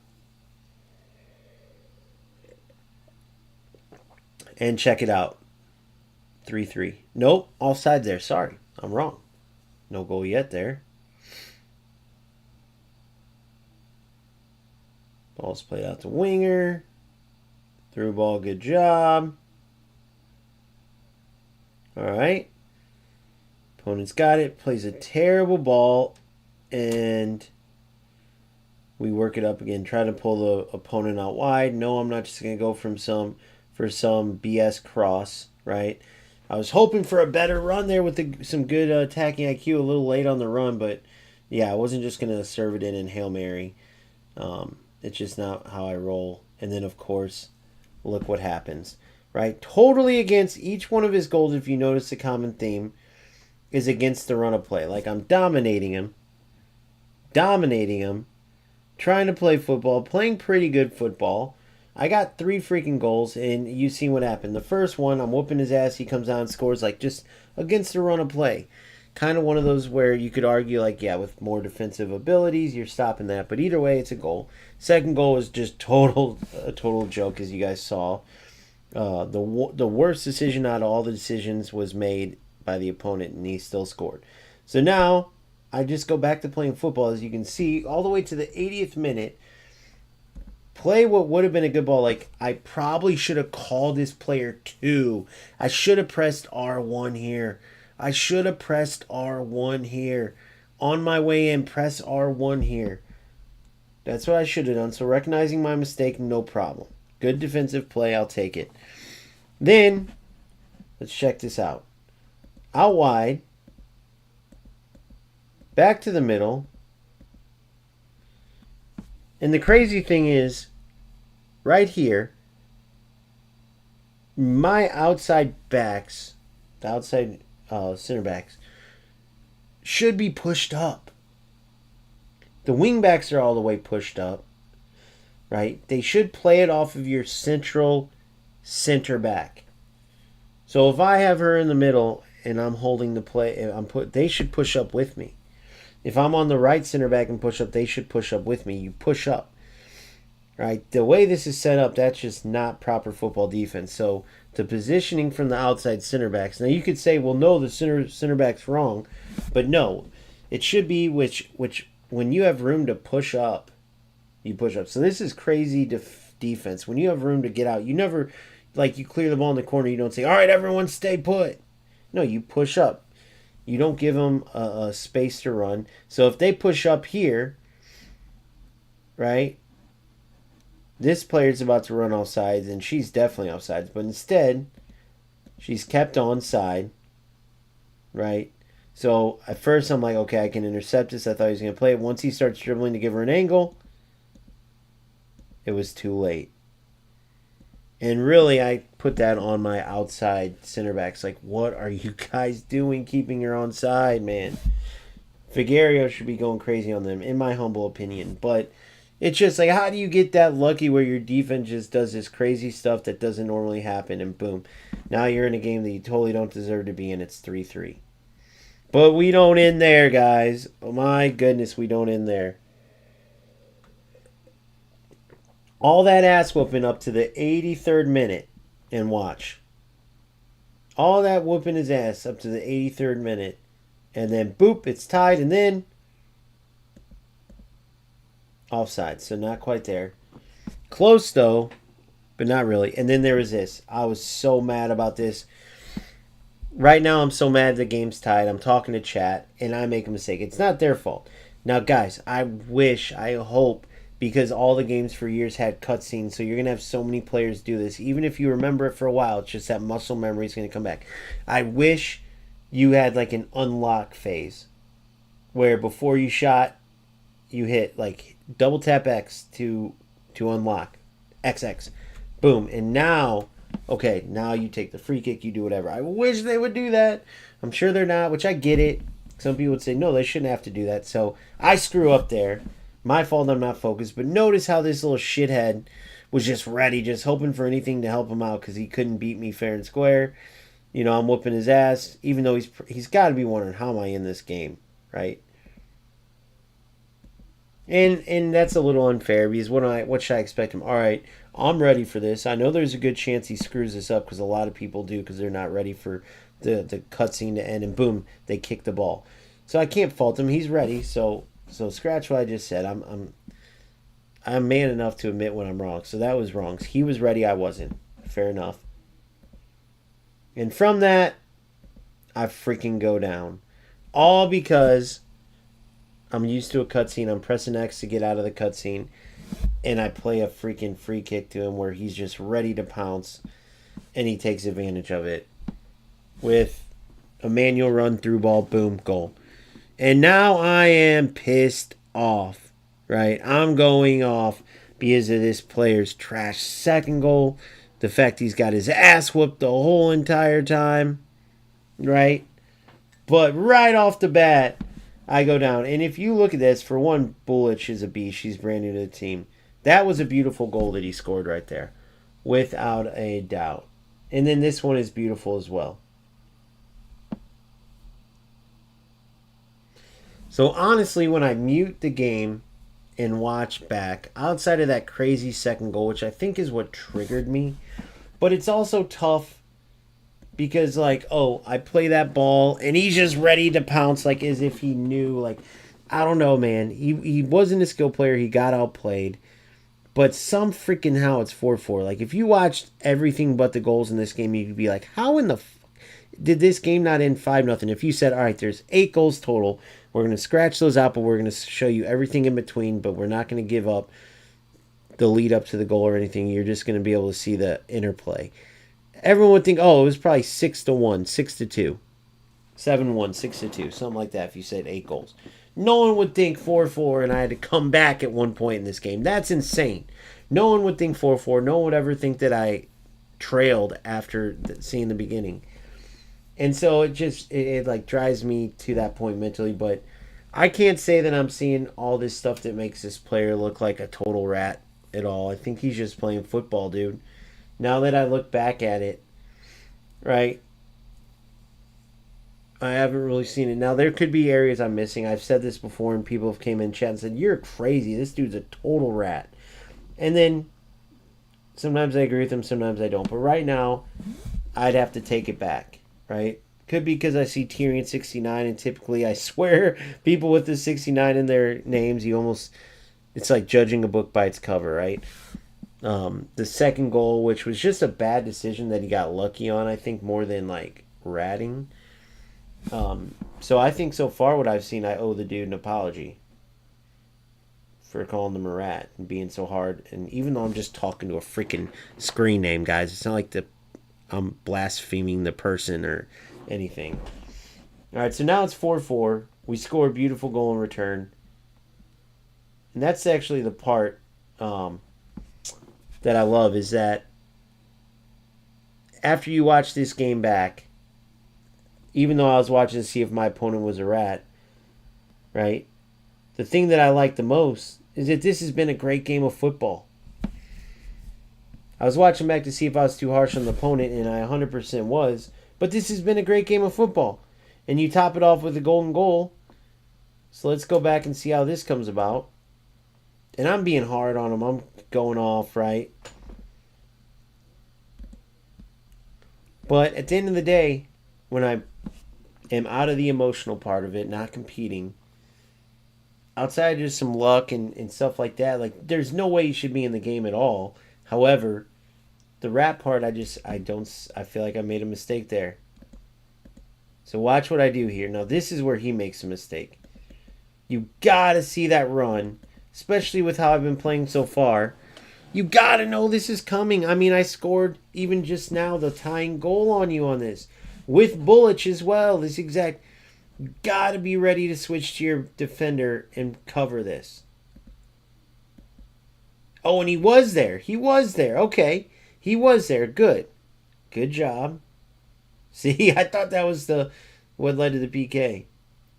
And check it out. 3-3. Nope, offside there. Sorry, I'm wrong. No goal yet there. Ball's played out to winger. Through ball, good job. All right. Opponent's got it. Plays a terrible ball. And we work it up again. Try to pull the opponent out wide. No, I'm not just going to go for some BS cross, right? I was hoping for a better run there with some good attacking IQ. A little late on the run, but yeah, I wasn't just going to serve it in Hail Mary. It's just not how I roll. And then, of course, look what happens, right? Totally against each one of his goals, if you notice the common theme, is against the run of play. Like, I'm dominating him, trying to play football, playing pretty good football. I got 3 freaking goals, and you've seen what happened. The first one, I'm whooping his ass. He comes out and scores, like, just against the run of play. Kind of one of those where you could argue, like, yeah, with more defensive abilities, you're stopping that. But either way, it's a goal. Second goal was just a total joke, as you guys saw. The worst decision out of all the decisions was made by the opponent, and he still scored. So now, I just go back to playing football, as you can see, all the way to the 80th minute. Play what would have been a good ball. Like, I probably should have called this player 2. I should have pressed R1 here. On my way in, press R1 here. That's what I should have done. So recognizing my mistake, no problem. Good defensive play, I'll take it. Then, let's check this out. Out wide. Back to the middle. And the crazy thing is, right here, my outside backs, the outside center backs, should be pushed up. The wing backs are all the way pushed up, right? They should play it off of your central center back. So if I have her in the middle and I'm holding the play, they should push up with me. If I'm on the right center back and push up, they should push up with me. You push up, right? The way this is set up, that's just not proper football defense. So the positioning from the outside center backs. Now you could say, well, no, the center back's wrong, but no, it should be which when you have room to push up, you push up. So this is crazy defense. When you have room to get out, you never, like, you clear the ball in the corner. You don't say, all right, everyone stay put. No, you push up. You don't give them a space to run. So if they push up here, right, this player's about to run offsides, and she's definitely offsides. But instead, she's kept onside, right? So at first I'm like, okay, I can intercept this. I thought he was going to play it. Once he starts dribbling to give her an angle, it was too late. And really, I put that on my outside center backs. Like, what are you guys doing keeping her onside, man? Figueroa should be going crazy on them, in my humble opinion. But it's just like, how do you get that lucky where your defense just does this crazy stuff that doesn't normally happen, and boom. Now you're in a game that you totally don't deserve to be in. It's 3-3. But we don't end there, guys. Oh, my goodness, we don't end there. All that ass whooping up to the 83rd minute, and watch. All that whooping his ass up to the 83rd minute, and then boop, it's tied, and then offside. So not quite there. Close though, but not really. And then there was this. I was so mad about this. Right now I'm so mad the game's tied. I'm talking to chat, and I make a mistake. It's not their fault. Now, guys, I hope because all the games for years had cutscenes. So you're going to have so many players do this. Even if you remember it for a while, it's just that muscle memory is going to come back. I wish you had like an unlock phase where before you shot, you hit like double tap X to unlock XX. Boom. And now, okay, now you take the free kick, you do whatever. I wish they would do that. I'm sure they're not, which I get it. Some people would say, no, they shouldn't have to do that. So I screw up there. My fault I'm not focused. But notice how this little shithead was just ready, just hoping for anything to help him out because he couldn't beat me fair and square. You know, I'm whooping his ass, even though he's got to be wondering, how am I in this game, right? And that's a little unfair because what should I expect him? All right, I'm ready for this. I know there's a good chance he screws this up because a lot of people do because they're not ready for the cutscene to end, and boom, they kick the ball. So I can't fault him. He's ready. So scratch what I just said. I'm man enough to admit when I'm wrong. So that was wrong. He was ready. I wasn't. Fair enough. And from that, I freaking go down. All because I'm used to a cutscene. I'm pressing X to get out of the cutscene. And I play a freaking free kick to him where he's just ready to pounce. And he takes advantage of it. With a manual run through ball. Boom. Goal. And now I am pissed off. Right? I'm going off because of this player's trash second goal. The fact he's got his ass whooped the whole entire time. Right? But right off the bat, I go down. And if you look at this, for one, Bullich is a beast. She's brand new to the team. That was a beautiful goal that he scored right there. Without a doubt. And then this one is beautiful as well. So honestly, when I mute the game and watch back, outside of that crazy second goal, which I think is what triggered me, but it's also tough because, like, oh, I play that ball and he's just ready to pounce, like as if he knew. Like, I don't know, man. He wasn't a skill player. He got outplayed. But some freaking how it's 4-4. Like, if you watched everything but the goals in this game, you'd be like, how in the did this game not end 5-0? If you said, all right, there's 8 goals total, we're going to scratch those out, but we're going to show you everything in between, but we're not going to give up the lead up to the goal or anything. You're just going to be able to see the interplay. Everyone would think, oh, it was probably 6-1, 6-2, 7-1, 6-2, something like that if you said 8 goals. No one would think 4-4 and I had to come back at one point in this game. That's insane. No one would think 4-4. No one would ever think that I trailed after seeing the beginning. And so it like drives me to that point mentally. But I can't say that I'm seeing all this stuff that makes this player look like a total rat at all. I think he's just playing football, dude. Now that I look back at it, right, I haven't really seen it. Now, there could be areas I'm missing. I've said this before, and people have came in chat and said, you're crazy. This dude's a total rat. And then sometimes I agree with them, sometimes I don't. But right now, I'd have to take it back, right? Could be because I see Tyrion 69, and typically I swear people with the 69 in their names, it's like judging a book by its cover, right? The second goal, which was just a bad decision that he got lucky on, I think, more than like ratting. So I think so far what I've seen, I owe the dude an apology for calling them a rat and being so hard. And even though I'm just talking to a freaking screen name, guys, it's not like I'm blaspheming the person or anything. All right, so now it's 4-4. We score a beautiful goal in return. And that's actually the part that I love, is that after you watch this game back, even though I was watching to see if my opponent was a rat, right? The thing that I like the most is that this has been a great game of football. I was watching back to see if I was too harsh on the opponent, and I 100% was. But this has been a great game of football. And you top it off with a golden goal. So let's go back and see how this comes about. And I'm being hard on him. I'm going off, right? But at the end of the day, when I am out of the emotional part of it, not competing, outside of just some luck and stuff like that, like, there's no way you should be in the game at all. However, the rat part, I feel like I made a mistake there. So watch what I do here. Now, this is where he makes a mistake. You gotta see that run especially with how I've been playing so far. You gotta know this is coming. I mean, I scored even just now the tying goal on you on this. With Bullich as well. This exact... Gotta be ready to switch to your defender and cover this. Oh, and he was there. He was there. Okay. He was there. Good. Good job. See, I thought that was what led to the PK.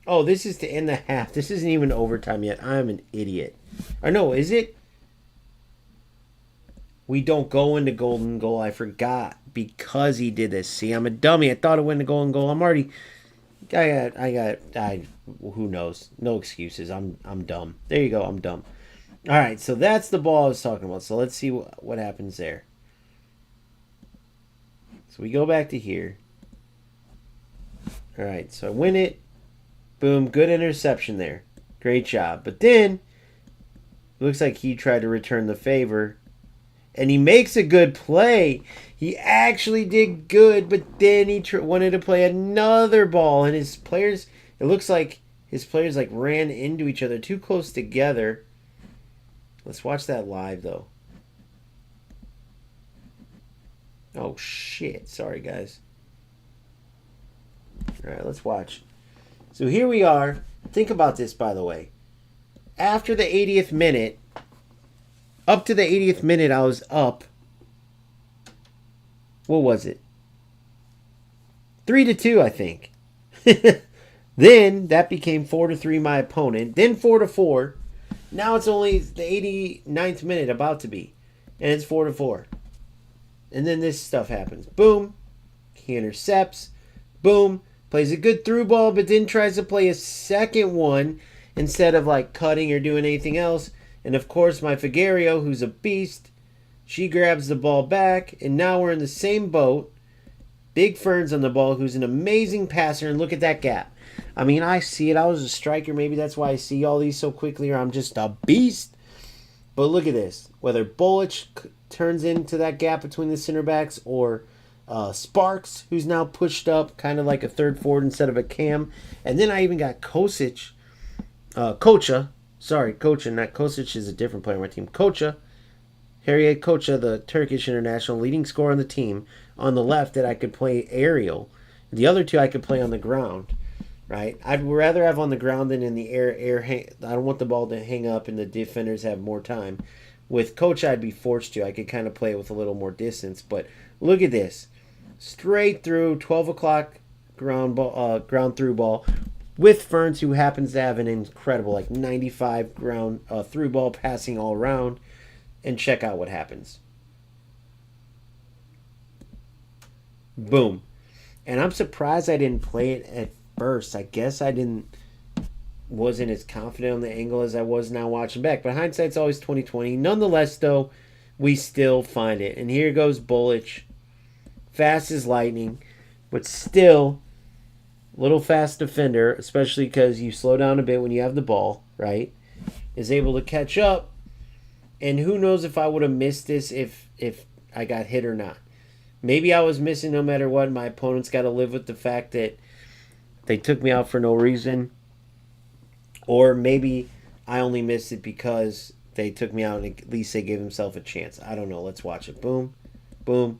Oh, this is to end the half. This isn't even overtime yet. I'm an idiot. Or no, is it? We don't go into golden goal. I forgot because he did this. See, I'm a dummy. I thought it went to golden goal. I'm already... who knows? No excuses. I'm dumb. There you go. I'm dumb. All right, so that's the ball I was talking about. So let's see what happens there. So we go back to here. All right, so I win it. Boom, good interception there. Great job. But then, it looks like he tried to return the favor. And he makes a good play. He actually did good, but then he wanted to play another ball. And his players, it looks like his players like ran into each other too close together. Let's watch that live, though. Oh, shit. Sorry, guys. All right, let's watch. So here we are. Think about this, by the way. After the 80th minute, up to the 80th minute, I was up. What was it? 3-2, I think. Then that became 4-3 my opponent. Then 4-4. Now it's only the 89th minute about to be. And it's 4-4. And then this stuff happens. Boom. He intercepts. Boom. Plays a good through ball, but then tries to play a second one instead of like cutting or doing anything else. And of course, my Figueroa, who's a beast, she grabs the ball back. And now we're in the same boat. Big Fern's on the ball, who's an amazing passer. And look at that gap. I mean, I see it. I was a striker. Maybe that's why I see all these so quickly, or I'm just a beast. But look at this. Whether Bullich turns into that gap between the center backs, or Sparks, who's now pushed up kind of like a third forward instead of a cam. And then I even got Kocha. Sorry, Kocha, not Kosic is a different player on my team. Kocha, Harriet Kocha, the Turkish international leading scorer on the team, on the left that I could play aerial. The other two I could play on the ground, right? I'd rather have on the ground than in the air. I don't want the ball to hang up and the defenders have more time. With Kocha, I'd be forced to. I could kind of play with a little more distance. But look at this. Straight through, 12 o'clock ground through ball. With Ferns, who happens to have an incredible, like 95 ground through ball passing all around. And check out what happens. Boom. And I'm surprised I didn't play it at first. I guess I wasn't as confident on the angle as I was now watching back. But hindsight's always 20/20. Nonetheless, though, we still find it. And here goes Bullich. Fast as lightning. But still... little fast defender, especially because you slow down a bit when you have the ball, right? Is able to catch up. And who knows if I would have missed this if I got hit or not. Maybe I was missing no matter what. My opponent's got to live with the fact that they took me out for no reason. Or maybe I only missed it because they took me out and at least they gave themselves a chance. I don't know. Let's watch it. Boom. Boom.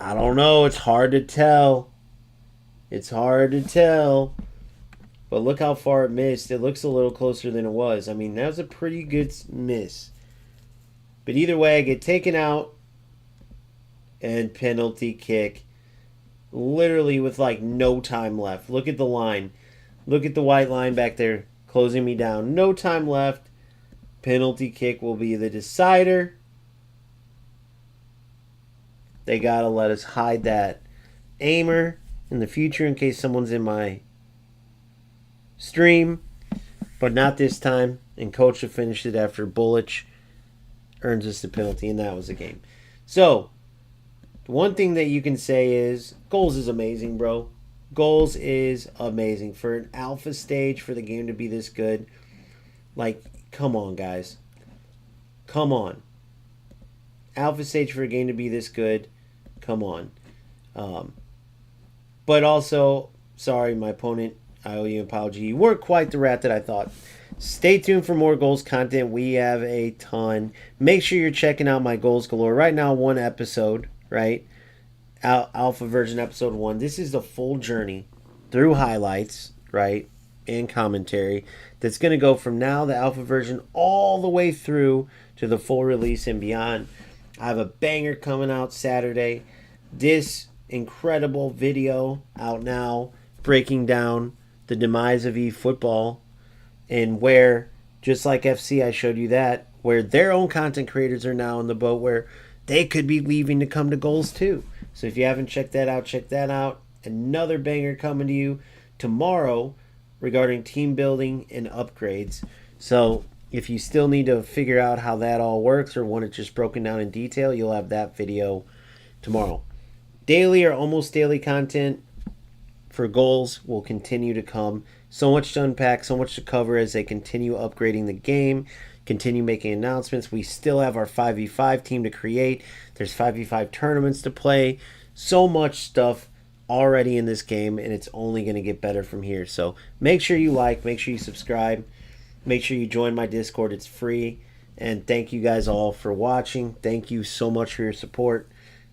I don't know. It's hard to tell. It's hard to tell. But look how far it missed. It looks a little closer than it was. I mean, that was a pretty good miss. But either way, I get taken out. And penalty kick. Literally with like no time left. Look at the line. Look at the white line back there closing me down. No time left. Penalty kick will be the decider. They gotta let us hide that aimer in the future in case someone's in my stream. But not this time. And Coach finished it after Bullich earns us the penalty, and that was the game. So, one thing that you can say is goals is amazing, bro. Goals is amazing. For an alpha stage, for the game to be this good, like, come on, guys. Come on. Alpha stage for a game to be this good. Come on. But also, sorry, my opponent I owe you an apology. You weren't quite the rat that I thought. Stay tuned for more goals content. We have a ton. Make sure you're checking out my goals galore. Right now, one episode, right? Alpha version episode 1. This is the full journey through highlights, right? And commentary. That's going to go from now, the alpha version, all the way through to the full release and beyond. I have a banger coming out Saturday. This incredible video out now breaking down the demise of eFootball and where, just like FC, I showed you that, where their own content creators are now in the boat where they could be leaving to come to goals too. So if you haven't checked that out, check that out. Another banger coming to you tomorrow regarding team building and upgrades. So if you still need to figure out how that all works or want it just broken down in detail, you'll have that video tomorrow. Daily or almost daily content for goals will continue to come. So much to unpack, so much to cover as they continue upgrading the game, continue making announcements. We still have our 5v5 team to create. There's 5v5 tournaments to play. So much stuff already in this game, and it's only going to get better from here. So make sure you like, make sure you subscribe, make sure you join my Discord. It's free. And thank you guys all for watching. Thank you so much for your support.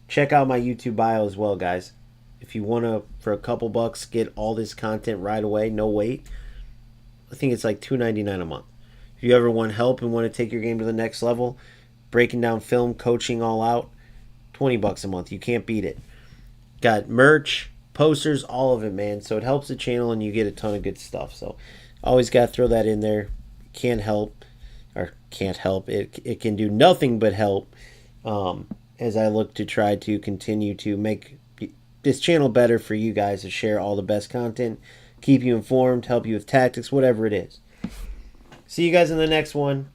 Check out my YouTube bio as well, guys. If you want to, for a couple bucks, get all this content right away, no wait, I think it's like $2.99 a month. If you ever want help and want to take your game to the next level, breaking down film, coaching all out, $20 a month. You can't beat it. Got merch, posters, all of it, man. So it helps the channel and you get a ton of good stuff. So always got to throw that in there. Can't help. It can do nothing but help as I look to try to continue to make this channel better for you guys to share all the best content, keep you informed, help you with tactics, whatever it is. See you guys in the next one.